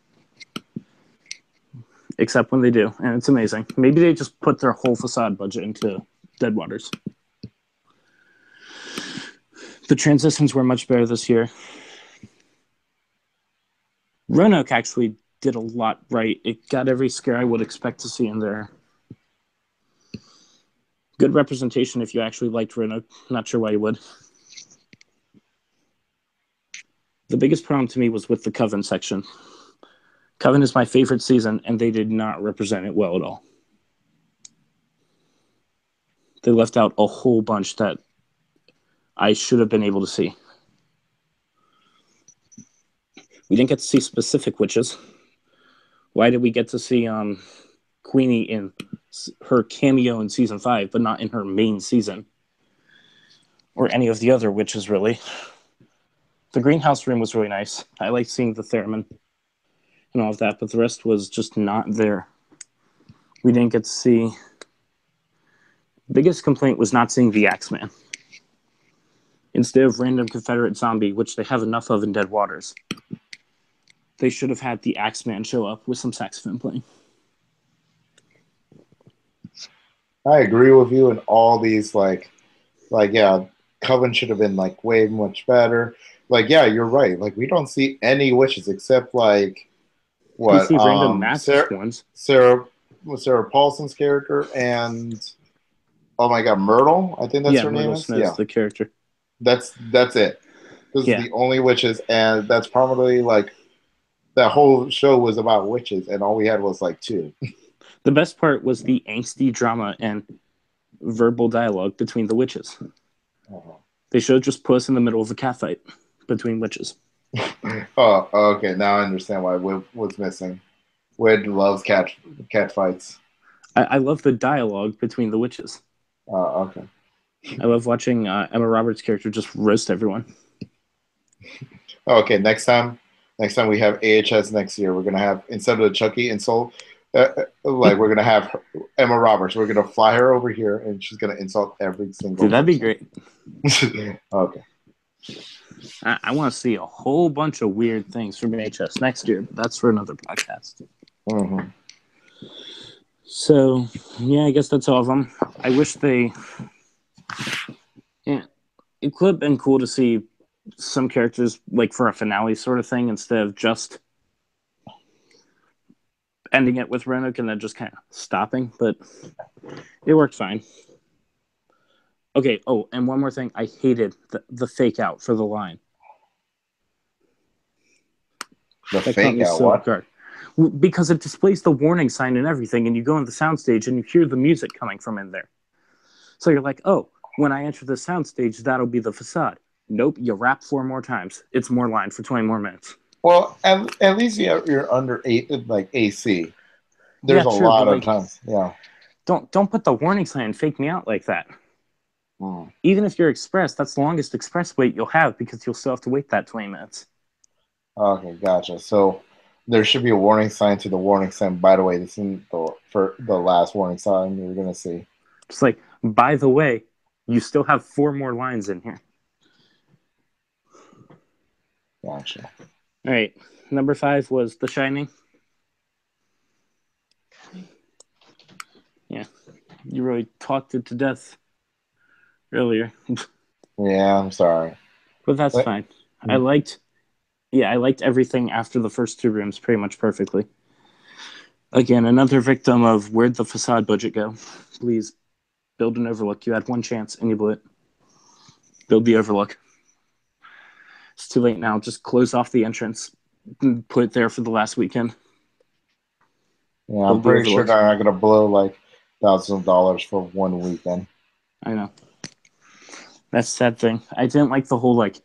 except when they do, and it's amazing. Maybe they just put their whole facade budget into Dead Waters. The transitions were much better this year. Roanoke actually did a lot right. It got every scare I would expect to see in there. Good representation if you actually liked Roanoke. Not sure why you would. The biggest problem to me was with the Coven section. Coven is my favorite season, and they did not represent it well at all. They left out a whole bunch that I should have been able to see. We didn't get to see specific witches. Why did we get to see Queenie in her cameo in season 5, but not in her main season? Or any of the other witches, really. The greenhouse room was really nice. I liked seeing the theremin and all of that, but the rest was just not there. We didn't get to see... Biggest complaint was not seeing the Axeman. Instead of random Confederate zombie, which they have enough of in Dead Waters, they should have had the Axeman show up with some saxophone playing. I agree with you in all these, yeah, Coven should have been, like, way much better. Like, yeah, you're right. Like, we don't see any witches except, like, what? We see random masked ones. Sarah Paulson's character and, oh my God, Myrtle? I think that's her name. Myrtle Smith's the character. That's it. Those are the only witches, and that's probably, like, that whole show was about witches, and all we had was, like, 2. The best part was the angsty drama and verbal dialogue between the witches. Uh-huh. They should have just put us in the middle of a cat fight between witches. Oh, okay. Now I understand why Whit was missing. Whit loves cat fights. I love the dialogue between the witches. Okay. I love watching Emma Roberts' character just roast everyone. Okay, next time we have AHS next year, we're gonna have, instead of Chucky and Soul, we're gonna have Emma Roberts. We're gonna fly her over here, and she's gonna insult every single. Dude, that'd be great. Okay. I want to see a whole bunch of weird things from AHS next year, but that's for another podcast. Mm-hmm. So, yeah, I guess that's all of them. I wish they... Yeah, it could have been cool to see some characters, like, for a finale sort of thing, instead of just ending it with Roanoke and then just kind of stopping, but it worked fine. Okay, oh, and one more thing. I hated the fake out for the line. The fake out, what? Guard. Because it displays the warning sign and everything, and you go on the soundstage and you hear the music coming from in there. So you're like, oh, when I enter the soundstage, that'll be the facade. Nope, you rap 4 more times. It's more line for 20 more minutes. Well, at least you're under AC. There's a lot of times. Yeah. Don't put the warning sign and fake me out like that. Even if you're express, that's the longest express wait you'll have because you'll still have to wait that 20 minutes. Okay, gotcha. So there should be a warning sign to the warning sign. By the way, this is for the last warning sign you're going to see. It's like, by the way, you still have 4 more lines in here. Gotcha. All right. Number 5 was The Shining. Yeah. You really talked it to death earlier. Yeah, I'm sorry. But that's fine. I liked everything after the first 2 rooms pretty much perfectly. Again, another victim of where'd the facade budget go? Please build an overlook. You had 1 chance and you blew it. Build the overlook. It's too late now. Just close off the entrance and put it there for the last weekend. Yeah, I'm pretty sure they're not going to blow like thousands of dollars for 1 weekend. I know. That's the sad thing. I didn't like the whole like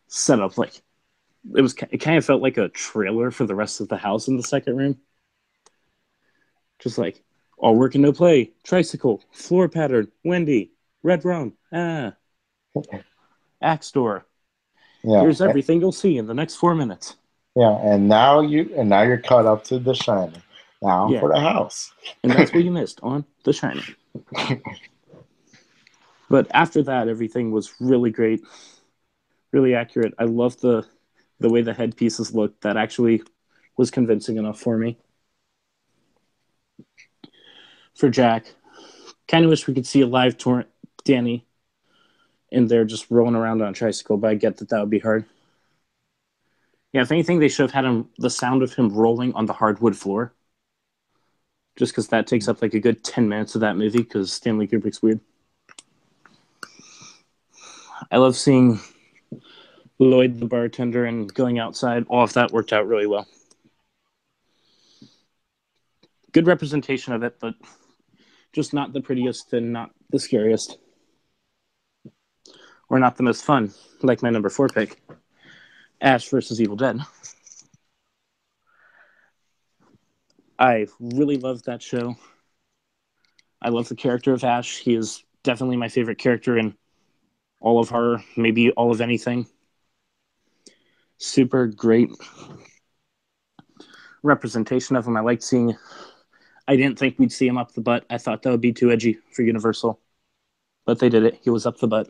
setup. Like it kind of felt like a trailer for the rest of the house in the second room. Just like all work and no play, tricycle, floor pattern, Wendy, red rum, axe door. Yeah. Here's everything you'll see in the next 4 minutes. Yeah, and now you're caught up to The Shining. Now for the house. And that's what you missed on The Shining. But after that, everything was really great, really accurate. I loved the way the headpieces looked. That actually was convincing enough for me. for Jack. Kind of wish we could see a live Danny in there just rolling around on a tricycle, but I get that would be hard. Yeah, if anything, they should have had the sound of him rolling on the hardwood floor. Just because that takes up like a good 10 minutes of that movie, because Stanley Kubrick's weird. I love seeing Lloyd the bartender and going outside. All of that worked out really well. Good representation of it, but just not the prettiest and not the scariest. Or not the most fun, like my number 4 pick, Ash versus Evil Dead. I really love that show. I love the character of Ash. He is definitely my favorite character in all of horror, maybe all of anything. Super great representation of him. I liked seeing... I didn't think we'd see him up the butt. I thought that would be too edgy for Universal. But they did it. He was up the butt.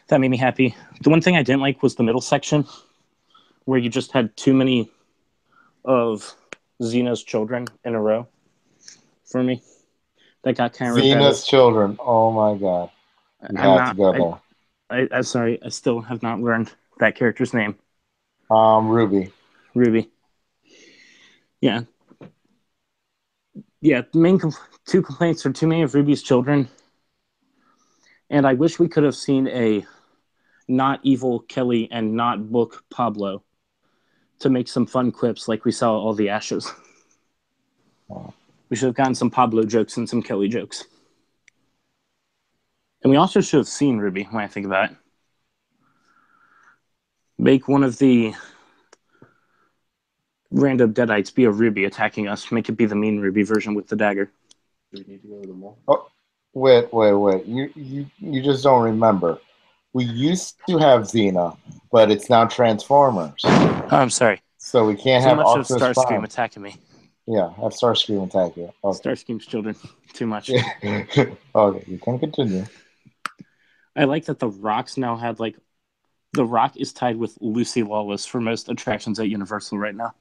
That made me happy. The one thing I didn't like was the middle section, where you just had too many of Xena's children in a row for me. That got kind of Xena's children. Oh my god. You have to go there. I'm sorry. I still have not learned that character's name. Ruby. Yeah. Yeah, the main two complaints are too many of Ruby's children. And I wish we could have seen a not evil Kelly and not book Pablo to make some fun quips like we saw all the Ashes. We should have gotten some Pablo jokes and some Kelly jokes. And we also should have seen Ruby, when I think about it. Make one of the random Deadites be a Ruby attacking us. Make it be the mean Ruby version with the dagger. Do we need to go to the mall? Oh, wait. You just don't remember. We used to have Xena, but it's now Transformers. Oh, I'm sorry. So we can't Too have much Optimus of Starscream Prime. attacking me. Yeah, have Starscream attack you. Okay. Starscream's children. Too much. Okay, you can continue. I like that The Rock's now had like... The Rock is tied with Lucy Lawless for most attractions at Universal right now.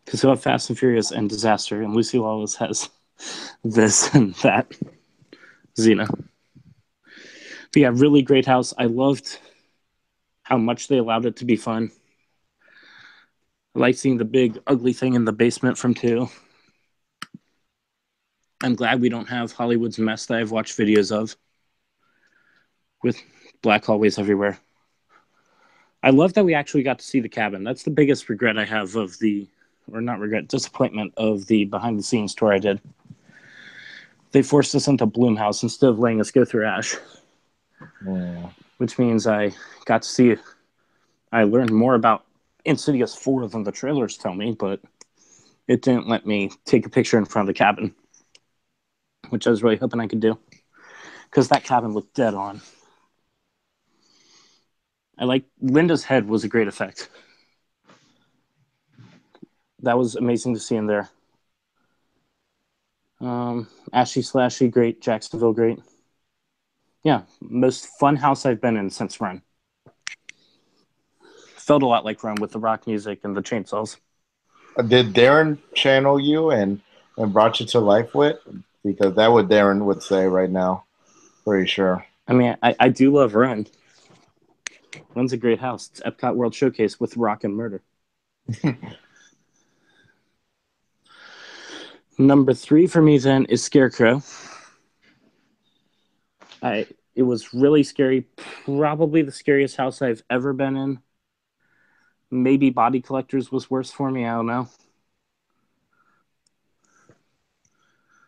Because he'll have Fast and Furious and Disaster, and Lucy Lawless has this and that. Xena. But yeah, really great house. I loved how much they allowed it to be fun. I like seeing the big ugly thing in the basement from 2. I'm glad we don't have Hollywood's mess that I've watched videos of with black hallways everywhere. I love that we actually got to see the cabin. That's the biggest regret I have of the... Or not regret, disappointment of the behind-the-scenes tour I did. They forced us into Bloomhouse instead of letting us go through Ash. Yeah. Which means I got to see... I learned more about Insidious 4 than the trailers tell me, but it didn't let me take a picture in front of the cabin, which I was really hoping I could do, because that cabin looked dead on. I like... Linda's head was a great effect. That was amazing to see in there. Ashy Slashy, great. Jacksonville, great. Yeah, most fun house I've been in since Run. Felt a lot like Run with the rock music and the chainsaws. Did Darren channel you and brought you to life with? Because that what Darren would say right now. Pretty sure. I mean, I do love Run. Run's a great house. It's Epcot World Showcase with rock and murder. Number 3 for me then is Scarecrow. It was really scary. Probably the scariest house I've ever been in. Maybe Body Collectors was worse for me. I don't know.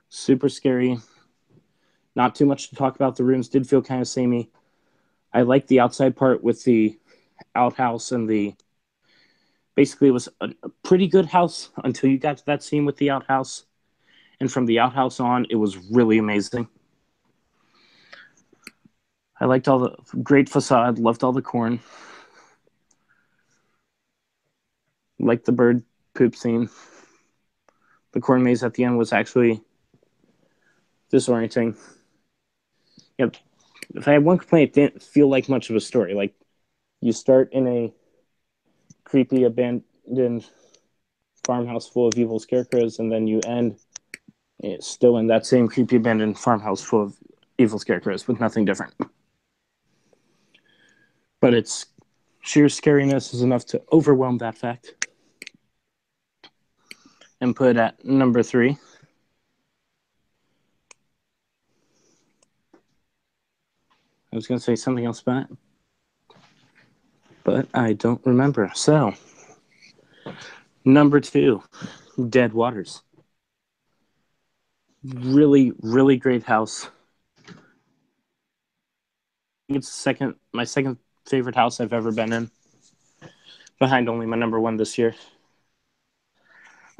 Super scary. Not too much to talk about. The rooms did feel kind of samey. I liked the outside part with the outhouse and the... Basically, it was a pretty good house until you got to that scene with the outhouse. And from the outhouse on, it was really amazing. I liked all the great facade, loved all the corn. Liked the bird poop scene. The corn maze at the end was actually disorienting. Yep. If I had one complaint, it didn't feel like much of a story. Like, you start in a creepy abandoned farmhouse full of evil scarecrows, and then you end still in that same creepy abandoned farmhouse full of evil scarecrows with nothing different. But its sheer scariness is enough to overwhelm that fact. And put at number 3. I was going to say something else about it, but I don't remember. So, number 2, Dead Waters. Really, really great house. It's my second favorite house I've ever been in, behind only my number 1 this year.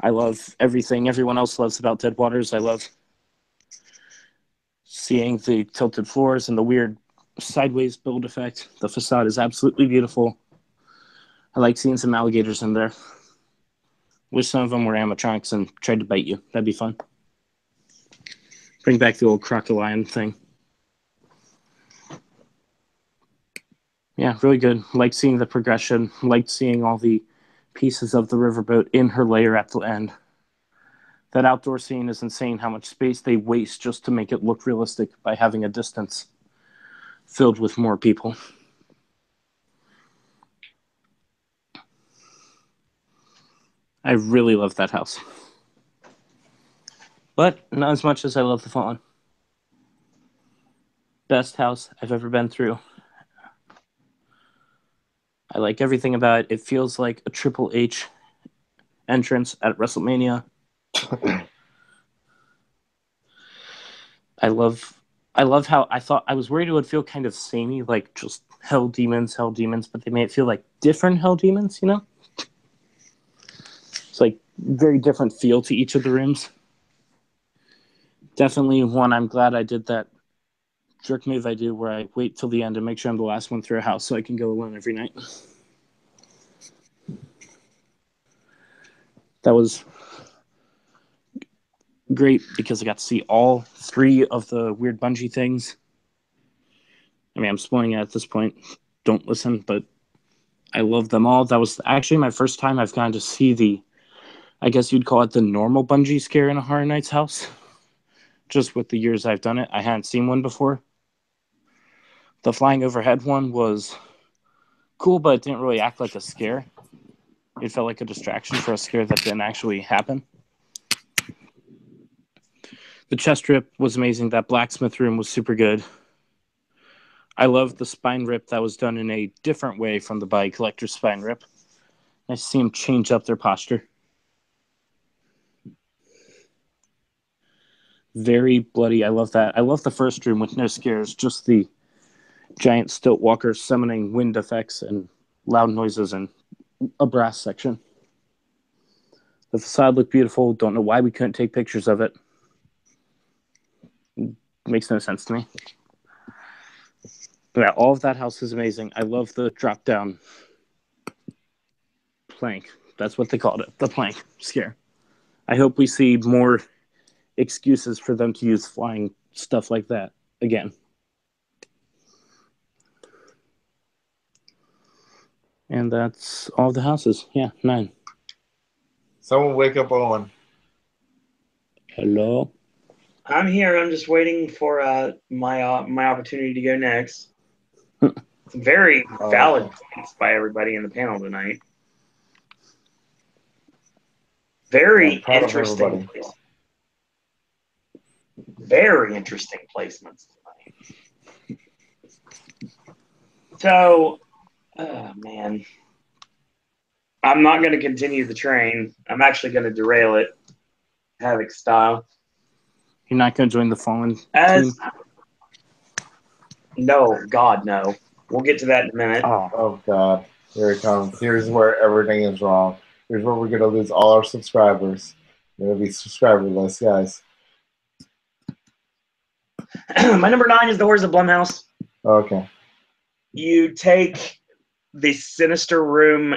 I love everything everyone else loves about Dead Waters. I love seeing the tilted floors and the weird sideways build effect. The facade is absolutely beautiful. I like seeing some alligators in there. Wish some of them were animatronics and tried to bite you. That'd be fun. Bring back the old crocodile thing. Yeah, really good. Like seeing the progression. Like seeing all the pieces of the riverboat in her layer at the end. That outdoor scene is insane how much space they waste just to make it look realistic by having a distance filled with more people. I really love that house. But not as much as I love the Fallen. Best house I've ever been through. I like everything about it. It feels like a Triple H entrance at WrestleMania. I love how I was worried it would feel kind of samey, like just hell demons, but they made it feel like different hell demons, you know? It's like very different feel to each of the rooms. Definitely one I'm glad I did that jerk move I do where I wait till the end and make sure I'm the last one through a house so I can go alone every night. That was great because I got to see all 3 of the weird bungee things. I mean, I'm spoiling it at this point. Don't listen, but I love them all. That was actually my first time I've gotten to see I guess you'd call it the normal bungee scare in a Horror Nights house. Just with the years I've done it, I hadn't seen one before. The flying overhead one was cool, but it didn't really act like a scare. It felt like a distraction for a scare that didn't actually happen. The chest rip was amazing. That blacksmith room was super good. I love the spine rip that was done in a different way from the body collector's spine rip. Nice to see them change up their posture. Very bloody. I love that. I love the first room with no scares, just the giant stilt walkers summoning wind effects and loud noises and a brass section. The facade looked beautiful. Don't know why we couldn't take pictures of it. Makes no sense to me. But yeah, all of that house is amazing. I love the drop down plank. That's what they called it. The plank scare. I hope we see more excuses for them to use flying stuff like that again. And that's all the houses. Yeah, 9. Someone wake up Owen. Hello. I'm here. I'm just waiting for my opportunity to go next. It's very valid points by everybody in the panel tonight. Very interesting. Very interesting placements tonight. So, oh man, I'm not going to continue the train. I'm actually going to derail it, Havoc style. You're not going to join the Fallen team? team? No, God, no. We'll get to that in a minute. Oh God, here it comes. Here's where everything is wrong. Here's where we're going to lose all our subscribers. We're going to be subscriberless, guys. My number 9 is the Horrors of Blumhouse. Okay. You take the sinister room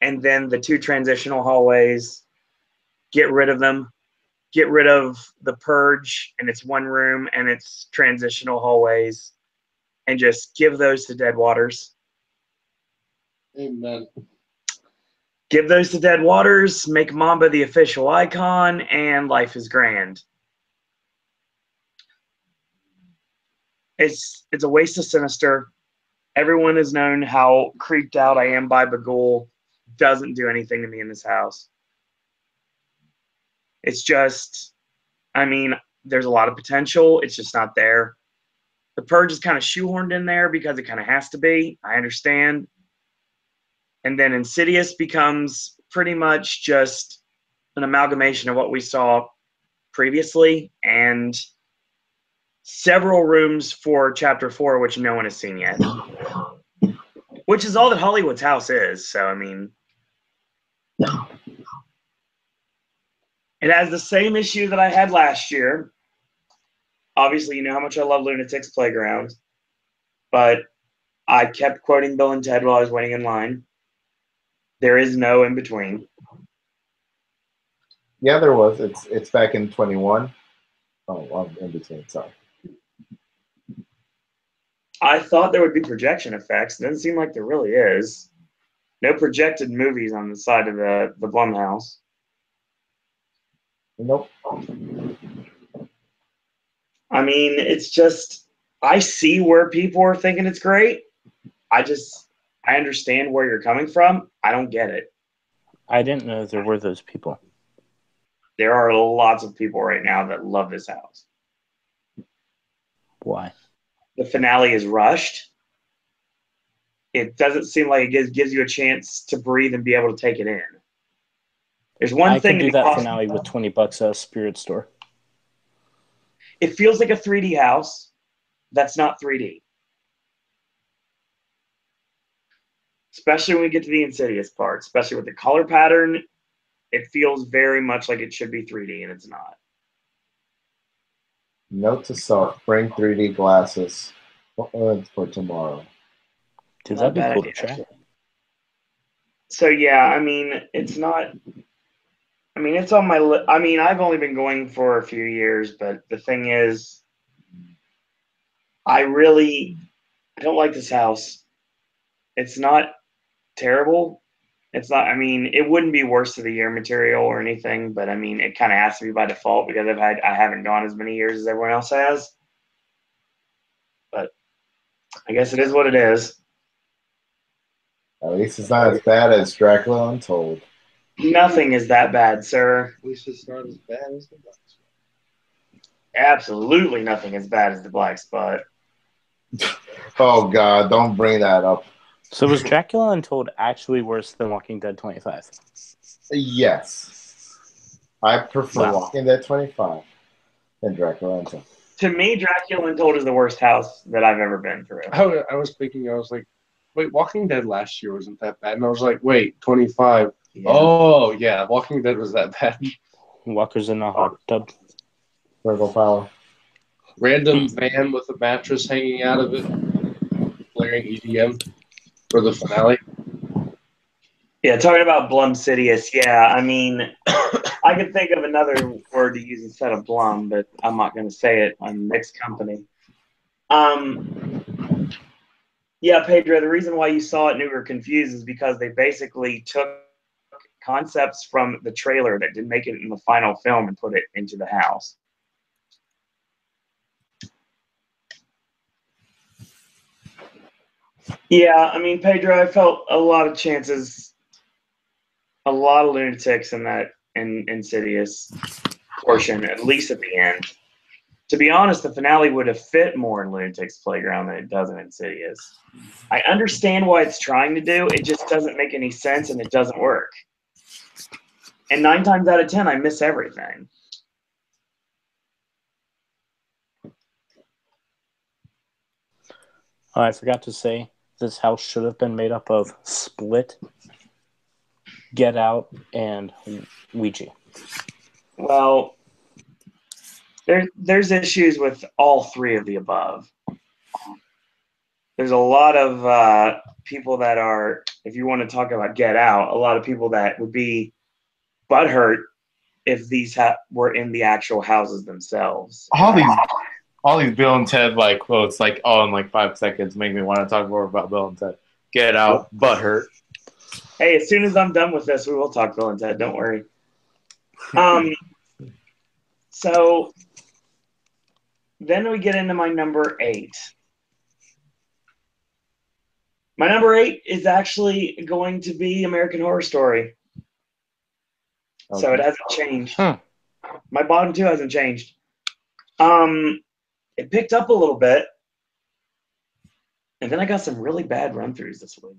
and then the 2 transitional hallways, get rid of them, get rid of the purge and its 1 room and its transitional hallways, and just give those to Dead Waters. Amen. Give those to dead waters, make Mamba the official icon, and life is grand. It's a waste of Sinister. Everyone has known how creeped out I am by Bagul. Doesn't do anything to me in this house. It's just, I mean, there's a lot of potential. It's just not there. The Purge is kind of shoehorned in there because it kind of has to be. I understand. And then Insidious becomes pretty much just an amalgamation of what we saw previously and several rooms for Chapter 4, which no one has seen yet. Which is all that Hollywood's house is. So, I mean, it has the same issue that I had last year. Obviously, you know how much I love Lunatic's Playground. But I kept quoting Bill and Ted while I was waiting in line. There is no in between. Yeah, there was. It's back in 21. Oh, well, in between. Sorry. I thought there would be projection effects. It doesn't seem like there really is. No projected movies on the side of the Blumhouse. Nope. I mean, it's just, I see where people are thinking it's great. I understand where you're coming from. I don't get it. I didn't know there were those people. There are lots of people right now that love this house. Why? The finale is rushed. It doesn't seem like it gives you a chance to breathe and be able to take it in. There's one I thing could do that that finale with $20 at a spirit store. It feels like a 3D house that's not 3D. Especially when we get to the Insidious part, especially with the color pattern, it feels very much like it should be 3D, and it's not. Note to self: bring 3D glasses for tomorrow. Dude, that'd be cool to try. So yeah, I mean, it's not. I mean, it's on my list. I mean, I've only been going for a few years, but the thing is, I don't like this house. It's not terrible. It's not. I mean, it wouldn't be worst of the year material or anything, but I mean, it kind of has to be by default because I haven't gone as many years as everyone else has. But I guess it is what it is. At least it's not as bad as Dracula Untold. Nothing is that bad, sir. At least it's not as bad as the Black Spot. Absolutely nothing as bad as the Black Spot. Oh God, don't bring that up. So was Dracula Untold actually worse than Walking Dead 25? Yes. I prefer Wow. Walking Dead 25 than Dracula Untold. To me, Dracula Untold is the worst house that I've ever been through. I was thinking, I was like, wait, Walking Dead last year wasn't that bad. And I was like, wait, 25. Yeah. Oh, yeah, Walking Dead was that bad. Walker's in a hot tub. Virgo Power. Random van with a mattress hanging out of it, blaring EDM for the finale. Yeah, talking about Blumsidious, yeah, I mean, I could think of another word to use instead of Blum, but I'm not going to say it. I'm mixed company. Yeah, Pedro, the reason why you saw it and you were confused is because they basically took concepts from the trailer that didn't make it in the final film and put it into the house. Yeah, I mean, Pedro, I felt a lot of chances, a lot of lunatics in that Insidious portion, at least at the end. To be honest, the finale would have fit more in Lunatic's Playground than it does in Insidious. I understand why it's trying to do, it just doesn't make any sense and it doesn't work. And 9 times out of 10, I miss everything. Oh, I forgot to say, this house should have been made up of Split, Get Out, and Ouija. Well, there's issues with all 3 of the above. There's a lot of people that are, if you want to talk about Get Out, a lot of people that would be butthurt if these were in the actual houses themselves. All these Bill and Ted quotes, all in 5 seconds, make me want to talk more about Bill and Ted. Get Out, butthurt. Hey, as soon as I'm done with this, we will talk Bill and Ted. Don't worry. So then we get into my number 8. My number 8 is actually going to be American Horror Story. Okay. So it hasn't changed. Huh. My bottom 2 hasn't changed. It picked up a little bit. And then I got some really bad run-throughs this week.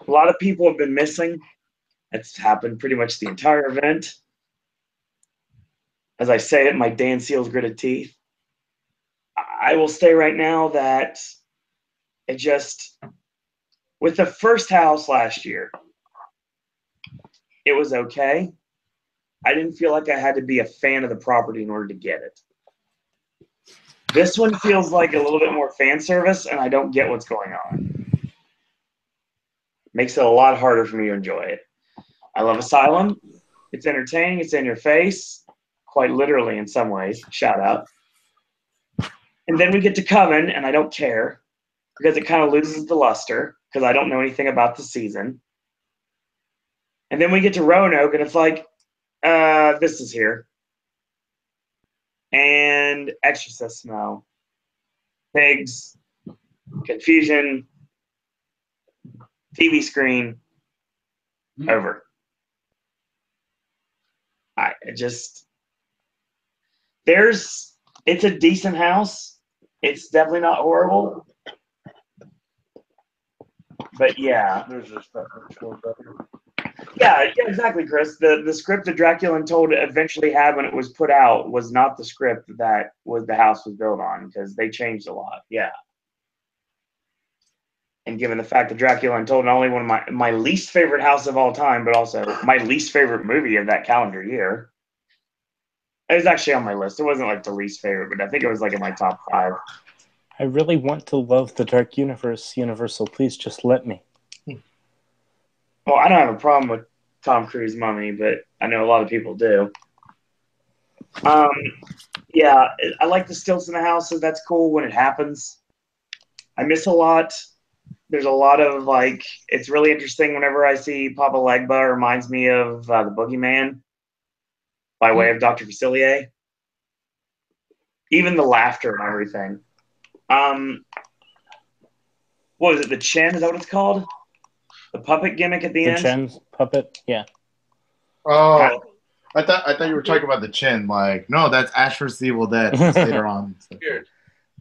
A lot of people have been missing. It's happened pretty much the entire event. As I say it, my Dan Seals gritted teeth. I will say right now that it just, with the first house last year, it was okay. I didn't feel like I had to be a fan of the property in order to get it. This one feels like a little bit more fan service, and I don't get what's going on. Makes it a lot harder for me to enjoy it. I love Asylum. It's entertaining. It's in your face, quite literally in some ways. Shout out. And then we get to Coven, and I don't care because it kind of loses the luster because I don't know anything about the season. And then we get to Roanoke, and it's like, this is here. And Exorcist smell. Pigs. Confusion. TV screen. Over. It's a decent house. It's definitely not horrible. But yeah. There's just that much more better. Yeah, exactly, Chris. The script that Dracula Untold eventually had when it was put out was not the script that the house was built on because they changed a lot. Yeah. And given the fact that Dracula Untold, not only one of my least favorite house of all time, but also my least favorite movie of that calendar year. It was actually on my list. It wasn't like the least favorite, but I think it was like in my top 5. I really want to love the Dark Universe, Universal. Please just let me. Well, I don't have a problem with Tom Cruise Mummy, but I know a lot of people do. Yeah, I like the stilts in the houses. That's cool when it happens. I miss a lot. There's a lot of, like, it's really interesting whenever I see Papa Legba. It reminds me of the Boogeyman by way of Dr. Facilier. Even the laughter and everything. What was it, the chin? Is that what it's called? The puppet gimmick at the end? The chin puppet, yeah. Oh, I thought you were talking about the chin. Like, no, that's Ash vs. Evil Dead. That's later on.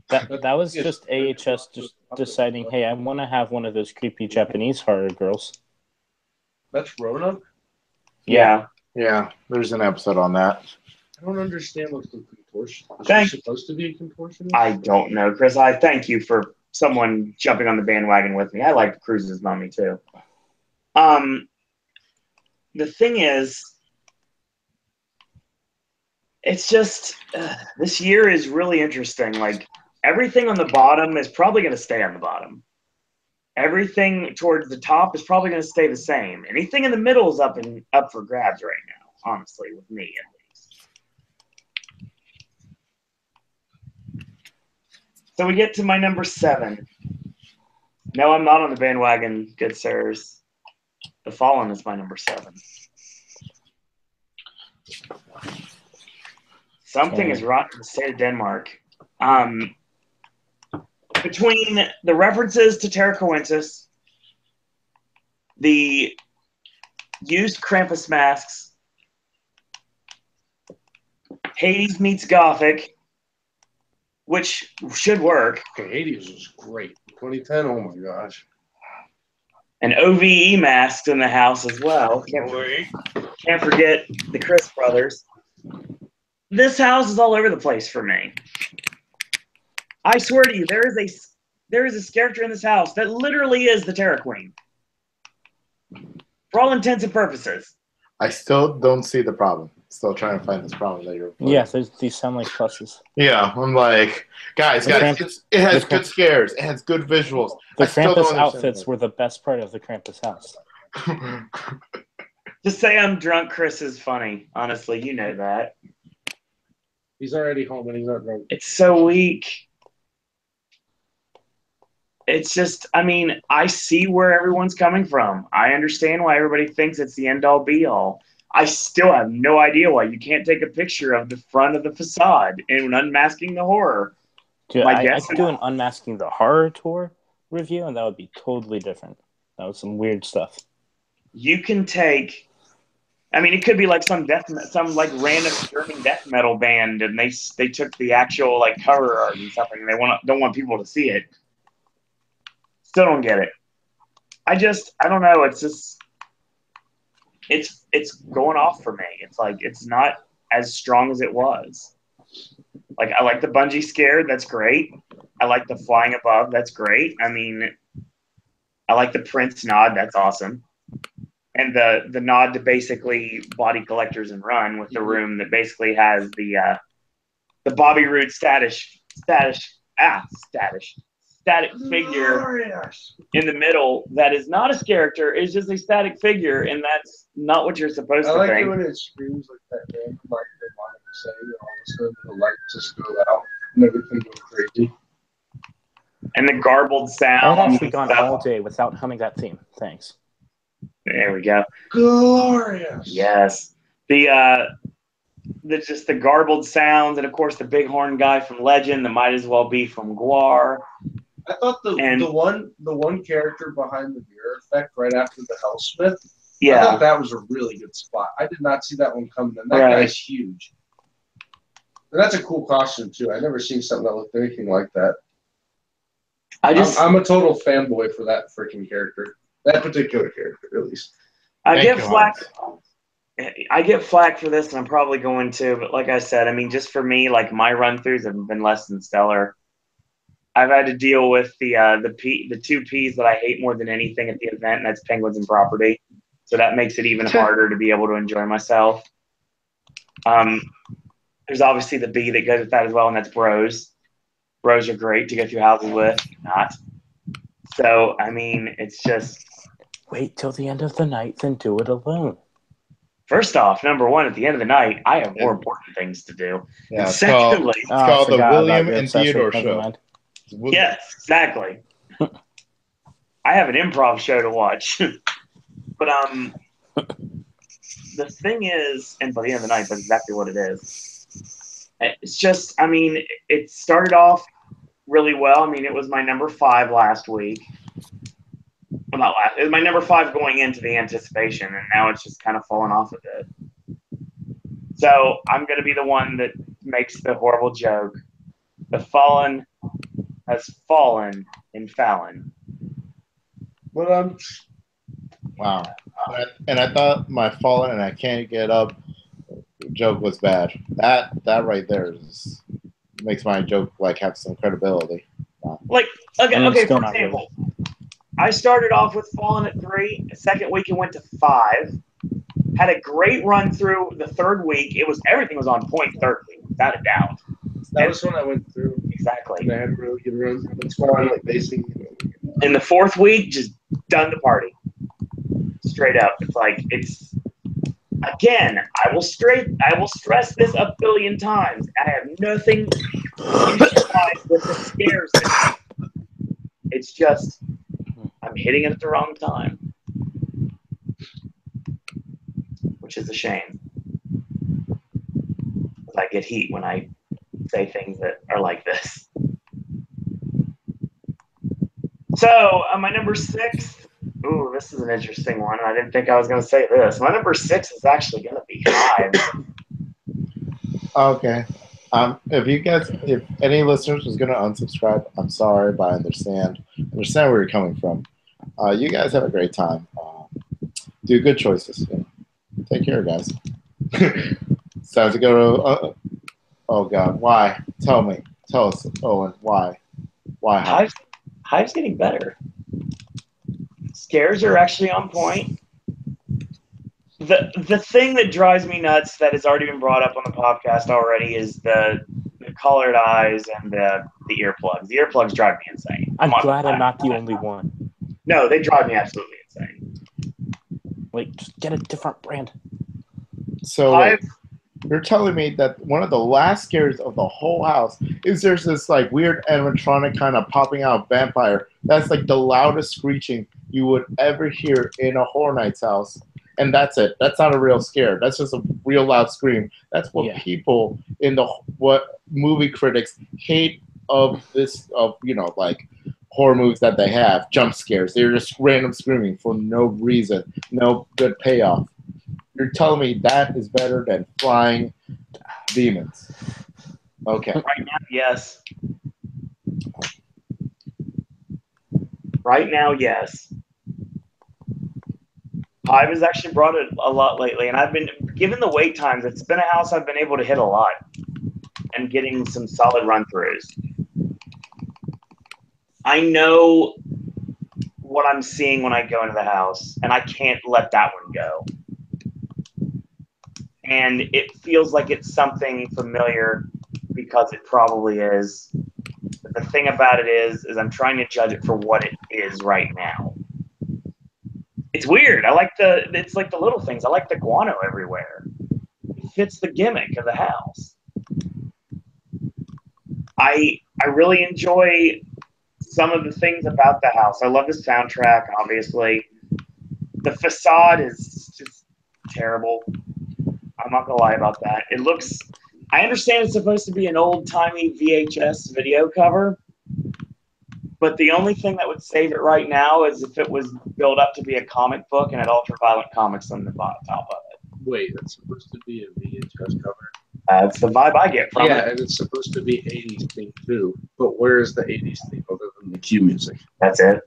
That was just AHS just deciding, hey, I want to have one of those creepy Japanese horror girls. That's Roanoke? Yeah. Yeah, there's an episode on that. I don't understand what's the contortion. Is she supposed to be a contortionist? I don't know, Chris. I thank you for someone jumping on the bandwagon with me. I like Cruise's Mummy too. The thing is, it's just this year is really interesting. Like everything on the bottom is probably going to stay on the bottom. Everything towards the top is probably going to stay the same. Anything in the middle is up for grabs right now. Honestly, with me at least. So we get to my number 7. No, I'm not on the bandwagon, good sirs. The Fallen is my number 7. Something is rotten in the state of Denmark. Between the references to Terra Coensis, the used Krampus masks, Hades meets Gothic, which should work. Hades was great. 2010, oh my gosh. And OVE masks in the house as well. Can't forget the Chris brothers. This house is all over the place for me. I swear to you, there is a character in this house that literally is the Terror Queen. For all intents and purposes. I still don't see the problem. Still trying to find this problem that you're. Yeah, these sound like pluses. Yeah, I'm like, guys, it has good scares. It has good visuals. The Krampus outfits were the best part of the Krampus house. Just say I'm drunk, Chris is funny. Honestly, you know that. He's already home and he's not drunk. It's so weak. it's just, I mean, I see where everyone's coming from. I understand why everybody thinks it's the end-all, be-all. I still have no idea why you can't take a picture of the front of the facade and unmasking the horror. Dude, I could do an Unmasking the Horror tour review, and that would be totally different. That was some weird stuff. You can take, I mean, it could be like some like random German death metal band, and they took the actual like cover art and stuff, and they don't want people to see it. Still don't get it. I don't know. It's just, it's going off for me. It's like, it's not as strong as it was. Like, I like the bungee scare. That's great. I like the flying above. That's great. I mean, I like the Prince nod. That's awesome. And the nod to basically Body Collectors and Run with the room that basically has the Bobby Roode static figure in the middle that is not a character, it's just a static figure, and that's not what you're supposed to think. I like it when it screams like that random like demonic saying, and all of a sudden the light just go out and everything goes crazy. And the garbled sound. I've actually gone all day without humming that theme. Thanks. There we go. Glorious. Yes. Just the garbled sounds, and of course the bighorn guy from Legend that might as well be from Guar. I thought the one character behind the mirror effect right after the Hellsmith. Yeah, I thought that was a really good spot. I did not see that one coming in. That guy's huge, and that's a cool costume too. I've never seen something that looked anything like that. I'm a total fanboy for that freaking character. That particular character, at least. I get flack for this, and I'm probably going to. But like I said, I mean, just for me, like my run-throughs have been less than stellar. I've had to deal with the two P's that I hate more than anything at the event, and that's penguins and property. So that makes it even harder to be able to enjoy myself. There's obviously the B that goes with that as well, and that's bros. Bros are great to go through houses with. Not. So, I mean, it's just... Wait till the end of the night, then do it alone. First off, number one, at the end of the night, I have more important things to do. Yeah, and secondly... It's called the William and Theodore Show. Yes, exactly. I have an improv show to watch. But the thing is, and by the end of the night, that's exactly what it is. It's just, I mean, it started off really well. I mean, it was my number 5 last week. Well, not last. It was my number 5 going into the anticipation, and now it's just kind of fallen off a bit. So I'm going to be the one that makes the horrible joke. The fallen has fallen in Fallon. But wow. And I thought my fallen and I can't get up joke was bad. That right there makes my joke like have some credibility. Wow. Like okay, for example, I started off with fallen at 3. The second week it went to 5. Had a great run through the third week. Everything was on point third week, without a doubt. That was when I went through. Exactly. And I had a really good run. That's why I'm like basing. In the fourth week, just done the party. Straight up. It's like, it's, again, I will stress this a billion times. I have nothing with the scares. It's just, I'm hitting it at the wrong time. Which is a shame. I get heat when I say things that are like this. So, my number 6. Ooh, this is an interesting one. I didn't think I was going to say this. My number 6 is actually going to be 5. Okay. If any listeners is going to unsubscribe, I'm sorry, but I understand where you're coming from. You guys have a great time. Do good choices. Take care, guys. It's time to go to. Oh God, why? Tell us, Owen. Why? Hive's getting better. Scares are actually on point. The thing that drives me nuts that has already been brought up on the podcast already is the colored eyes and the earplugs. The earplugs drive me insane. I'm glad I'm not the only one. No, they drive me absolutely insane. Wait, just get a different brand. So You're telling me that one of the last scares of the whole house is there's this like weird animatronic kind of popping out vampire that's like the loudest screeching you would ever hear in a Horror Nights house. And that's it. That's not a real scare. That's just a real loud scream. That's what people in what movie critics hate of this, of, you know, like horror movies that they have, jump scares. They're just random screaming for no reason, no good payoff. You're telling me that is better than flying demons? Okay. Right now, yes. Right now, yes. Hive has actually brought it a lot lately, and I've been, given the wait times, it's been a house I've been able to hit a lot and getting some solid run-throughs. I know what I'm seeing when I go into the house, and I can't let that one go. And it feels like it's something familiar because it probably is. But the thing about it is I'm trying to judge it for what it is right now. It's weird. It's like the little things. I like the guano everywhere. It fits the gimmick of the house. I really enjoy some of the things about the house. I love the soundtrack, obviously. The facade is just terrible. I'm not gonna lie about that. It looks, I understand it's supposed to be an old-timey VHS video cover, but the only thing that would save it right now is if it was built up to be a comic book and had Ultraviolet Comics on the top of it. Wait, that's supposed to be a VHS cover? That's the vibe I get from it. Yeah, and it's supposed to be 80s theme too. But where is the 80s theme other than the cue music? That's it.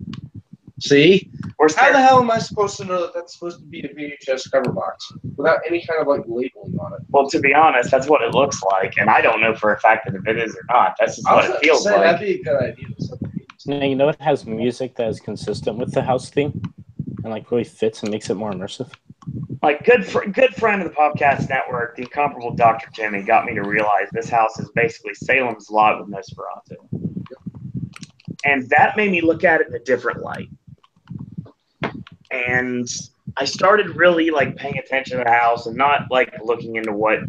See? How the hell am I supposed to know that that's supposed to be a VHS cover box without any kind of like labeling on it? Well, to be honest, that's what it looks like, and I don't know for a fact that if it is or not. That's just what it feels like. That'd be a good idea. Now, you know, it has music that is consistent with the house theme and like really fits and makes it more immersive. Like good friend of the Popcast Network, the incomparable Dr. Jimmy, got me to realize this house is basically Salem's Lot with Nosferatu. And that made me look at it in a different light. And I started really like paying attention to the house and not like looking into what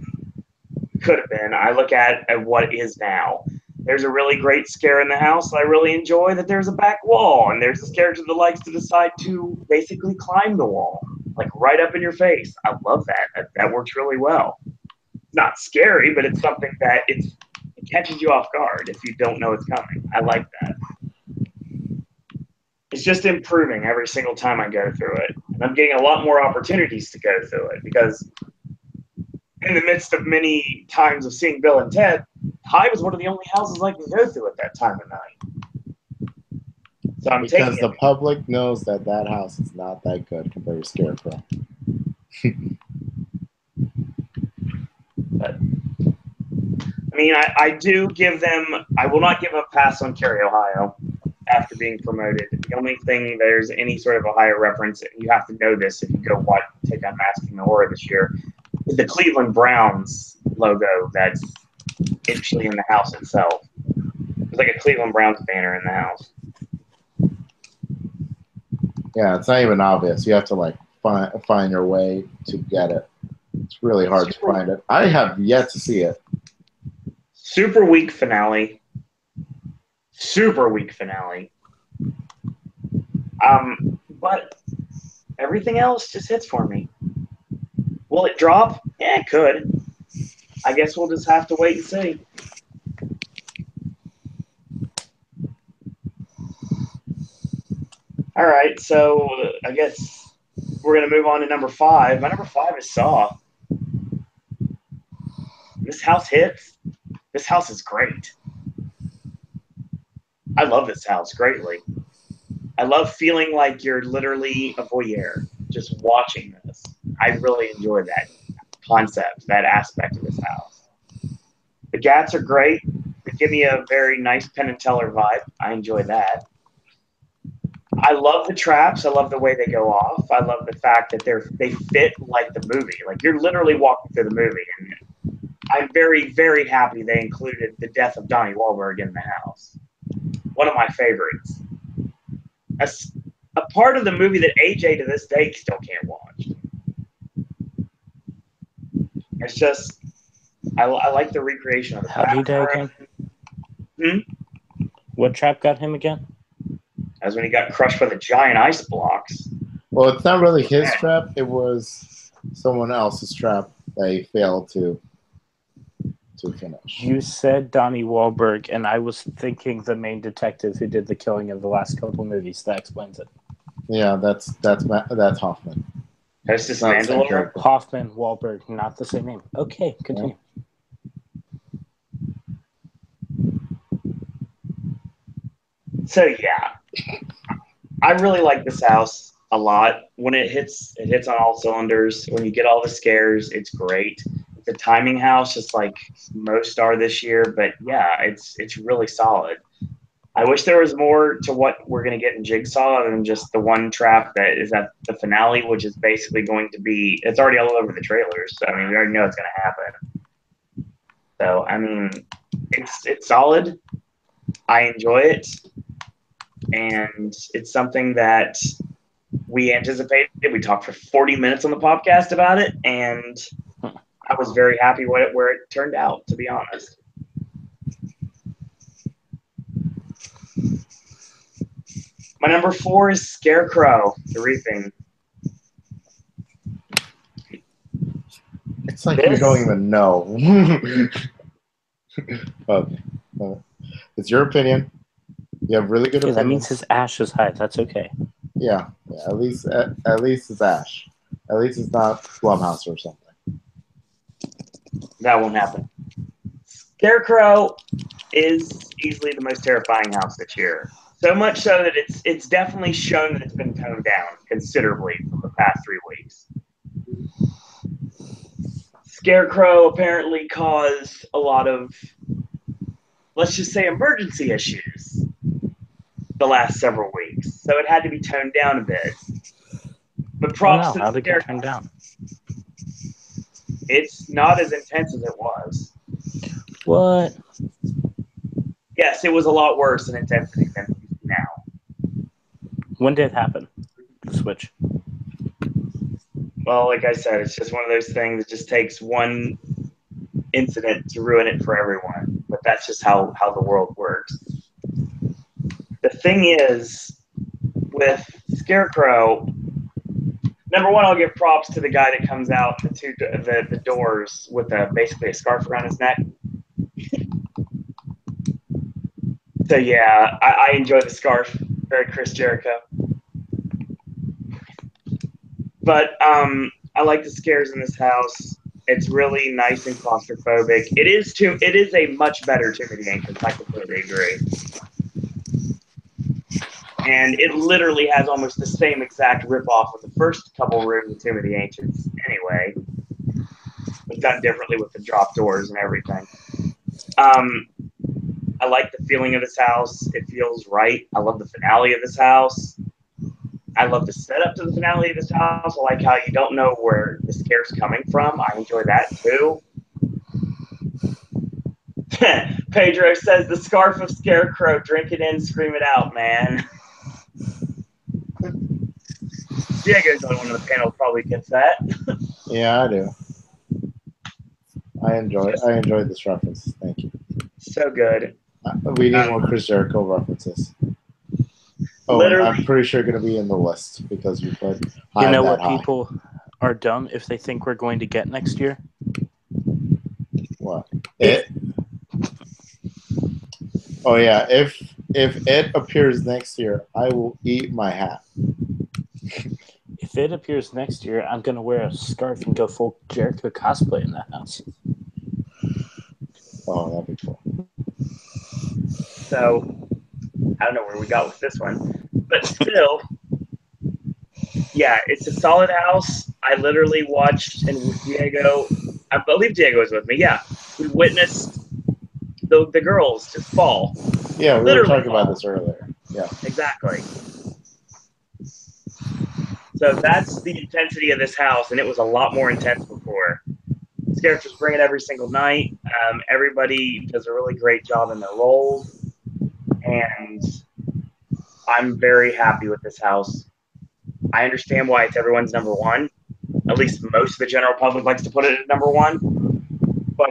could have been. I look at what it is now. There's a really great scare in the house. I really enjoy that there's a back wall, and there's this character that likes to decide to basically climb the wall, like right up in your face. I love that. That works really well. It's not scary, but it's something that it catches you off guard if you don't know it's coming. I like that. It's just improving every single time I go through it. And I'm getting a lot more opportunities to go through it because in the midst of many times of seeing Bill and Ted, Hive was one of the only houses I could go through at that time of night. So I'm because the public knows that that house is not that good compared to Scarecrow. But, I mean, I do give them, I will not give them a pass on Cary, Ohio after being promoted. The only thing there's any sort of Ohio reference, you have to know this if you go watch Take Unmasking the Horror this year, is the Cleveland Browns logo that's actually in the house itself. There's like a Cleveland Browns banner in the house. Yeah, it's not even obvious. You have to like find your way to get it. It's really hard to find it. I have yet to see it. Super weak finale. Super weak finale. But everything else just hits for me. Will it drop? Yeah, it could. I guess we'll just have to wait and see. All right, so I guess we're going to move on to number 5. My number 5 is Saw. This house hits. This house is great. I love this house greatly. I love feeling like you're literally a voyeur just watching this. I really enjoy that concept, that aspect of this house. The Gats are great. They give me a very nice Penn and Teller vibe. I enjoy that. I love the traps. I love the way they go off. I love the fact that they fit like the movie. Like you're literally walking through the movie. And I'm very, very happy they included the death of Donnie Wahlberg in the house. One of my favorites. A part of the movie that AJ to this day still can't watch. It's just, I like the recreation of the How'd he die again? What trap got him again? As when he got crushed by the giant ice blocks. Well, it's not really his trap. It was someone else's trap that he failed to finish. You said Donnie Wahlberg, and I was thinking the main detective who did the killing of the last couple movies. That explains it. Yeah, that's Hoffman. Hostess Not the same Mandalore. character. Hoffman, Wahlberg, not the same name. Okay, continue. So yeah, I really like this house a lot. When it hits on all cylinders. When you get all the scares, it's great. It's a timing house, just like most are this year. But yeah, it's really solid. I wish there was more to what we're going to get in Jigsaw than just the one trap that is at the finale, which is basically going to be, it's already all over the trailers. So, I mean, we already know it's going to happen. So, I mean, it's solid. I enjoy it. And it's something that we anticipated. We talked for 40 minutes on the podcast about it. And I was very happy with it, where it turned out, to be honest. My number 4 is Scarecrow, The Reaping. It's like you don't even know. Okay. It's your opinion. You have really good opinions. That means his ash is high. That's okay. Yeah. At least it's Ash. At least it's not Blumhouse or something. That won't happen. Scarecrow is easily the most terrifying house this year. So much so that it's definitely shown that it's been toned down considerably from the past 3 weeks. Scarecrow apparently caused a lot of, let's just say, emergency issues the last several weeks. So it had to be toned down a bit. But props to How the did it get turned down? It's not as intense as it was. What? Yes, it was a lot worse in intensity than now. When did it happen? The switch. Well, like I said, it's just one of those things that just takes one incident to ruin it for everyone. But that's just how the world works. The thing is, with Scarecrow, number one, I'll give props to the guy that comes out the doors with basically a scarf around his neck. So yeah, I enjoy the scarf. Very Chris Jericho. But I like the scares in this house. It's really nice and claustrophobic. It is a much better Tomb of the Ancients. I completely agree. And it literally has almost the same exact ripoff of the first couple rooms of Tomb of the Ancients anyway. But done differently with the drop doors and everything. I like the feeling of this house. It feels right. I love the finale of this house. I love the setup to the finale of this house. I like how you don't know where the scare's coming from. I enjoy that too. Pedro says the scarf of Scarecrow, drink it in, scream it out, man. Diego's the only one on the panel who probably gets that. Yeah, I do. I enjoy this reference. Thank you. So good. We need more Chris Jericho references. Oh, Literally. I'm pretty sure going to be in the list because you put You know what people are dumb if they think we're going to get next year? What? It? Oh yeah, if it appears next year, I will eat my hat. If it appears next year, I'm going to wear a scarf and go full Jericho cosplay in that house. Oh, that'd be cool. So, I don't know where we got with this one. But still, yeah, it's a solid house. I literally watched, and with Diego, I believe Diego was with me, yeah. We witnessed the girls just fall. Yeah, we literally were talking about this earlier. Yeah. Exactly. So that's the intensity of this house, and it was a lot more intense before. Characters bring it every single night. Everybody does a really great job in their roles, and I'm very happy with this house. I understand why it's everyone's number one. At least most of the general public likes to put it at number one. But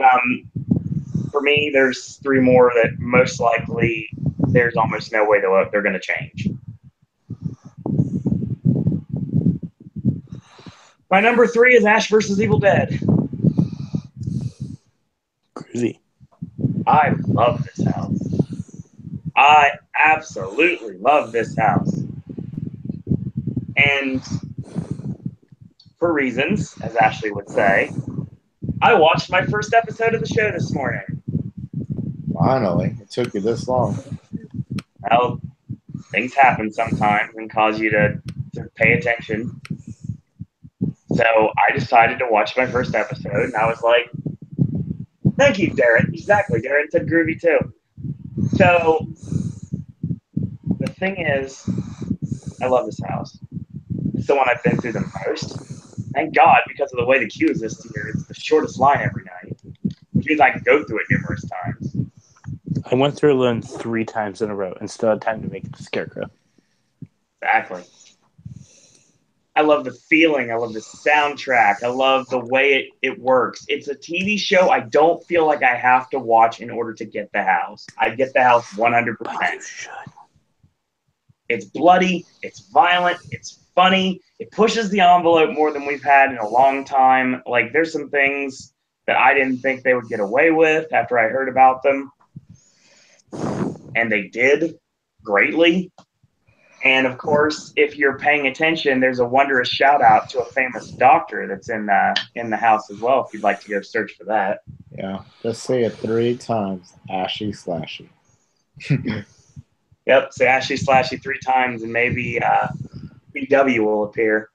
for me, there's 3 more that most likely there's almost no way they're going to change. My number 3 is Ash versus Evil Dead. Groovy. I love this house. I absolutely love this house. And for reasons, as Ashley would say, I watched my first episode of the show this morning. Finally, it took you this long. Well, things happen sometimes and cause you to pay attention. So I decided to watch my first episode, and I was like, thank you, Darren. Exactly. Darren said groovy too. So the thing is, I love this house. It's the one I've been through the most. Thank God, because of the way the queue is this year, it's the shortest line every night, which means I can go through it numerous times. I went through Alone 3 times in a row and still had time to make it to Scarecrow. Exactly. I love the feeling. I love the soundtrack. I love the way it works. It's a TV show I don't feel like I have to watch in order to get the house. I get the house 100%. But you should. It's bloody. It's violent. It's funny. It pushes the envelope more than we've had in a long time. Like, there's some things that I didn't think they would get away with after I heard about them. And they did greatly. And of course, if you're paying attention, there's a wondrous shout out to a famous doctor that's in the house as well. If you'd like to go search for that. Yeah, just say it 3 times. Ashy Slashy. Yep, say Ashley Slashy 3 times, and maybe BW will appear.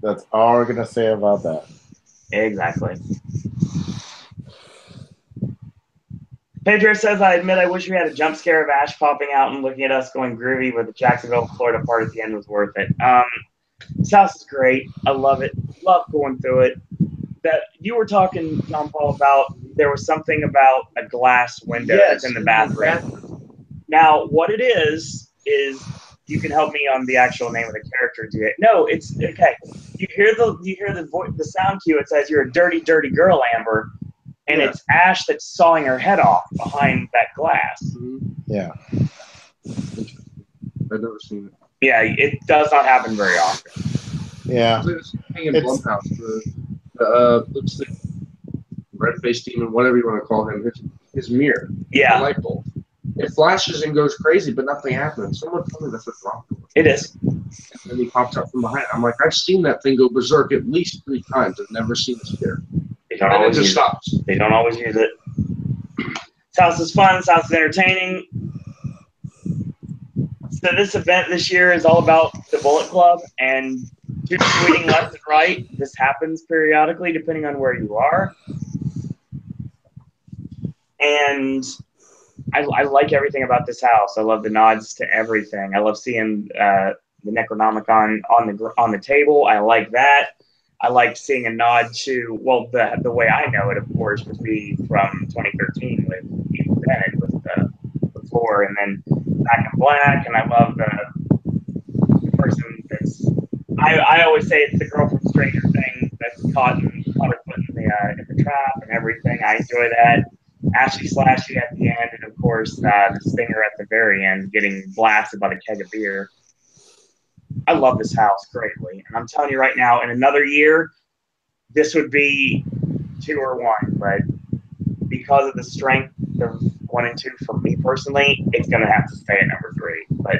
That's all we're gonna say about that. Exactly. Pedro says, I admit I wish we had a jump scare of Ash popping out and looking at us going groovy, but the Jacksonville, Florida part at the end was worth it. This house is great. I love it. Love going through it. That you were talking, John Paul, about there was something about a glass window that's in the bathroom. Now, what it is you can help me on the actual name of the character. No, it's okay. You hear the sound cue. It says, "You're a dirty, dirty girl, Amber." And it's Ash that's sawing her head off behind that glass. Yeah. I've never seen it. Yeah, it does not happen very often. Yeah. It's in Blumhouse. The red-faced demon, whatever you want to call him, his mirror. Yeah. The light bulb. It flashes and goes crazy, but nothing happens. Someone told me that's what's wrong with it. It is. And then he pops up from behind. I'm like, I've seen that thing go berserk at least 3 times. I've never seen it here. And it just stops. They don't always use it. This house is fun. This house is entertaining. So this event this year is all about the Bullet Club and tweeting left and right. This happens periodically depending on where you are. And I like everything about this house. I love the nods to everything. I love seeing the Necronomicon on the table. I like that. I liked seeing a nod to, well, the way I know it, of course, would be from 2013 with Evil Dead, with the floor, and then Back in Black, and I love the person that's, I always say it's the girl from Stranger Things that's caught her foot in the trap and everything. I enjoy that. Ashley Slashy at the end, and of course, the stinger at the very end, getting blasted by the keg of beer. I love this house greatly. And I'm telling you right now, in another year, this would be 2 or 1. But because of the strength of 1 and 2 for me personally, it's going to have to stay at number 3. But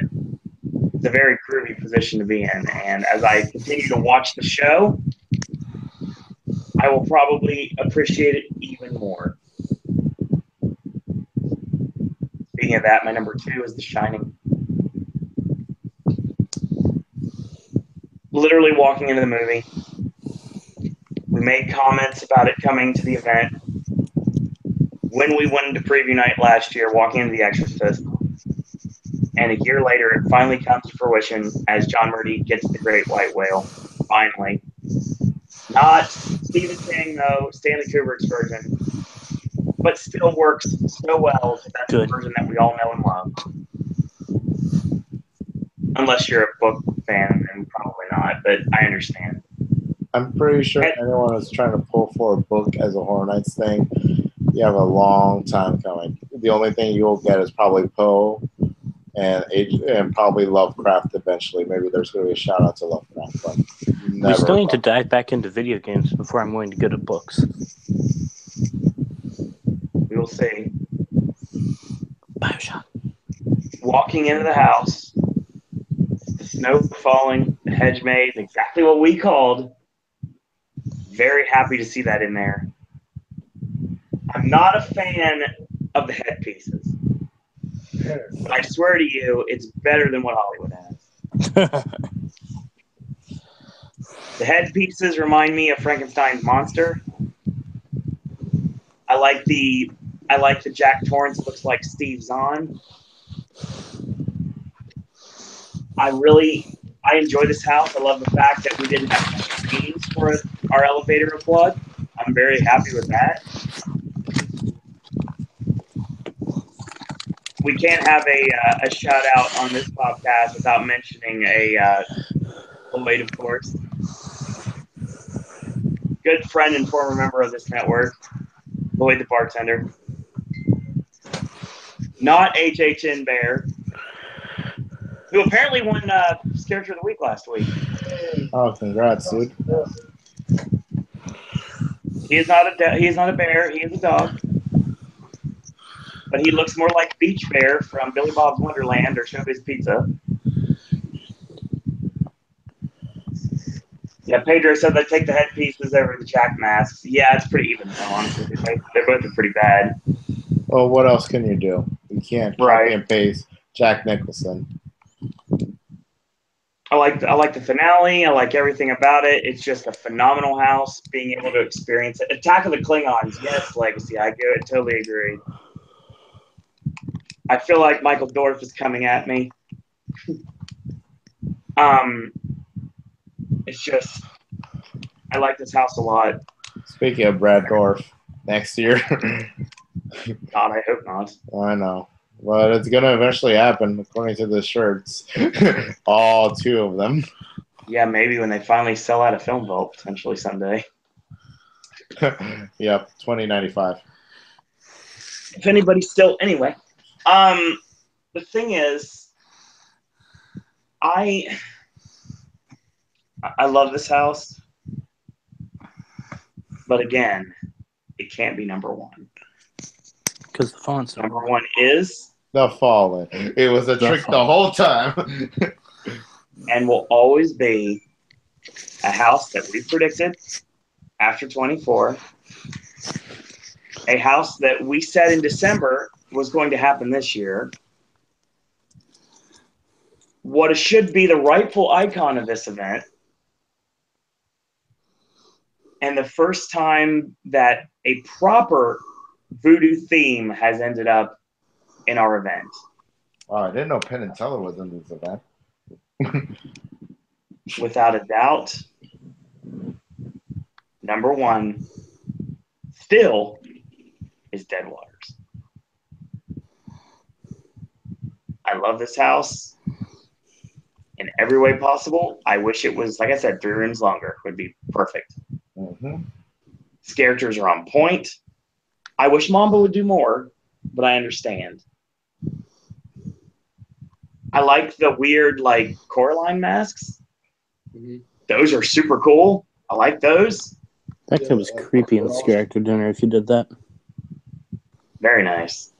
it's a very groovy position to be in. And as I continue to watch the show, I will probably appreciate it even more. Speaking of that, my number 2 is The Shining. Literally walking into the movie. We made comments about it coming to the event. When we went into preview night last year, walking into The Exorcist, and a year later, it finally comes to fruition as John Murdy gets the Great White Whale. Finally. Not Stephen King, though, Stanley Kubrick's version, but still works so well. So that's the version that we all know and love. Unless you're a book fan, then probably not, but I understand. I'm pretty sure anyone who's trying to pull for a book as a Horror Nights thing, you have a long time coming. The only thing you'll get is probably Poe and probably Lovecraft eventually. Maybe there's going to be a shout out to Lovecraft, but We still need to dive back into video games before I'm going to go to books. We will see. Bioshock. Walking into the house, the snow falling, the hedge made, exactly what we called. Very happy to see that in there. I'm not a fan of the headpieces. But I swear to you, it's better than what Hollywood has. The headpieces remind me of Frankenstein's monster. I like the Jack Torrance looks like Steve Zahn. I enjoy this house. I love the fact that we didn't have paintings for our elevator of blood. I'm very happy with that. We can't have a shout out on this podcast without mentioning Lloyd, of course. Good friend and former member of this network, Lloyd the bartender. Not HHN Bear, who apparently won Character of the Week last week. Oh, congrats, dude. He is not a bear. He is a dog. But he looks more like Beach Bear from Billy Bob's Wonderland or Showbiz Pizza. Yeah, Pedro said they take the headpieces over the Jack masks. Yeah, it's pretty even, though, honestly. They both are pretty bad. Well, what else can you do? You can't copy and paste Jack Nicholson. I like the finale. I like everything about it. It's just a phenomenal house. Being able to experience it. Attack of the Klingons. Yes, Legacy. I totally agree. I feel like Michael Dorff is coming at me. It's just, I like this house a lot. Speaking of Brad Dorff, next year. God, I hope not. I know. But it's going to eventually happen, according to the shirts. All two of them. Yeah, maybe when they finally sell out a film vault, potentially someday. Yep, 2095. If anybody's still, anyway. The thing is, I love this house, but again, it can't be number one. Because the font's number one is The Fallen. It was a trick the whole time. And will always be a house that we predicted after 24. A house that we said in December was going to happen this year. What should be the rightful icon of this event. And the first time that a proper voodoo theme has ended up in our event. Oh, I didn't know Penn and Teller was in this event. Without a doubt, number one still is Dead Waters. I love this house in every way possible. I wish it was, like I said, 3 rooms longer would be perfect. Mm-hmm. Characters are on point. I wish Mamba would do more, but I understand. I like the weird, Coraline masks. Mm-hmm. Those are super cool. I like those. That kid was creepy in Scare Actor Dinner if you did that. Very nice.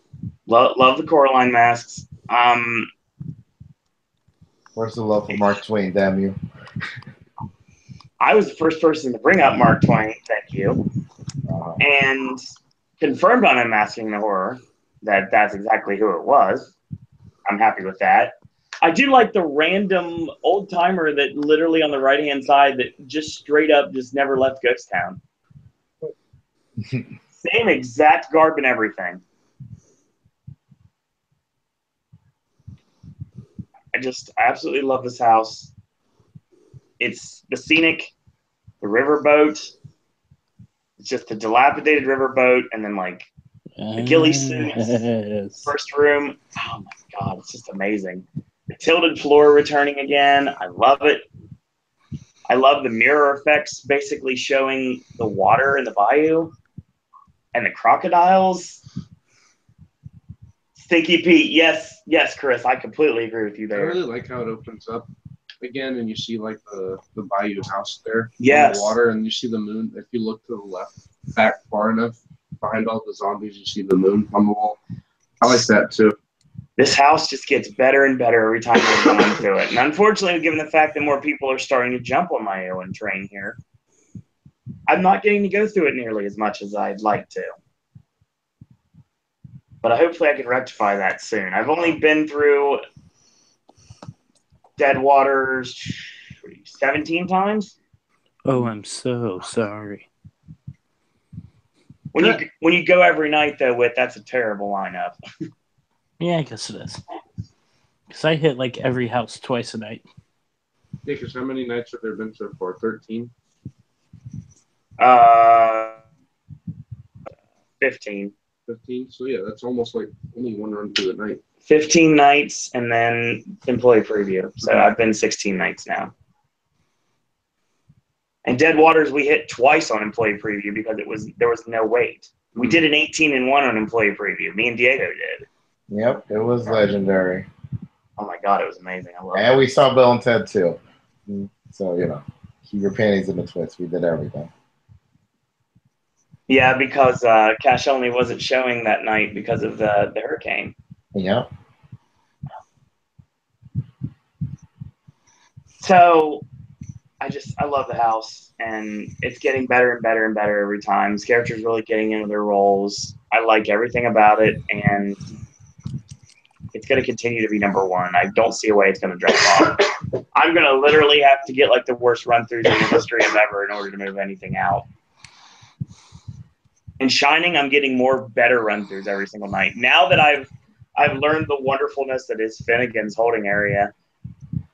Love the Coraline masks. Where's the love for Mark Twain, damn you? I was the first person to bring up Mark Twain, thank you. And confirmed on Unmasking the Horror that that's exactly who it was. I'm happy with that. I do like the random old timer that literally on the right-hand side that just straight up just never left Ghost Town. Same exact garb and everything. I absolutely love this house. It's the scenic, the riverboat. It's just the dilapidated riverboat, and then the ghillie suits. First room. Oh my God, it's just amazing. The tilted floor returning again. I love it. I love the mirror effects, basically showing the water in the bayou and the crocodiles. Stinky Pete, yes, Chris, I completely agree with you I there. really like how it opens up again, and you see like the bayou house there Yes. on the water, and you see the moon. If you look to the left, back far enough, behind all the zombies, you see the moon on the wall. I like that too. This house just gets better and better every time we go into it. And unfortunately, given the fact that more people are starting to jump on my Owen train here, I'm not getting to go through it nearly as much as I'd like to. But hopefully I can rectify that soon. I've only been through Dead Waters 17 times. Oh, I'm so sorry. When you go every night, though, Whit, that's a terrible lineup. Yeah, I guess it is. Because I hit like every house twice a night. Yeah, because how many nights have there been so far? 13? 15. 15? So yeah, that's almost like only one run through the night. 15 nights and then employee preview. So I've been 16 nights now. And Dead Waters we hit twice on employee preview because there was no wait. We did an 18-1 on employee preview. Me and Diego did. Yep, it was legendary. Oh my god, it was amazing. I love it. And we saw Bill and Ted too. So, keep your panties in the twist. We did everything. Yeah, because Cash Only wasn't showing that night because of the hurricane. Yep. So I love the house, and it's getting better and better and better every time. This character's really getting into their roles. I like everything about it, and it's going to continue to be number one. I don't see a way it's going to drop off. I'm going to literally have to get like the worst run-throughs in the history of ever in order to move anything out. In Shining, I'm getting more better run-throughs every single night. Now that I've learned the wonderfulness that is Finnegan's holding area,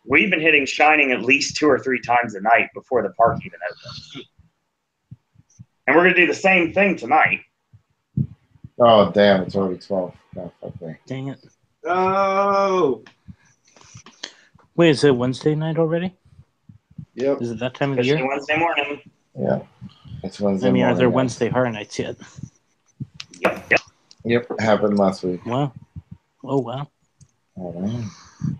we've been hitting Shining at least 2 or 3 times a night before the park even opens. And we're going to do the same thing tonight. Oh, damn. It's already 12. No, fuck me. Dang it. Oh! Wait, is it Wednesday night already? Yep. Is it that time of the Especially year? Wednesday morning. Yeah. It's Wednesday I mean, are morning, there guys. Wednesday horror nights yet? Yep. Yep. Happened last week. Wow. Oh, wow. All right.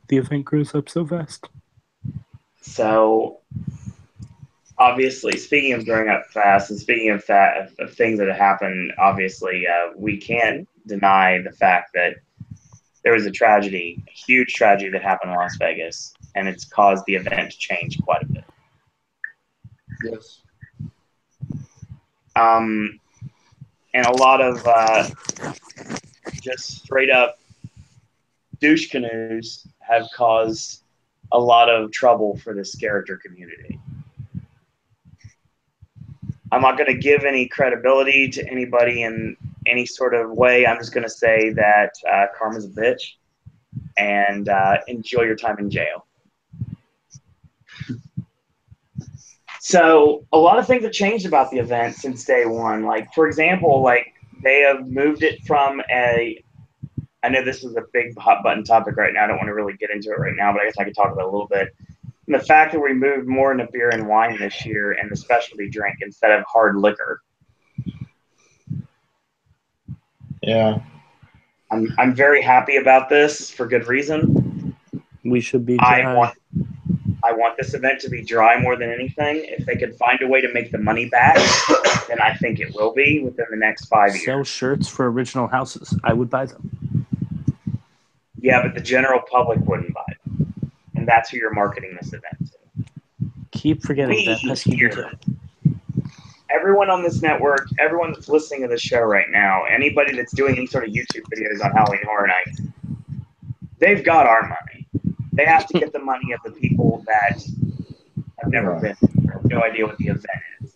The event grows up so fast. So, obviously, speaking of growing up fast and speaking of things that have happened, obviously, we can't deny the fact that there was a tragedy, a huge tragedy that happened in Las Vegas, and it's caused the event to change quite a bit. Yes. And a lot of just straight up douche canoes have caused a lot of trouble for this character community. I'm not going to give any credibility to anybody in any sort of way. I'm just going to say that karma's a bitch, and enjoy your time in jail. So a lot of things have changed about the event since day one. Like, for example, like they have moved it from I know this is a big hot button topic right now. I don't want to really get into it right now, but I guess I could talk about it a little bit. And the fact that we moved more into beer and wine this year and the specialty drink instead of hard liquor. Yeah. I'm very happy about this for good reason. We should be I want this event to be dry more than anything. If they could find a way to make the money back, then I think it will be within the next 5 years. Sell shirts for original houses. I would buy them. Yeah, but the general public wouldn't buy them. And that's who you're marketing this event to. Keep forgetting that pesky here. detail. Everyone on this network, everyone that's listening to the show right now, anybody that's doing any sort of YouTube videos on Halloween Horror Nights, they've got our money. They have to get the money of the people that have never been, have no idea what the event is.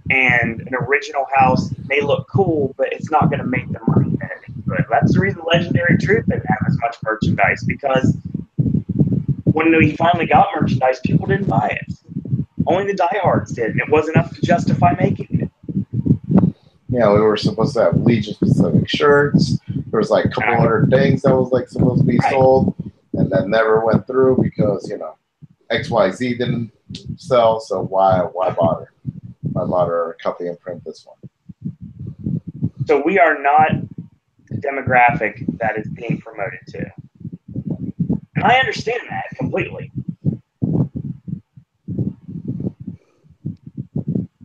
And an original house may look cool, but it's not going to make the money that it's good. That's the reason Legendary Truth didn't have as much merchandise, because when we finally got merchandise, people didn't buy it. Only the diehards did, and it wasn't enough to justify making it. Yeah, we were supposed to have Legion-specific shirts. There was like a couple hundred things that was like supposed to be sold, and that never went through because, XYZ didn't sell, so why bother? Why bother copy and print this one? So we are not the demographic that is being promoted to. And I understand that completely.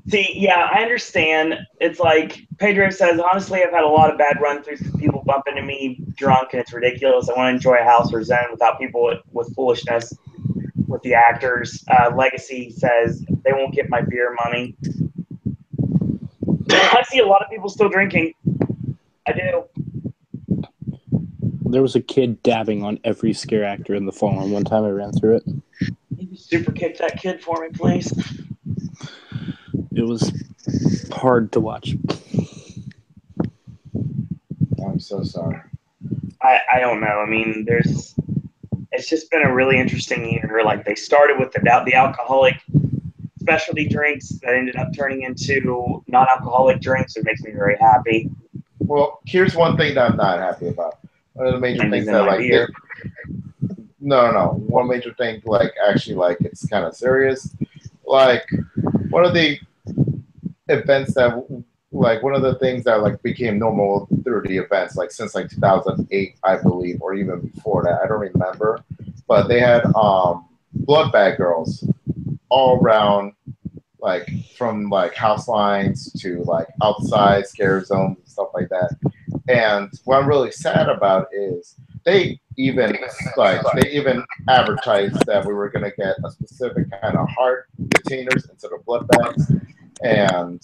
See, yeah, I understand. It's like Pedro says, honestly, I've had a lot of bad run-throughs with people bumping into me drunk, and it's ridiculous. I want to enjoy a house or zen without people with foolishness with the actors. Legacy says they won't get my beer money. I see a lot of people still drinking. I do. There was a kid dabbing on every scare actor in the forum one time I ran through it. Can you super kick that kid for me, please? It was hard to watch. I'm so sorry. I don't know. I mean, it's just been a really interesting year. Like, they started with the alcoholic specialty drinks that ended up turning into non-alcoholic drinks. It makes me very happy. Well, here's one thing that I'm not happy about. One of the major And things then that my like beer. no. One major thing like actually like it's kind of serious. Like one of the events that like one of the things that like became normal through the events like since like 2008 I believe or even before that I don't remember, but they had blood bag girls all around, like from like house lines to like outside scare zones and stuff like that. And what I'm really sad about is they even advertised that we were gonna get a specific kind of heart containers instead of blood bags, and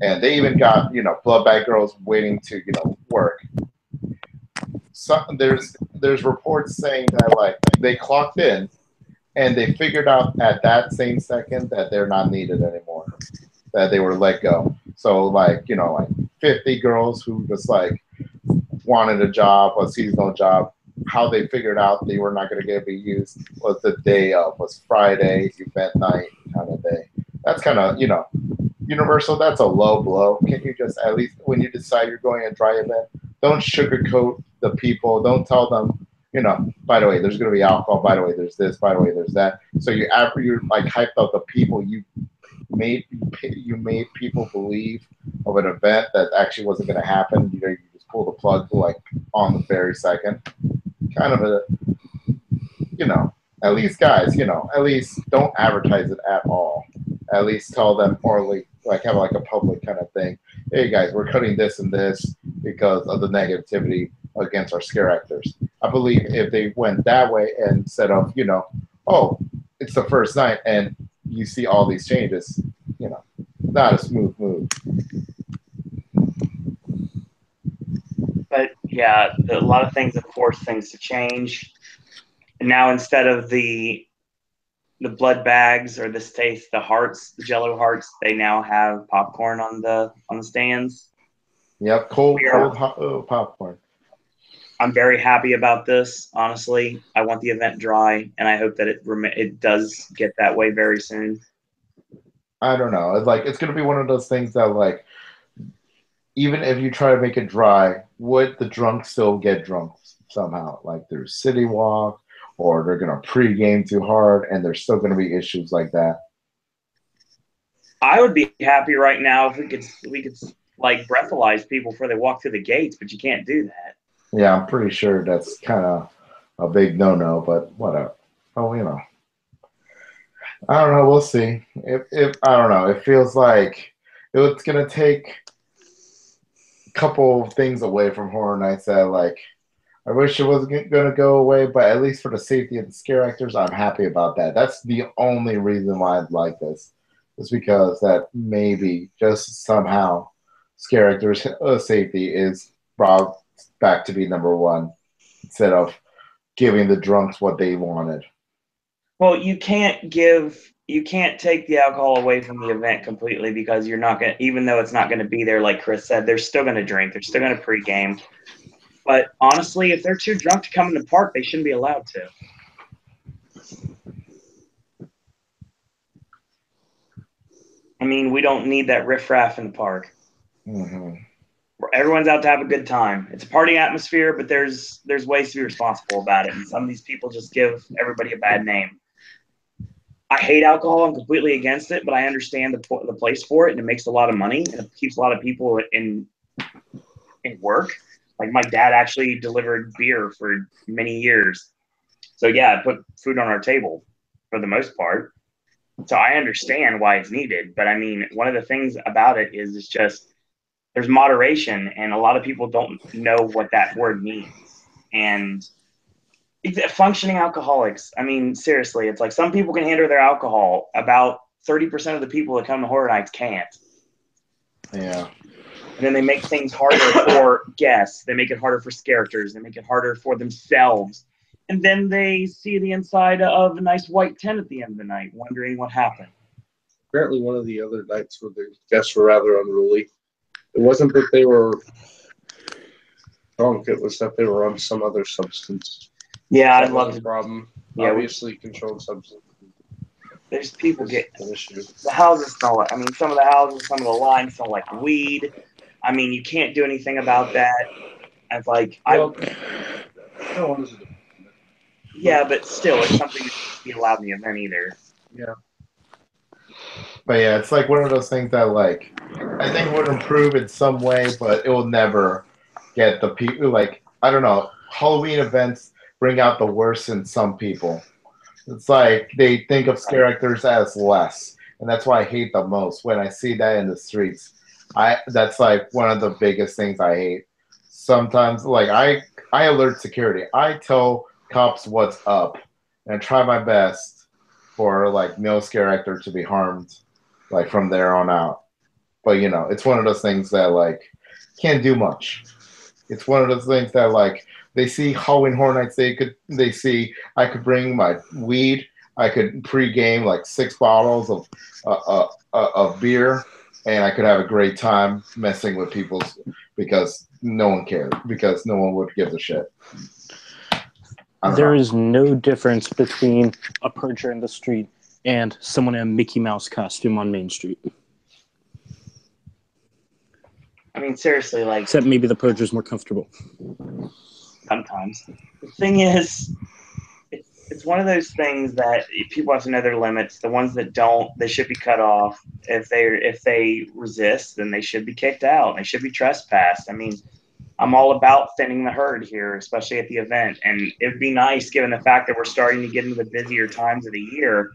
they even got blood bag girls waiting to work. So there's reports saying that like they clocked in and they figured out at that same second that they're not needed anymore, that they were let go. So like 50 girls who just like wanted a job, a seasonal job. How they figured out they were not going to get be used was the day of, was Friday, event night kind of day. That's kind of Universal. That's a low blow. Can you just at least when you decide you're going a dry event, don't sugarcoat the people. Don't tell them, by the way, there's going to be alcohol. By the way, there's this. By the way, there's that. So you're like hyped up the people. You made people believe of an event that actually wasn't going to happen. You just pull the plug like on the very second. Kind of a, at least guys, at least don't advertise it at all. At least tell them or like have like a public kind of thing. Hey guys, we're cutting this and this because of the negativity against our scare actors. I believe if they went that way instead of, oh, it's the first night and you see all these changes, not a smooth move. But yeah, a lot of things have forced things to change. And now instead of the blood bags or the hearts, the Jello hearts, they now have popcorn on the stands. Yep, cold popcorn. I'm very happy about this. Honestly, I want the event dry, and I hope that it does get that way very soon. I don't know. It's gonna be one of those things that like, even if you try to make it dry, would the drunks still get drunk somehow? Like through City Walk, or they're gonna pregame too hard, and there's still gonna be issues like that. I would be happy right now if we could like breathalyze people before they walk through the gates, but you can't do that. Yeah, I'm pretty sure that's kind of a big no-no, but whatever. Oh, I don't know. We'll see. If I don't know, it feels like it's gonna take a couple of things away from Horror Nights that like I wish it wasn't gonna go away, but at least for the safety of the scare actors, I'm happy about that. That's the only reason why I'd like this, is because that maybe just somehow scare actors' safety is brought back to be number one instead of giving the drunks what they wanted. Well, you can't take the alcohol away from the event completely because you're not going to, even though it's not going to be there, like Chris said, they're still going to drink. They're still going to pregame. But honestly, if they're too drunk to come in the park, they shouldn't be allowed to. I mean, we don't need that riffraff in the park. Mm-hmm. Everyone's out to have a good time. It's a party atmosphere, but there's ways to be responsible about it. And some of these people just give everybody a bad name. I hate alcohol. I'm completely against it, but I understand the place for it, and it makes a lot of money, and it keeps a lot of people in work. Like my dad actually delivered beer for many years. So yeah, I put food on our table for the most part. So I understand why it's needed, but I mean, one of the things about it is it's just there's moderation, and a lot of people don't know what that word means. And functioning alcoholics, I mean, seriously, it's like some people can handle their alcohol. About 30% of the people that come to horror nights can't. Yeah. And then they make things harder for guests. They make it harder for characters. They make it harder for themselves. And then they see the inside of a nice white tent at the end of the night, wondering what happened. Apparently, one of the other nights where the guests were rather unruly. It wasn't that they were drunk; it was that they were on some other substance. Yeah, I That love was the problem. Yeah, Obviously, controlled substance. There's people is get an issue. the houses smell like. I mean, some of the houses, some of the lines smell like weed. I mean, you can't do anything about that. It's like Well, yeah, but still, it's something that shouldn't be allowed in the event either. Yeah. But yeah, it's like one of those things that like I think would improve in some way, but it will never get the people like I don't know. Halloween events bring out the worst in some people. It's like they think of scare actors as less, and that's why I hate them most when I see that in the streets. That's like one of the biggest things I hate. Sometimes like I alert security. I tell cops what's up and I try my best for like no scare actor to be harmed like from there on out. But you know, it's one of those things that like can't do much. It's one of those things that like they see Halloween Horror Nights. They see I could bring my weed. I could pregame like 6 bottles of beer, and I could have a great time messing with people because no one cared because no one would give a shit. There is no difference between a percher in the street and someone in a Mickey Mouse costume on Main Street. I mean, seriously, like Except maybe the percher's more comfortable. sometimes. The thing is, it's one of those things that people have to know their limits. The ones that don't, they should be cut off. If they resist, then they should be kicked out. They should be trespassed. I mean, I'm all about thinning the herd here, especially at the event. And it would be nice, given the fact that we're starting to get into the busier times of the year,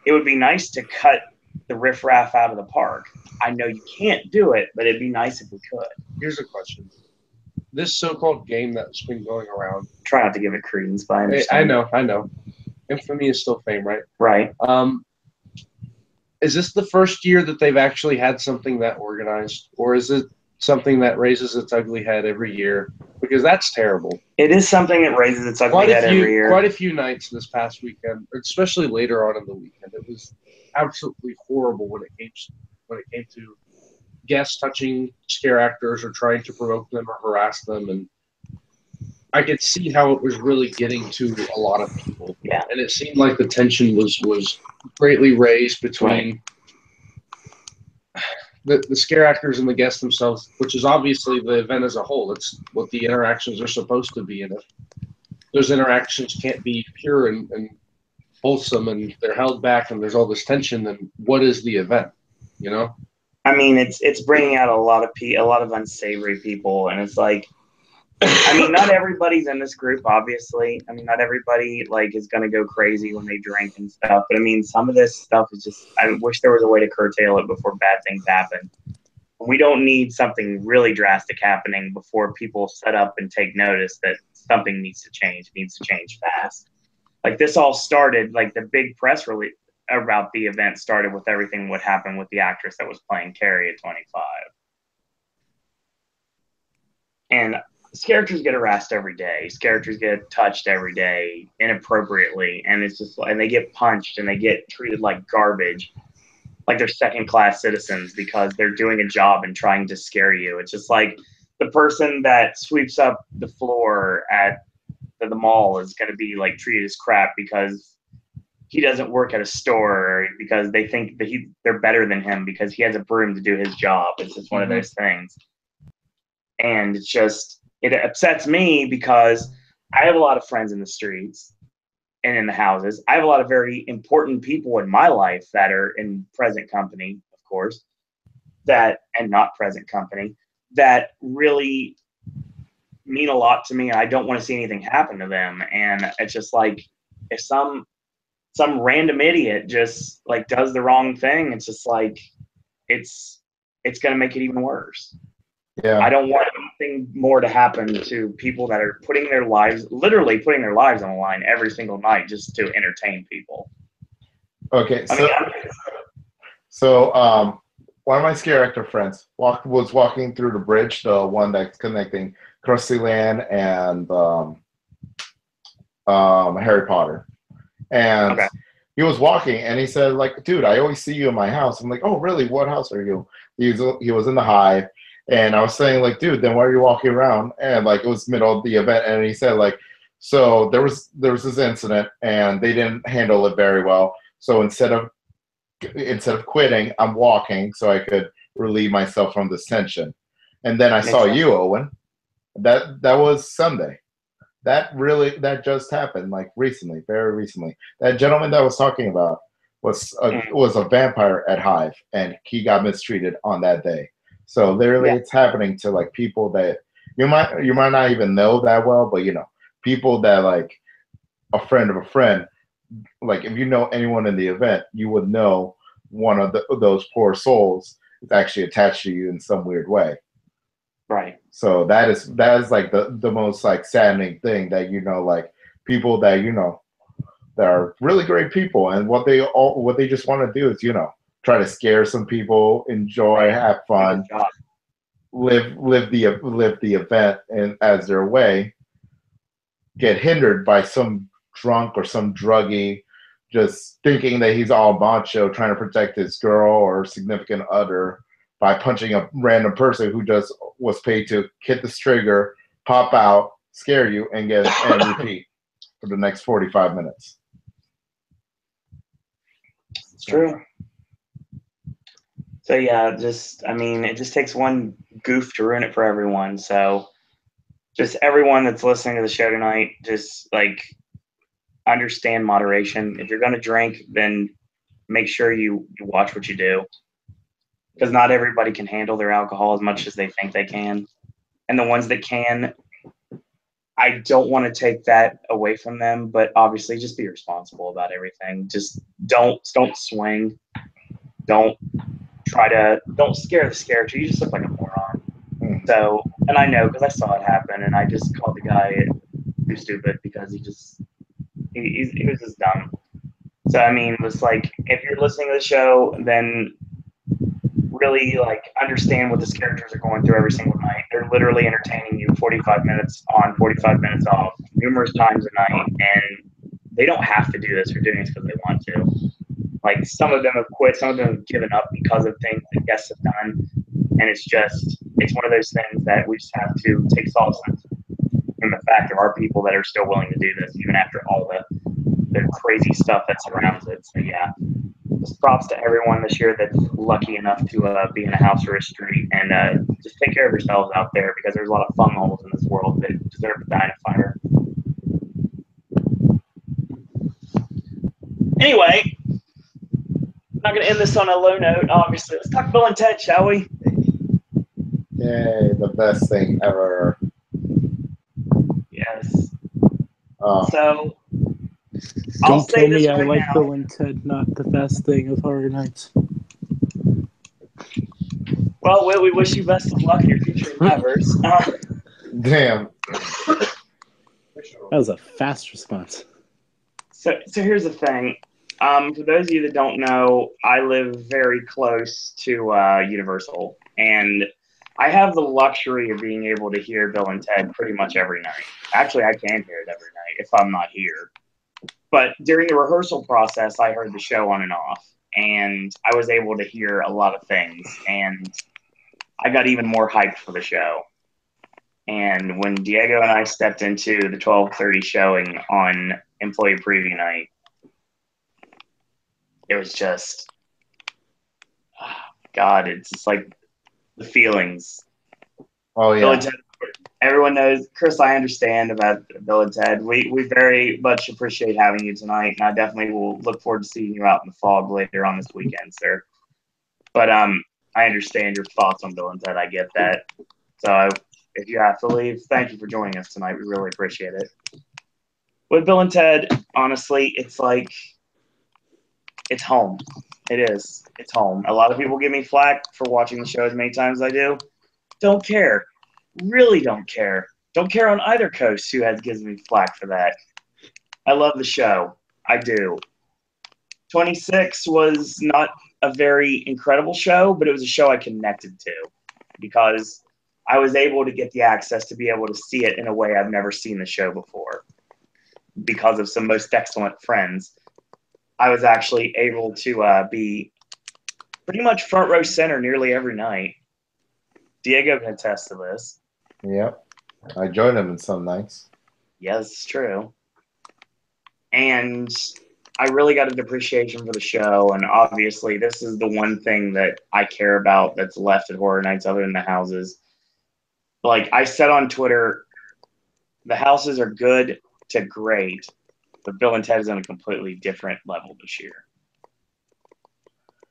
it would be nice to cut the riffraff out of the park. I know you can't do it, but it'd be nice if we could. Here's a question. This so-called game that's been going around. Try not to give it credence, but I understand. I know. Infamy is still fame, right? Right. Is this the first year that they've actually had something that organized, or is it something that raises its ugly head every year? Because that's terrible. It is something that raises its ugly head every year. Quite a few nights this past weekend, especially later on in the weekend, it was absolutely horrible when it came to guests touching scare actors or trying to provoke them or harass them, and I could see how it was really getting to a lot of people. Yeah. And it seemed like the tension was greatly raised between the scare actors and the guests themselves, which is obviously the event as a whole. It's what the interactions are supposed to be. And if those interactions can't be pure and wholesome and they're held back and there's all this tension, then what is the event, you know? I mean, it's bringing out a lot of unsavory people, and it's like, I mean, not everybody's in this group, obviously. I mean, not everybody like is gonna go crazy when they drink and stuff. But I mean, some of this stuff is just. I wish there was a way to curtail it before bad things happen. We don't need something really drastic happening before people set up and take notice that something needs to change. It needs to change fast. Like this all started, like the big press release about the event started with everything what happened with the actress that was playing Carrie at 25. And characters get harassed every day. Characters get touched every day inappropriately, and it's just and they get punched and they get treated like garbage, like they're second-class citizens because they're doing a job and trying to scare you. It's just like the person that sweeps up the floor at the mall is going to be like treated as crap because he doesn't work at a store, because they think that they're better than him because he has a broom to do his job. It's just one of those things. And it's just, it upsets me because I have a lot of friends in the streets, and in the houses. I have a lot of very important people in my life that are in present company, of course, and not present company, that really mean a lot to me. And I don't want to see anything happen to them. And it's just like, if some random idiot just like does the wrong thing, it's just like, it's going to make it even worse. Yeah. I don't want anything more to happen to people that are literally putting their lives on the line every single night just to entertain people. Okay, so one of my scare actor friends was walking through the bridge, the one that's connecting Krusty Land and Harry Potter, and he was walking, and he said, like, dude, I always see you in my house. I'm like, oh, really? What house are you? He was in the Hive. And I was saying, like, dude, then why are you walking around? And like, it was middle of the event, and he said, like, so there was this incident, and they didn't handle it very well. So instead of quitting, I'm walking so I could relieve myself from this tension. And then I saw you, Owen. That was Sunday. That just happened, like recently, very recently. That gentleman that I was talking about was a vampire at Hive, and he got mistreated on that day. So literally, it's happening to like people that you might not even know that well, but people that like a friend of a friend. Like if you know anyone in the event, you would know one of those poor souls is actually attached to you in some weird way. Right. So that is like the most like saddening thing, that like people that that are really great people, and what they just want to do is try to scare some people, enjoy, have fun, live the event and as their way, get hindered by some drunk or some druggie just thinking that he's all macho, trying to protect his girl or significant other by punching a random person who just was paid to hit this trigger, pop out, scare you, and repeat for the next 45 minutes. It's true. So yeah, it just takes one goof to ruin it for everyone. So just everyone that's listening to the show tonight, just like understand moderation. If you're going to drink, then make sure you watch what you do, because not everybody can handle their alcohol as much as they think they can. And the ones that can, I don't want to take that away from them, but obviously just be responsible about everything. Just don't swing. Don't scare the scared. You just look like a moron. So, and I know because I saw it happen, and I just called the guy too stupid because he was just dumb. So I mean, it's like, if you're listening to the show, then really like understand what these characters are going through every single night. They're literally entertaining you 45 minutes on, 45 minutes off, numerous times a night, and they don't have to do this. They're doing this because they want to. Like, some of them have quit, some of them have given up because of things that guests have done, and it's one of those things that we just have to take solace in the fact there are people that are still willing to do this even after all the crazy stuff that surrounds it. So yeah, just props to everyone this year that's lucky enough to be in a house or a street, and just take care of yourselves out there, because there's a lot of fun holes in this world that deserve to die in a fire. Anyway, I'm not going to end this on a low note, obviously. Let's talk Bill and Ted, shall we? Yay, the best thing ever. Yes. So, don't tell me I like Bill and Ted, not the best thing of Horror Nights. Well, Will, we wish you best of luck in your future endeavors. Damn. That was a fast response. So here's the thing. For those of you that don't know, I live very close to Universal, and I have the luxury of being able to hear Bill and Ted pretty much every night. Actually, I can hear it every night if I'm not here. But during the rehearsal process, I heard the show on and off, and I was able to hear a lot of things, and I got even more hyped for the show. And when Diego and I stepped into the 12:30 showing on employee preview night, it was just, God, it's just like the feelings. Oh yeah. everyone knows, Chris, I understand about Bill and Ted. We very much appreciate having you tonight, and I definitely will look forward to seeing you out in the fog later on this weekend, sir. But I understand your thoughts on Bill and Ted. I get that. So if you have to leave, thank you for joining us tonight. We really appreciate it. With Bill and Ted, honestly, it's like it's home. It is. It's home. A lot of people give me flack for watching the show as many times as I do. Don't care. Really don't care. Don't care on either coast who gives me flack for that. I love the show. I do. 26 was not a very incredible show, but it was a show I connected to because I was able to get the access to be able to see it in a way I've never seen the show before. Because of some most excellent friends, I was actually able to be pretty much front row center nearly every night. Diego can attest to this. Yep. I joined him in some nights. Yes, it's true. And I really got an appreciation for the show, and obviously this is the one thing that I care about that's left at Horror Nights other than the houses. Like I said on Twitter, the houses are good to great, but Bill and Ted is on a completely different level this year.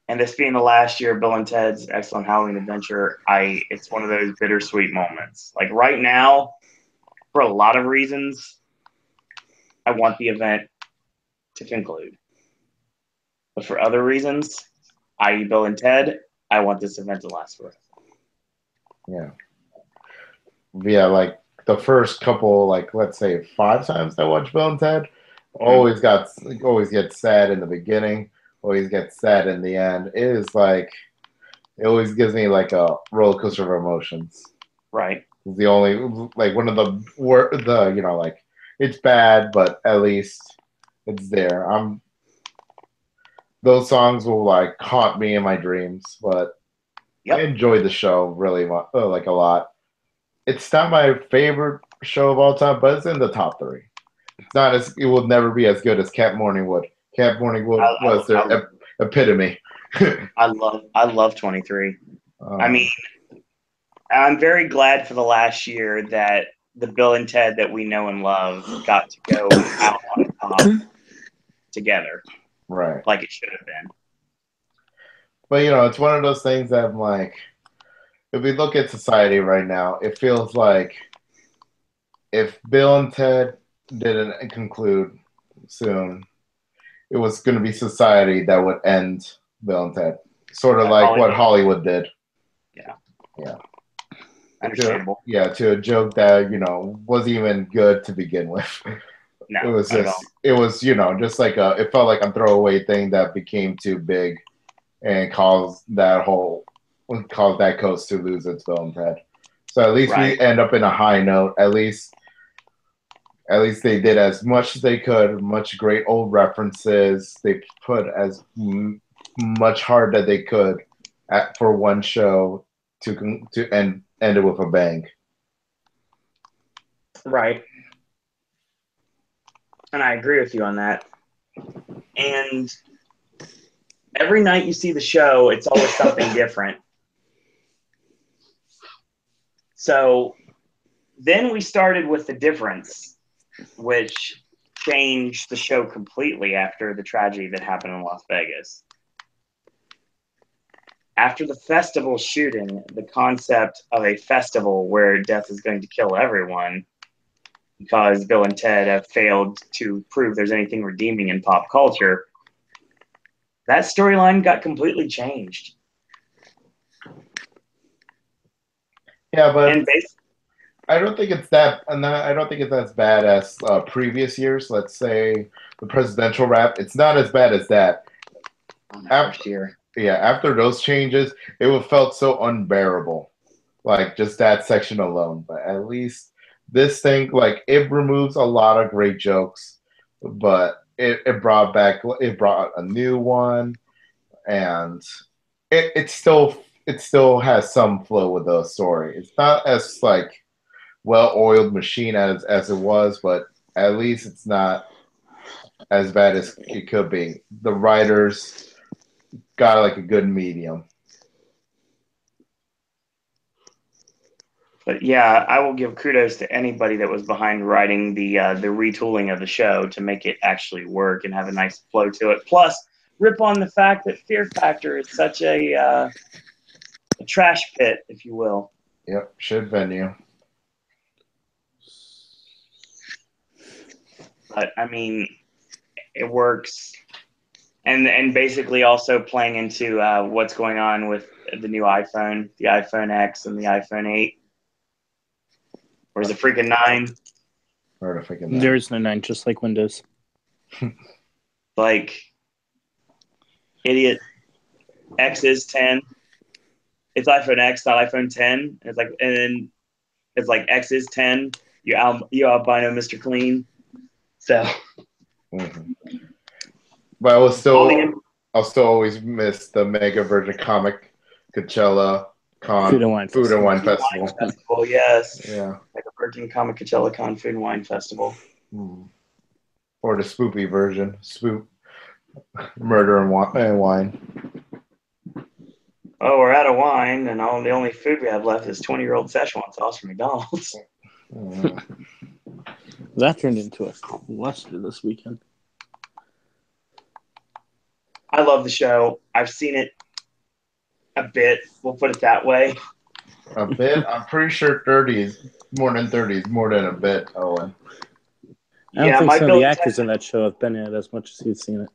And this being the last year of Bill and Ted's Excellent Halloween Adventure, it's one of those bittersweet moments. Like right now, for a lot of reasons, I want the event to conclude. But for other reasons, i.e. Bill and Ted, I want this event to last forever. Yeah. Yeah, like the first couple, like let's say 5 times I watched Bill and Ted, always gets sad in the beginning, always gets sad in the end. It always gives me like a roller coaster of emotions. Right. It's the only like one of the like it's bad, but at least it's there. Those songs will like haunt me in my dreams, but I enjoyed the show really much, like a lot. It's not my favorite show of all time, but it's in the top 3. It will never be as good as Camp Morningwood. Camp Morningwood was their epitome. I love 23. I mean, I'm very glad for the last year that the Bill and Ted that we know and love got to go out on top together. Right. Like it should have been. But, it's one of those things that I'm like, if we look at society right now, it feels like if Bill and Ted didn't conclude soon, it was going to be society that would end Bill and Ted. Sort of like what Hollywood did. Yeah. Yeah. Understandable. To a joke that, wasn't even good to begin with. No, it was just like it felt like a throwaway thing that became too big and caused that coast to lose its Bill and Ted. So at least we end up in a high note. At least they did as much as they could. Much great old references. They put as much heart that they could for one show to end it with a bang. Right. And I agree with you on that. And every night you see the show, it's always something different. So then we started with The Difference, which changed the show completely after the tragedy that happened in Las Vegas. After the festival shooting, the concept of a festival where death is going to kill everyone because Bill and Ted have failed to prove there's anything redeeming in pop culture, that storyline got completely changed. Yeah, but I don't think it's that. I don't think it's as bad as previous years. Let's say the presidential rap. It's not as bad as that. After those changes, it felt so unbearable. Like just that section alone. But at least this thing, like it removes a lot of great jokes, but it brought a new one, and it still has some flow with the story. It's not as like well-oiled machine as it was, but at least it's not as bad as it could be. The writers got like a good medium. But yeah, I will give kudos to anybody that was behind writing the retooling of the show to make it actually work and have a nice flow to it. Plus, rip on the fact that Fear Factor is such a trash pit, if you will. Yep, shit venue. But I mean, it works, and basically also playing into what's going on with the new iPhone, the iPhone X and the iPhone 8. Or is it freaking 9? Or the freaking 9. There is no 9, just like Windows. Like, idiot. X is 10. It's iPhone X, not iPhone 10. It's like, and then it's like X is 10. You albino Mr. Clean. So. Mm-hmm. But I'll still always miss the mega version comic Coachella Con Food and Wine Festival. Yes. Yeah. Mega Virgin Comic Coachella Con Food and Wine Festival. Or the spoopy version, Spoop Murder and Wine. Oh, we're out of wine, and the only food we have left is 20-year-old Szechuan sauce from McDonald's. That turned into a cluster this weekend. I love the show. I've seen it a bit. We'll put it that way. A bit? I'm pretty sure 30 is more than 30 is more than a bit, Owen. I don't think some of the actors in that show have been in it as much as you've seen it.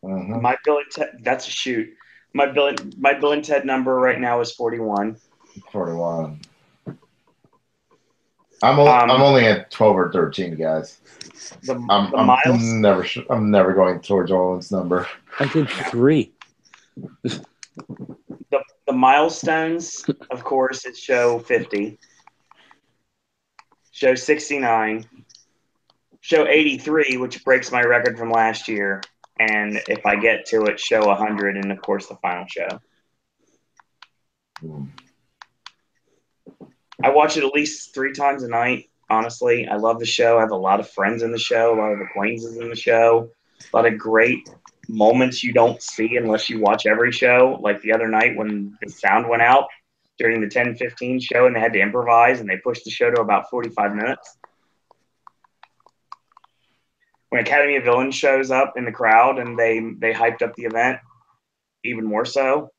Mm-hmm. My Bill and Ted, that's a shoot. My Bill and Ted number right now is 41. 41. I'm only at 12 or 13, guys. I'm never going towards Owen's number. I did 3. The milestones, of course, is show 50, show 69, show 83, which breaks my record from last year, and if I get to it, show 100, and of course the final show. I watch it at least 3 times a night. Honestly, I love the show. I have a lot of friends in the show, a lot of acquaintances in the show, a lot of great moments you don't see unless you watch every show. Like the other night when the sound went out during the 10:15 show and they had to improvise and they pushed the show to about 45 minutes. When Academy of Villains shows up in the crowd and they hyped up the event even more so.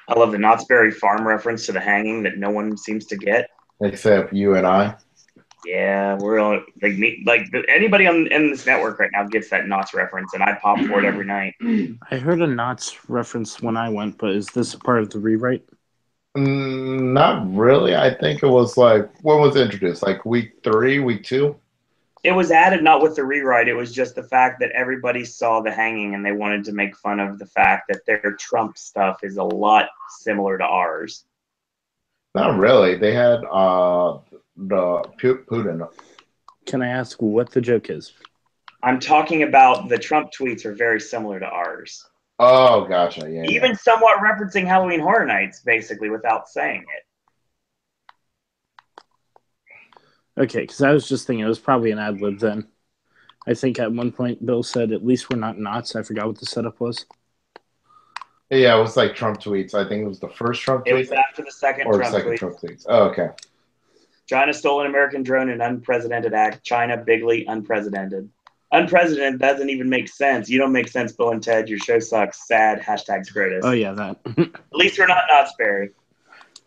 I love the Knott's Berry Farm reference to the hanging that no one seems to get. Except you and I. Yeah, we're all anybody in this network right now gets that Knott's reference, and I pop for it every night. I heard a Knott's reference when I went, but is this part of the rewrite? Not really. I think it was like, when was it introduced? Like week 3, week 2? It was added not with the rewrite. It was just the fact that everybody saw the hanging and they wanted to make fun of the fact that their Trump stuff is a lot similar to ours. Not really. They had the Putin. Can I ask what the joke is? I'm talking about the Trump tweets are very similar to ours. Oh, gotcha. Yeah. Even somewhat referencing Halloween Horror Nights, basically, without saying it. Okay, because I was just thinking it was probably an ad lib then. I think at one point Bill said, at least we're not Knots. I forgot what the setup was. Yeah, it was like Trump tweets. I think it was the first Trump tweet. It was after the second Trump tweet. Trump tweets. Oh, okay. China stole an American drone in unprecedented act. China bigly unprecedented. Unprecedented doesn't even make sense. You don't make sense, Bill and Ted. Your show sucks. Sad. # greatest. Oh, yeah, that. At least we're not Knott's Berry.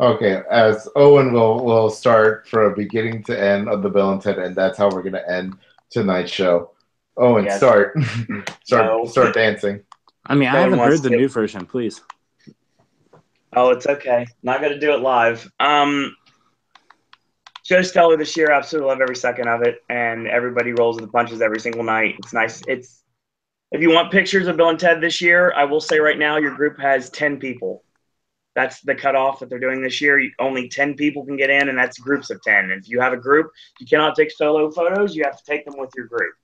Okay, as Owen will start from beginning to end of the Bill and Ted, and that's how we're going to end tonight's show. Owen, yes. Start dancing. I mean, I haven't heard the new version, please. Oh, it's okay. Not going to do it live. Show's stellar this year. Absolutely love every second of it, and everybody rolls with the punches every single night. It's nice. If you want pictures of Bill and Ted this year, I will say right now your group has 10 people. That's the cutoff that they're doing this year. Only 10 people can get in, and that's groups of 10. And if you have a group, you cannot take solo photos. You have to take them with your group,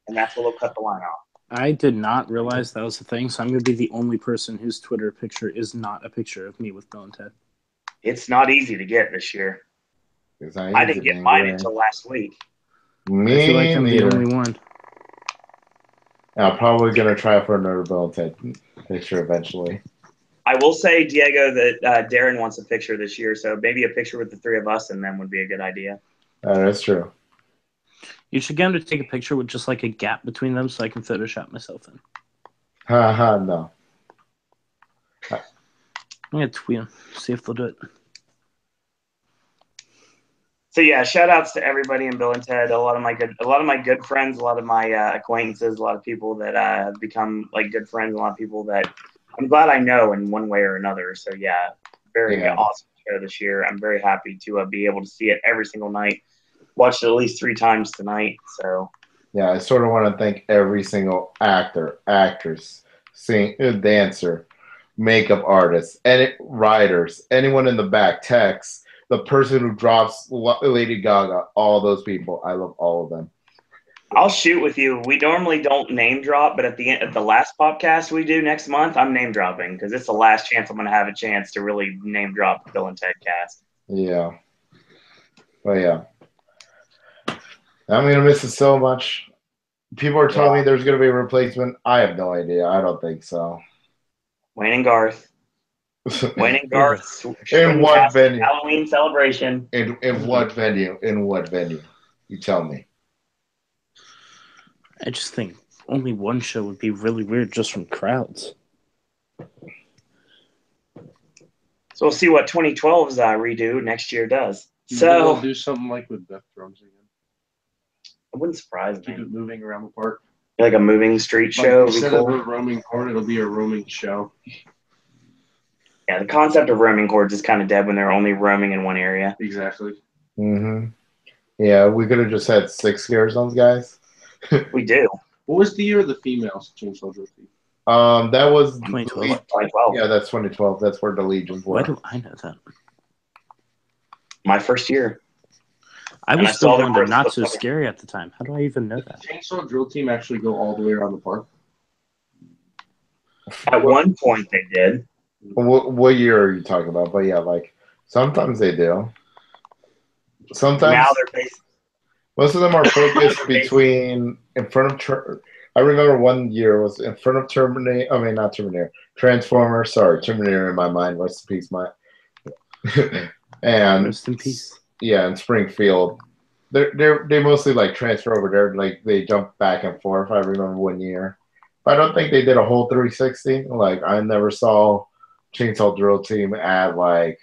and that's what will cut the line off. I did not realize that was the thing, so I'm going to be the only person whose Twitter picture is not a picture of me with Bill and Ted. It's not easy to get this year. I didn't get mine until last week. I feel like I'm the only one. I'm probably going to try for another Bill and Ted picture eventually. I will say, Diego, that Darren wants a picture this year, so maybe a picture with the three of us and them would be a good idea. That's true. You should get him to take a picture with just like a gap between them so I can Photoshop myself in. Haha, no. I'm going to tweet them, see if they'll do it. So yeah, shout outs to everybody in Bill and Ted. A lot of my good friends, a lot of my acquaintances, a lot of people that have become like good friends, a lot of people that I'm glad I know in one way or another. So yeah, very awesome show this year. I'm very happy to be able to see it every single night. Watched it at least 3 times tonight. So yeah, I sort of want to thank every single actor, actress, dancer, makeup artist, writers, anyone in the back, techs, the person who drops Lady Gaga, all those people. I love all of them. I'll shoot with you. We normally don't name drop, but at the end of the last podcast we do next month, I'm name dropping because it's the last chance I'm going to have a chance to really name drop the Bill and Ted cast. Yeah. Well, yeah. I'm going to miss it so much. People are telling me there's going to be a replacement. I have no idea. I don't think so. Wayne and Garth. Wayne and Garth. In what venue? Halloween celebration. In what venue? In what venue? You tell me. I just think only one show would be really weird just from crowds. So we'll see what 2012's redo next year does. Maybe So they'll do something like with Death Drums again. It wouldn't surprise Keep me. it moving around the park. Like a moving street show. Like instead cool. of a roaming court, it'll be a roaming show. Yeah, the concept of roaming courts is kind of dead when they're only roaming in one area. Exactly. Mm-hmm. Yeah, we could have just had 6 scare zones, guys. We do. What was the year of the females Chainsaw Drill Team? That was 2012. 2012. Yeah, that's 2012. That's where the Legions were. Why do I know that? My first year. I And was I still saw the going to first Not So couple. Scary at the time. How do I even know that? Did Chainsaw Drill Team actually go all the way around the park? At one point they did. What year are you talking about? But yeah, like sometimes they do. Sometimes Now they're based. most of them are focused between in front of. I remember one year was in front of Terminator. I mean, not Terminator. Transformer. Sorry, Terminator in my mind. Rest in peace, my. And Rest in peace. yeah, in Springfield, they mostly like transfer over there. Like they jump back and forth. I remember one year, but I don't think they did a whole 360. Like I never saw Chainsaw Drill Team at like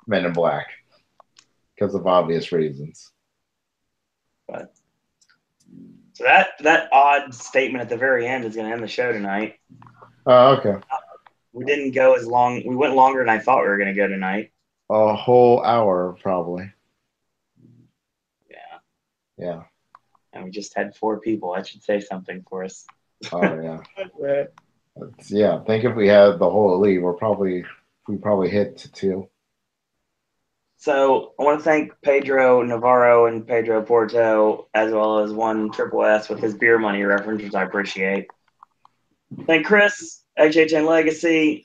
Men in Black because of obvious reasons. But so that odd statement at the very end is going to end the show tonight. Oh, okay. We didn't go as long. We went longer than I thought we were going to go tonight. A whole hour, probably. Yeah. Yeah. And we just had 4 people. That should say something for us. Oh yeah. Yeah. I think if we had the whole elite, we probably hit to 2. So I want to thank Pedro Navarro and Pedro Porto, as well as one Triple S with his beer money reference, which I appreciate. Thank Chris, HHN Legacy.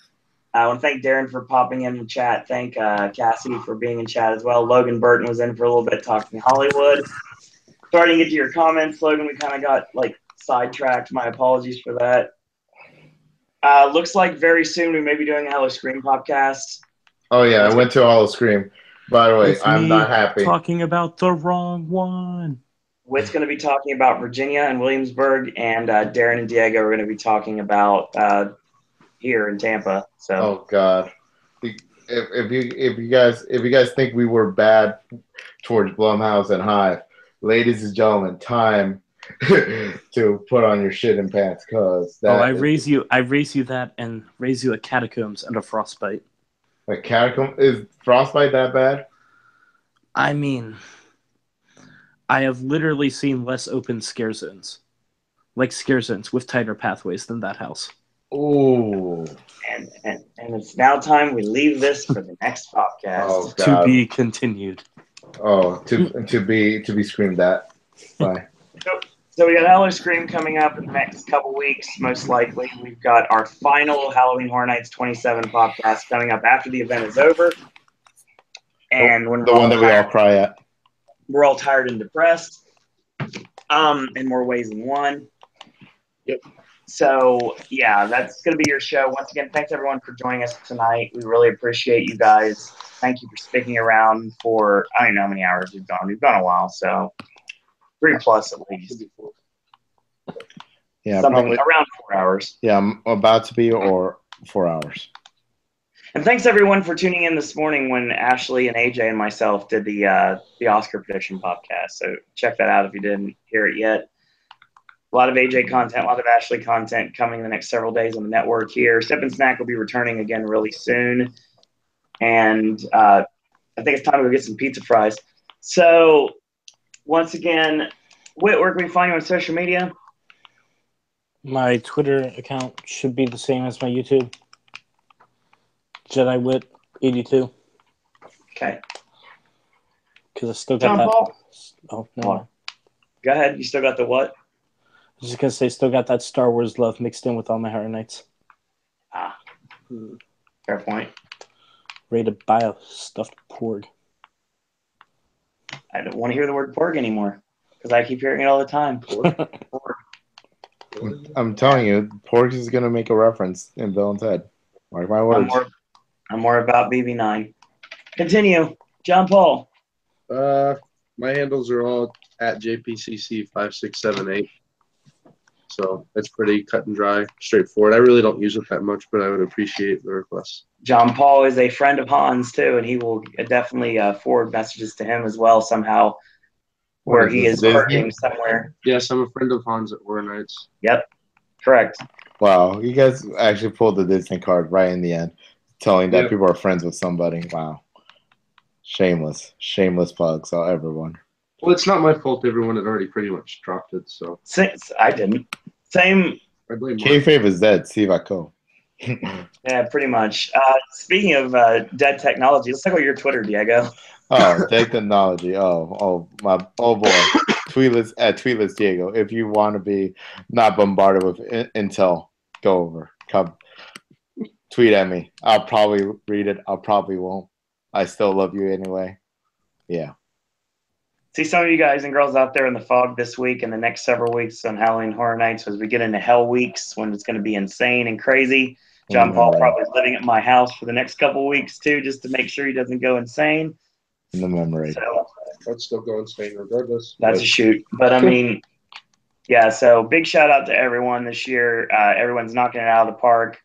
I want to thank Darren for popping in the chat. Thank Cassidy for being in chat as well. Logan Burton was in for a little bit talking Hollywood. Starting to get to your comments, Logan. We kind of got like sidetracked. My apologies for that. Looks like very soon we may be doing a Hello Scream podcast. Oh yeah, I went to Hollow Scream. By the way, It's I'm me not happy. Talking about the wrong one. Whit's going to be talking about Virginia and Williamsburg, and Darren and Diego are going to be talking about here in Tampa. So, Oh God, if you guys think we were bad towards Blumhouse and Hive, ladies and gentlemen, time to put on your shit and pants, cause I raise you that and raise you a Catacombs and a Frostbite. a catacomb is Frostbite that bad? I mean, I have literally seen less open scare zones, like scare zones with tighter pathways than that house. Ooh. and it's now time we leave this for the next podcast. Oh To God. be continued. Oh, to be screamed at. Bye. So we got Hello Scream coming up in the next couple weeks, most likely. We've got our final Halloween Horror Nights 27 podcast coming up after the event is over. And when The one that we all cry at. we're all tired and depressed, in more ways than one. Yep. So, yeah, that's going to be your show. Once again, thanks everyone for joining us tonight. We really appreciate you guys. Thank you for sticking around for, I don't know how many hours we've gone. We've gone a while, so 3+ at least. Yeah, Something probably around 4 hours. Yeah, I'm about to be, or 4 hours. And thanks everyone for tuning in this morning when Ashley and AJ and myself did the Oscar prediction podcast. So check that out if you didn't hear it yet. A lot of AJ content, a lot of Ashley content coming in the next several days on the network here. Sip and Snack will be returning again really soon. And I think it's time to go get some pizza fries. So once again, Whit, where can we find you on social media? My Twitter account should be the same as my YouTube. Jedi Whit 82. Okay. Because I still got John that. Paul? Oh, no. Go ahead. You still got the what? I was just going to say, still got that Star Wars love mixed in with all my Horror Nights. Ah. Fair point. Ready to buy a stuffed porg. I don't want to hear the word porg anymore because I keep hearing it all the time. Porg. I'm telling you, Pork is going to make a reference in Bill and Ted. Mark my words. I'm more about BB9. Continue. John Paul. My handles are all at JPCC5678. So it's pretty cut and dry, straightforward. I really don't use it that much, but I would appreciate the requests. John Paul is a friend of Hans, too, and he will definitely forward messages to him as well somehow where he is working somewhere. Yes, I'm a friend of Hans at Horror Nights. Yep, correct. Wow, you guys actually pulled the Disney card right in the end, telling that people are friends with somebody. Wow. Shameless plugs, so everyone. Well, it's not my fault. Everyone had already pretty much dropped it, so. I didn't. Same. I blame Kayfabe is dead. See if I go. Yeah, pretty much. Speaking of dead technology, let's talk about your Twitter, Diego. Oh, dead technology. Oh boy. Tweetless at Tweetless Diego. If you want to be not bombarded with intel, go over. Come tweet at me. I'll probably read it. I probably won't. I still love you anyway. Yeah. See some of you guys and girls out there in the fog this week and the next several weeks on Halloween Horror Nights as we get into Hell Weeks when it's going to be insane and crazy. John Paul probably is living at my house for the next couple of weeks too, just to make sure he doesn't go insane. In the memory. So, I'd still go insane regardless. That's a shoot. But I mean, yeah, so big shout out to everyone this year. Everyone's knocking it out of the park.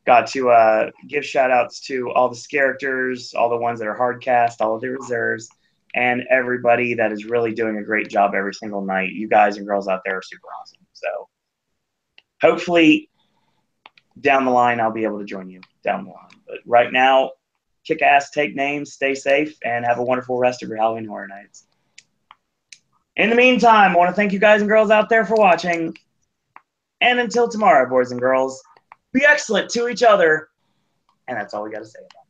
Got to give shout outs to all the characters, all the ones that are hard cast, all of the reserves, and everybody that is really doing a great job every single night. You guys and girls out there are super awesome. So hopefully down the line, I'll be able to join you down the line. But right now, kick ass, take names, stay safe, and have a wonderful rest of your Halloween Horror Nights. In the meantime, I want to thank you guys and girls out there for watching. And until tomorrow, boys and girls, be excellent to each other. And that's all we got to say about it.